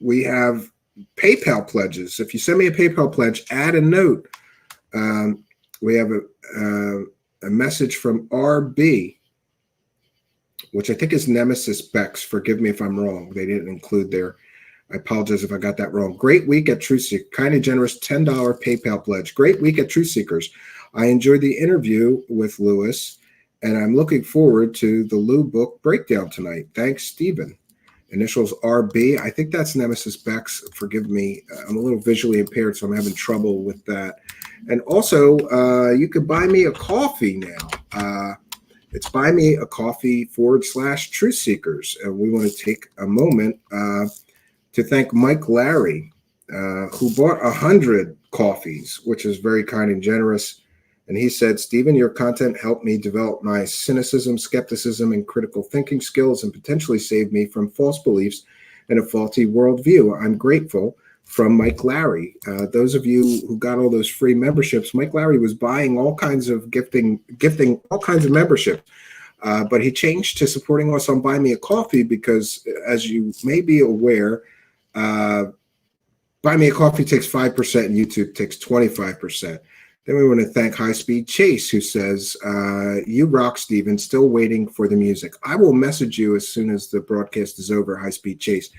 we have PayPal pledges. If you send me a PayPal pledge, add a note. We have a message from RB, which I think is Nemesis Bex. Forgive me if I'm wrong. They didn't include there. I apologize if I got that wrong. Great week at Truth Seekers. Kind of generous $10 PayPal pledge. Great week at Truth Seekers. I enjoyed the interview with Lewis, and I'm looking forward to the Lou book breakdown tonight. Thanks, Stephen. Initials RB. I think that's Nemesis Bex. Forgive me. I'm a little visually impaired, so I'm having trouble with that. And also, you could buy me a coffee now. It's Buy Me a Coffee /Truth Seekers. And we want to take a moment to thank Mike Larry, who bought 100 coffees, which is very kind and generous. And he said, Stephen, your content helped me develop my cynicism, skepticism, and critical thinking skills and potentially saved me from false beliefs and a faulty worldview. I'm grateful. From Mike Larry. Those of you who got all those free memberships, Mike Larry was buying all kinds of gifting all kinds of membership. But he changed to supporting us on Buy Me a Coffee because, as you may be aware, Buy Me a Coffee takes 5% and YouTube takes 25%. Then we want to thank High Speed Chase, who says, you rock, Steven, still waiting for the music. I will message you as soon as the broadcast is over, High Speed Chase.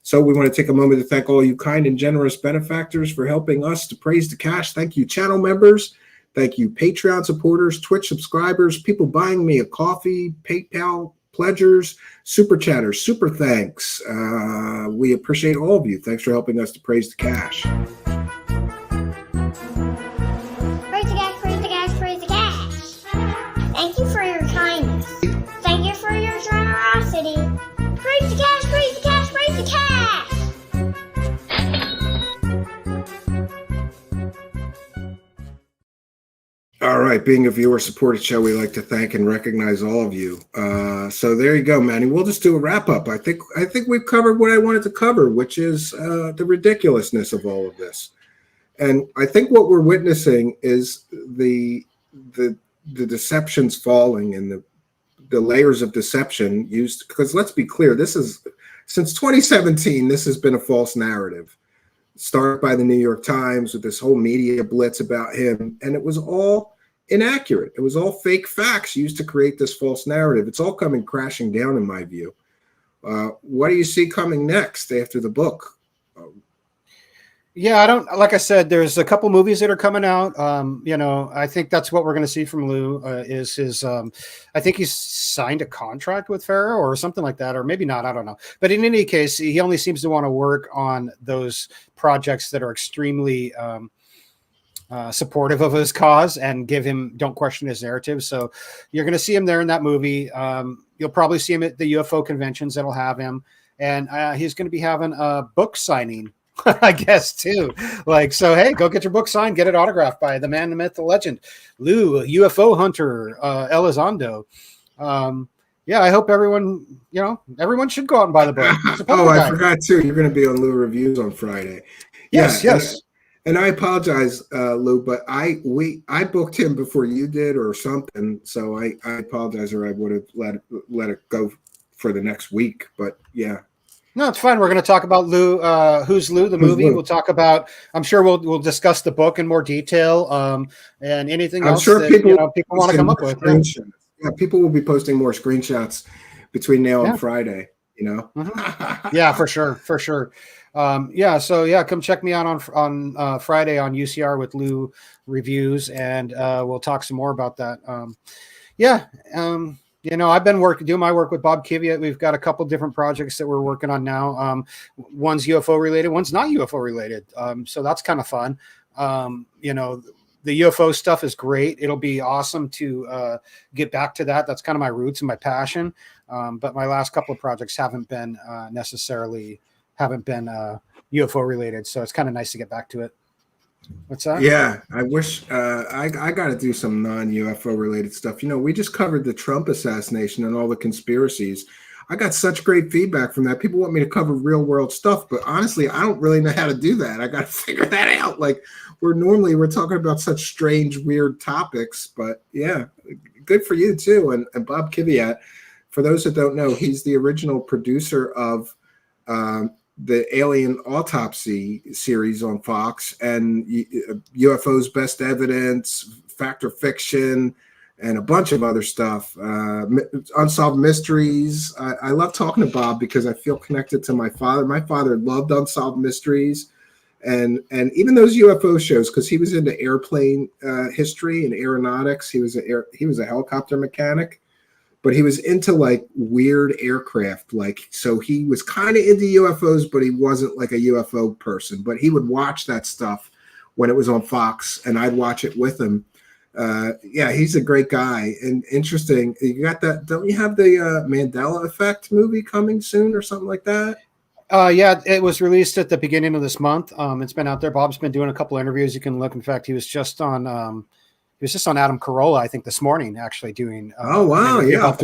So we want to take a moment to thank all you kind and generous benefactors for helping us to praise the cash. Thank you, channel members. Thank you, Patreon supporters, Twitch subscribers, people buying me a coffee, PayPal pledgers, super chatters, super thanks. We appreciate all of you. Thanks for helping us to praise the cash. Praise the cash, praise the cash, praise the cash. Thank you for your kindness. Thank you for your generosity. Praise the cash, praise the cash, praise the cash. All right, being a viewer-supported show, we like to thank and recognize all of you. So there you go, Manny. We'll just do a wrap-up. I think we've covered what I wanted to cover, which is the ridiculousness of all of this. And I think what we're witnessing is the deceptions falling and the layers of deception used. Because let's be clear, this is since 2017. This has been a false narrative. Started by the New York Times with this whole media blitz about him, and it was all inaccurate. It was all fake facts used to create this false narrative. It's all coming crashing down, in my view. What do you see coming next after the book? Yeah, I don't, like I said, there's a couple movies that are coming out. I think that's what we're going to see from Lue is his, I think he's signed a contract with Farrow or something like that, or maybe not. I don't know. But in any case, he only seems to want to work on those projects that are extremely supportive of his cause and don't question his narrative. So you're going to see him there in that movie. You'll probably see him at the UFO conventions that'll have him. And he's going to be having a book signing, I guess, too. Like, so, hey, go get your book signed, get it autographed by the man, the myth, the legend, Lue, UFO hunter, Elizondo. Yeah, I hope everyone should go out and buy the book. I forgot too. You're going to be on Lue Reviews on Friday. Yes. And I apologize, Lou, but I booked him before you did or something. So I apologize, or I would have let it go for the next week. But yeah. No, it's fine. We're going to talk about Lue. Who's Lue? The movie. We'll talk about. I'm sure we'll discuss the book in more detail. And anything else that people want to come up with. Yeah, people will be posting more screenshots between now and Friday. Mm-hmm. Yeah, for sure. So come check me out on Friday on UCR with Lue Reviews, and we'll talk some more about that. I've been doing my work with Bob Kiviat. We've got a couple different projects that we're working on now. One's UFO related, one's not UFO related. So that's kind of fun. The UFO stuff is great. It'll be awesome to get back to that. That's kind of my roots and my passion. But my last couple of projects haven't been UFO related. So it's kind of nice to get back to it. What's that? Yeah, I wish I got to do some non-UFO related stuff. We just covered the Trump assassination and all the conspiracies. I got such great feedback from that. People want me to cover real world stuff, but honestly, I don't really know how to do that. I got to figure that out. Like we're talking about such strange, weird topics, but yeah, good for you too. And Bob Kiviat, for those that don't know, he's the original producer of the Alien Autopsy series on Fox and UFO's Best Evidence, Fact or Fiction, and a bunch of other stuff. Unsolved Mysteries. I love talking to Bob because I feel connected to my father. My father loved Unsolved Mysteries and even those UFO shows because he was into airplane history and aeronautics. He was a helicopter mechanic. But he was into like weird aircraft, so he was kind of into UFOs, but he wasn't like a UFO person. But he would watch that stuff when it was on Fox, and I'd watch it with him. He's a great guy and interesting. You got that? Don't you have the Mandela Effect movie coming soon or something like that? It was released at the beginning of this month. It's been out there. Bob's been doing a couple of interviews. You can look. In fact, he was just on Adam Carolla, I think, this morning, actually doing. Oh wow! Yeah, I'll have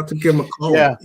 to give him a call. Yeah.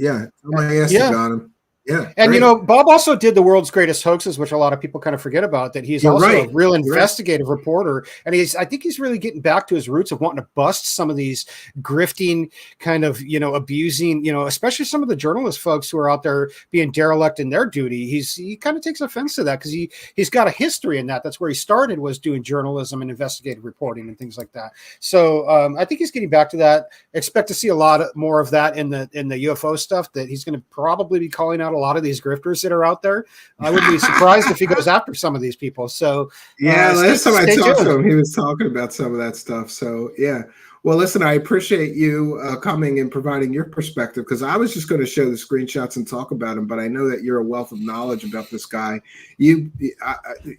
I asked about him. Yeah. And Bob also did the world's greatest hoaxes, which a lot of people kind of forget about. That he's also a real investigative reporter, and I think he's really getting back to his roots of wanting to bust some of these grifting, kind of abusing, especially some of the journalist folks who are out there being derelict in their duty. He kind of takes offense to that because he's got a history in that. That's where he started, was doing journalism and investigative reporting and things like that. So I think he's getting back to that. Expect to see a lot more of that in the UFO stuff. That he's going to probably be calling out a lot of these grifters that are out there. I wouldn't be surprised if he goes after some of these people. So last time I talked to him, he was talking about some of that stuff. So yeah. Well, listen, I appreciate you coming and providing your perspective, because I was just going to show the screenshots and talk about him, but I know that you're a wealth of knowledge about this guy. You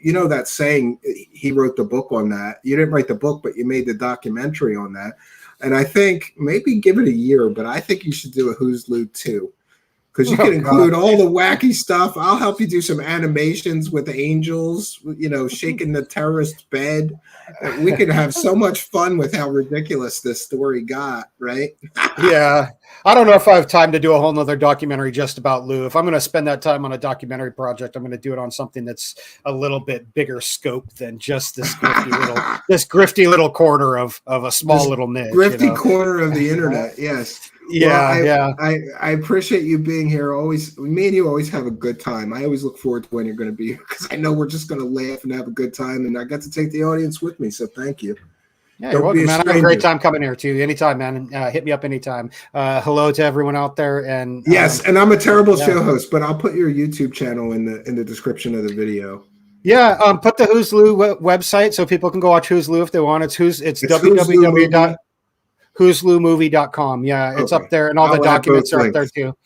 know that saying, he wrote the book on that. You didn't write the book, but you made the documentary on that. And I think maybe give it a year, but I think you should do a Who's Lue 2. Because you can include all the wacky stuff. I'll help you do some animations with angels, shaking the terrorist bed. We could have so much fun with how ridiculous this story got, right? Yeah. I don't know if I have time to do a whole nother documentary just about Lue. If I'm going to spend that time on a documentary project, I'm going to do it on something that's a little bit bigger scope than just this grifty little corner of a small little niche. Grifty corner of the internet, yes. I appreciate you being here. Always, me and you always have a good time. I always look forward to when you're going to be here, because I know we're just going to laugh and have a good time, and I got to take the audience with me. So thank you. Yeah, you're welcome, man. I have a great time coming here too. Anytime, man. Hit me up anytime. Hello to everyone out there. And yes, and I'm a terrible show host, but I'll put your YouTube channel in the description of the video. Yeah, put the Who's Lue website so people can go watch Who's Lue if they want. It's www.who'sluemovie.com. Yeah, it's Okay. up there, and all the I'll add documents both are up there links. too.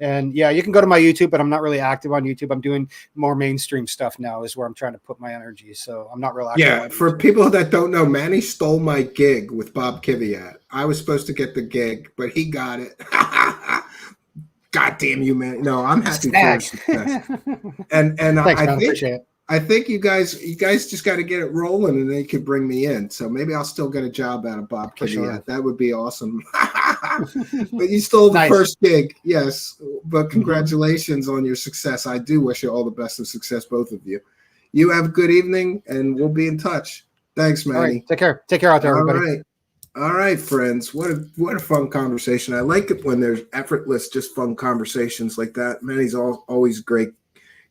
And yeah, you can go to my YouTube, but I'm not really active on YouTube. I'm doing more mainstream stuff now, is where I'm trying to put my energy. So I'm not real active. Yeah, on for YouTube. people that don't know, Manny stole my gig with Bob Kiviat. I was supposed to get the gig, but he got it. God damn you, man! No, I'm happy for your success. And Thanks, I man. think Appreciate it. I think you guys just got to get it rolling, and they could bring me in. So maybe I'll still get a job out of Bob For Kiviat. sure. That would be awesome. But you stole the Nice. first gig, yes. But congratulations on your success. I do wish you all the best of success, both of you. You have a good evening, and we'll be in touch. Thanks, All Manny. right, take care. Take care out there, everybody. All right, friends. What a fun conversation. I like it when there's effortless, just fun conversations like that. Manny's always a great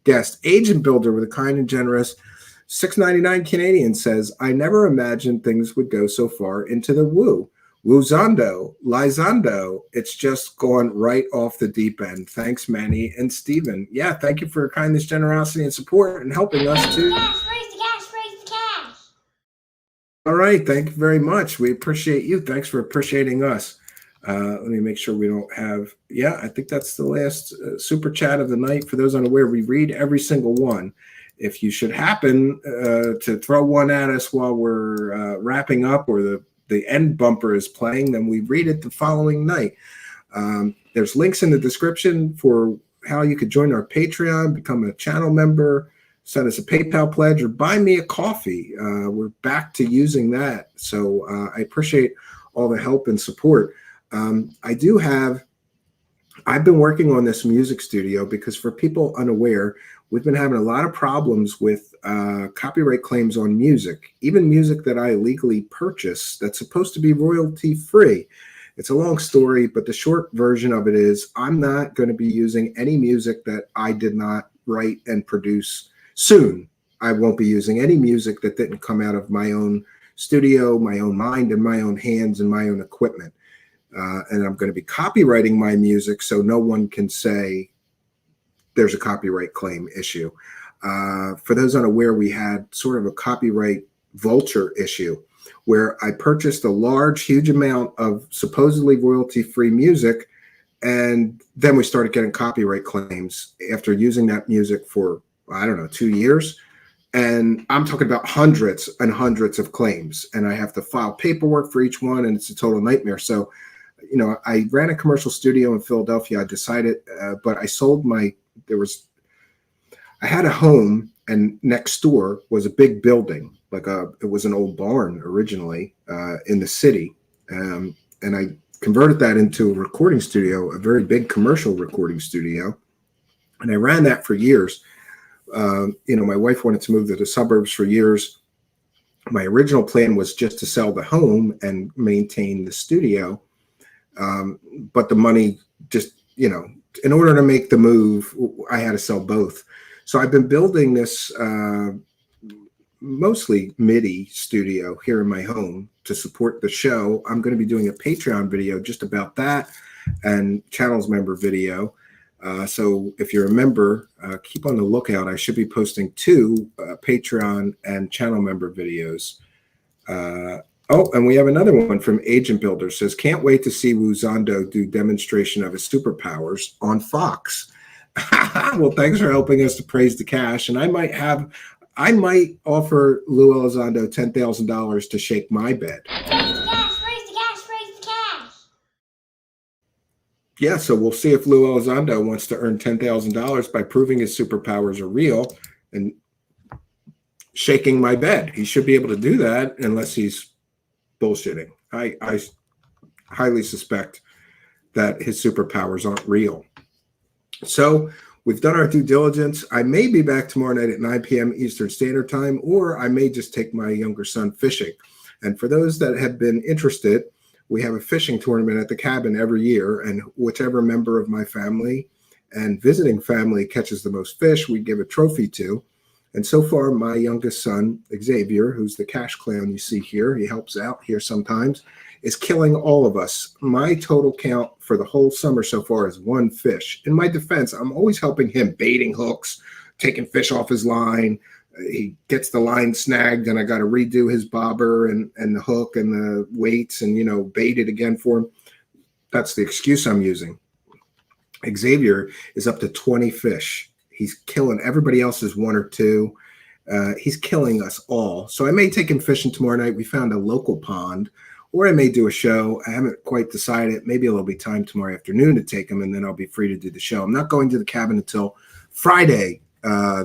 guest. Agent Builder with a kind and generous $6.99 Canadian says, I never imagined things would go so far into the woo. Woozando, Lizondo, it's just gone right off the deep end. Thanks, Manny and Steven. Yeah, thank you for your kindness, generosity, and support and helping us too. Raise the cash, raise the cash. All right, thank you very much. We appreciate you. Thanks for appreciating us. Let me make sure we don't have, yeah, I think that's the last super chat of the night. For those unaware, we read every single one. If you should happen to throw one at us while we're wrapping up or the end bumper is playing, then we read it the following night. There's links in the description for how you could join our Patreon, become a channel member, send us a PayPal pledge, or buy me a coffee. We're back to using that. So I appreciate all the help and support. I've been working on this music studio because for people unaware, we've been having a lot of problems with copyright claims on music, even music that I illegally purchase that's supposed to be royalty free. It's a long story, but the short version of it is I'm not going to be using any music that I did not write and produce soon. I won't be using any music that didn't come out of my own studio, my own mind, and my own hands and my own equipment. And I'm going to be copywriting my music so no one can say there's a copyright claim issue. For those unaware, we had sort of a copyright vulture issue where I purchased a huge amount of supposedly royalty-free music, and then we started getting copyright claims after using that music for, 2 years. And I'm talking about hundreds and hundreds of claims, and I have to file paperwork for each one, and it's a total nightmare. So, I ran a commercial studio in Philadelphia. I decided, but I sold I had a home, and next door was a big building, it was an old barn originally in the city. And I converted that into a recording studio, a very big commercial recording studio. And I ran that for years. My wife wanted to move to the suburbs for years. My original plan was just to sell the home and maintain the studio. But the money just, in order to make the move, I had to sell both. So I've been building this mostly MIDI studio here in my home to support the show. I'm going to be doing a Patreon video just about that and channels member video. So if you're a member, keep on the lookout. I should be posting 2 Patreon and channel member videos. And we have another one from Agent Builder. Says, can't wait to see Woozando do demonstration of his superpowers on Fox. Well, thanks for helping us to praise the cash. And I might offer Lue Elizondo $10,000 to shake my bed. Raise the cash, raise the cash, raise the cash. Yeah, so we'll see if Lue Elizondo wants to earn $10,000 by proving his superpowers are real and shaking my bed. He should be able to do that unless he's bullshitting. I highly suspect that his superpowers aren't real. So we've done our due diligence. I may be back tomorrow night at 9 p.m. Eastern Standard Time, or I may just take my younger son fishing. And for those that have been interested, we have a fishing tournament at the cabin every year, and whichever member of my family and visiting family catches the most fish, we give a trophy to. And so far, my youngest son, Xavier, who's the cash clown you see here, he helps out here sometimes, is killing all of us. My total count for the whole summer so far is 1 fish. In my defense, I'm always helping him, baiting hooks, taking fish off his line, he gets the line snagged, and I got to redo his bobber and the hook and the weights and, bait it again for him. That's the excuse I'm using. Xavier is up to 20 fish. He's killing everybody else's 1 or 2. He's killing us all. So I may take him fishing tomorrow night. We found a local pond, or I may do a show. I haven't quite decided. Maybe there'll be time tomorrow afternoon to take him, and then I'll be free to do the show. I'm not going to the cabin until Friday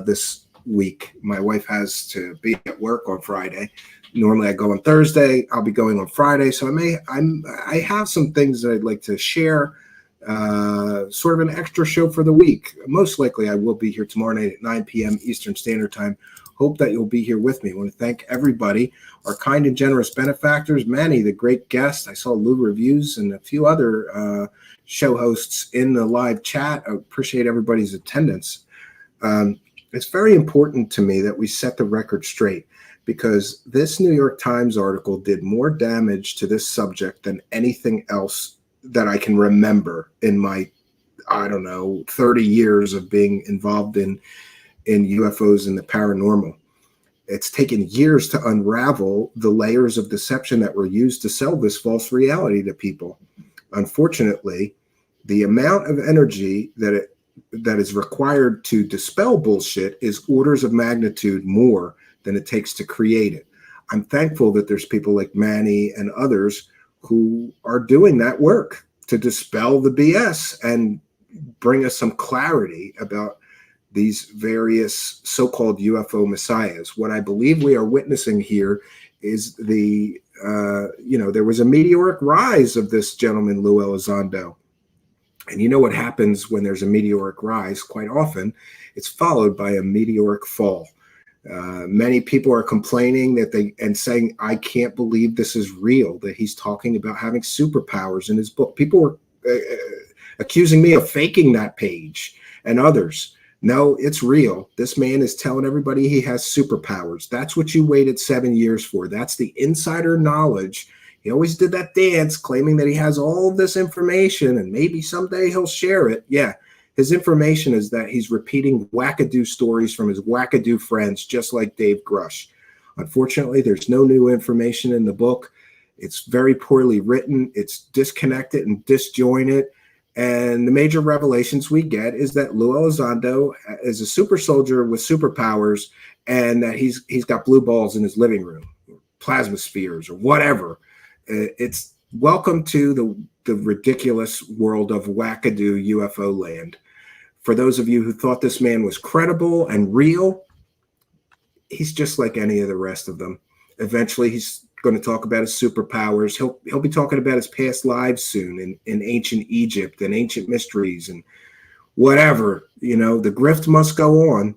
this week. My wife has to be at work on Friday. Normally I go on Thursday. I'll be going on Friday. So I have some things that I'd like to share, sort of an extra show for the week. Most likely I will be here tomorrow night at 9 p.m. Eastern Standard Time. Hope that you'll be here with me. I want to thank everybody, our kind and generous benefactors, Manny, the great guest. I saw Lue Reviews and a few other show hosts in the live chat. I appreciate everybody's attendance. It's very important to me that we set the record straight, because this New York Times article did more damage to this subject than anything else that I can remember in my, 30 years of being involved in UFOs and the paranormal. It's taken years to unravel the layers of deception that were used to sell this false reality to people. Unfortunately, the amount of energy that is required to dispel bullshit is orders of magnitude more than it takes to create it. I'm thankful that there's people like Manny and others who are doing that work to dispel the BS and bring us some clarity about these various so-called UFO messiahs. What I believe we are witnessing here is there was a meteoric rise of this gentleman, Lue Elizondo. And you know what happens when there's a meteoric rise? Quite often, it's followed by a meteoric fall. Many people are complaining and saying, I can't believe this is real, that he's talking about having superpowers in his book. People were accusing me of faking that page, and others. No, it's real. This man is telling everybody he has superpowers. That's what you waited 7 years for. That's the insider knowledge. He always did that dance claiming that he has all of this information and maybe someday he'll share it. Yeah, his information is that he's repeating wackadoo stories from his wackadoo friends, just like Dave Grush. Unfortunately, there's no new information in the book. It's very poorly written. It's disconnected and disjointed. And the major revelations we get is that Lue Elizondo is a super soldier with superpowers, and that he's got blue balls in his living room, plasma spheres or whatever. It's welcome to the ridiculous world of wackadoo UFO land. For those of you who thought this man was credible and real, he's just like any of the rest of them. Eventually, he's going to talk about his superpowers. He'll be talking about his past lives soon in ancient Egypt and ancient mysteries and whatever. The grift must go on.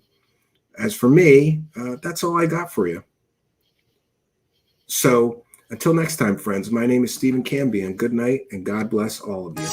As for me, that's all I got for you. So until next time, friends, my name is Stephen Cambion. Good night, and God bless all of you.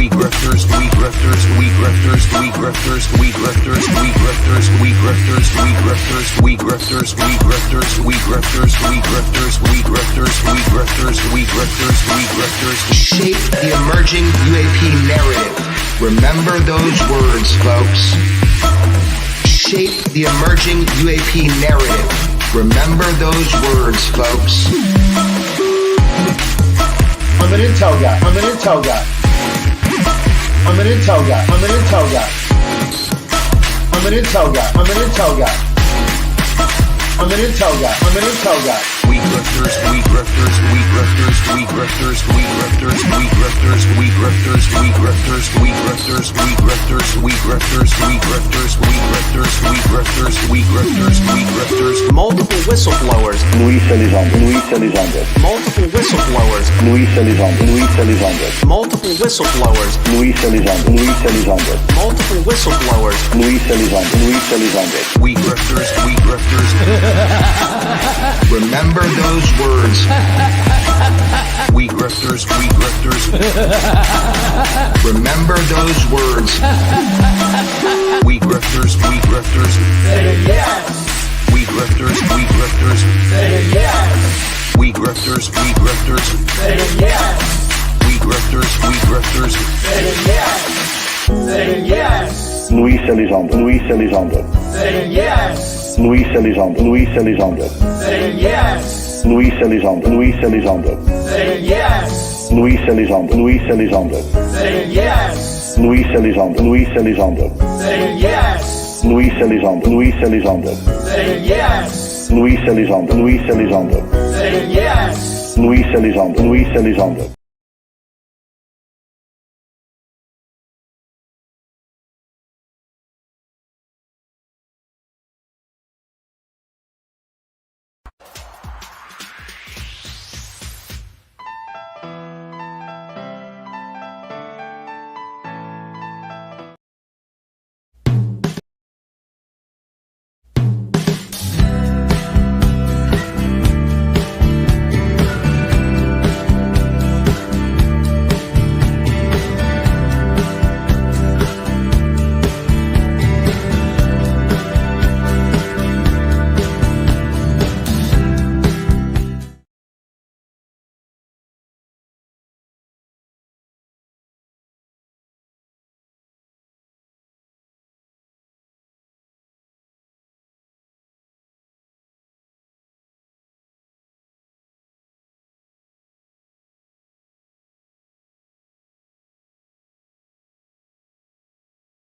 we grifters, we grifters, we grifters, we grifters, we grifters, we grifters, we grifters, we grifters, we grifters, we grifters, we grifters, we grifters, we grifters, we grifters, we grifters, we grifters. Shape the emerging UAP narrative. Remember those words, folks. Shape the emerging UAP narrative. Remember those words, folks. I'm an intel guy. I'm an intel guy. I'm an intel guy. I'm an intel guy. I'm an intel guy. I'm an intel guy. I'm an intel guy. I'm an intel guy. We grifters, we grifters, we grifters, we grifters, we grifters, we grifters, we grifters, we grifters, we grifters, we grifters, we grifters, we grifters, we grifters, we grifters, we grifters, we grifters. Multiple whistleblowers. Lue Elizondo. Multiple whistleblowers. Lue Elizondo. Multiple whistleblowers. Lue Elizondo. Multiple whistleblowers. Lue Elizondo. We grifters, we grifters. Remember those words. We grifters, we grifters. Remember those words. We grifters, we grifters. Yes. We grifters, we grifters. Yes. We grifters, we grifters. Yes. We grifters, we grifters. Yes. Yes. Lue Elizondo. Yes. Lue Elizondo. Yes. Lue Elizondo. Yes. Lue Elizondo. Yes. Lue Elizondo. Yes. Lue Elizondo. Yes. Lue Elizondo. Yes. Lue Elizondo.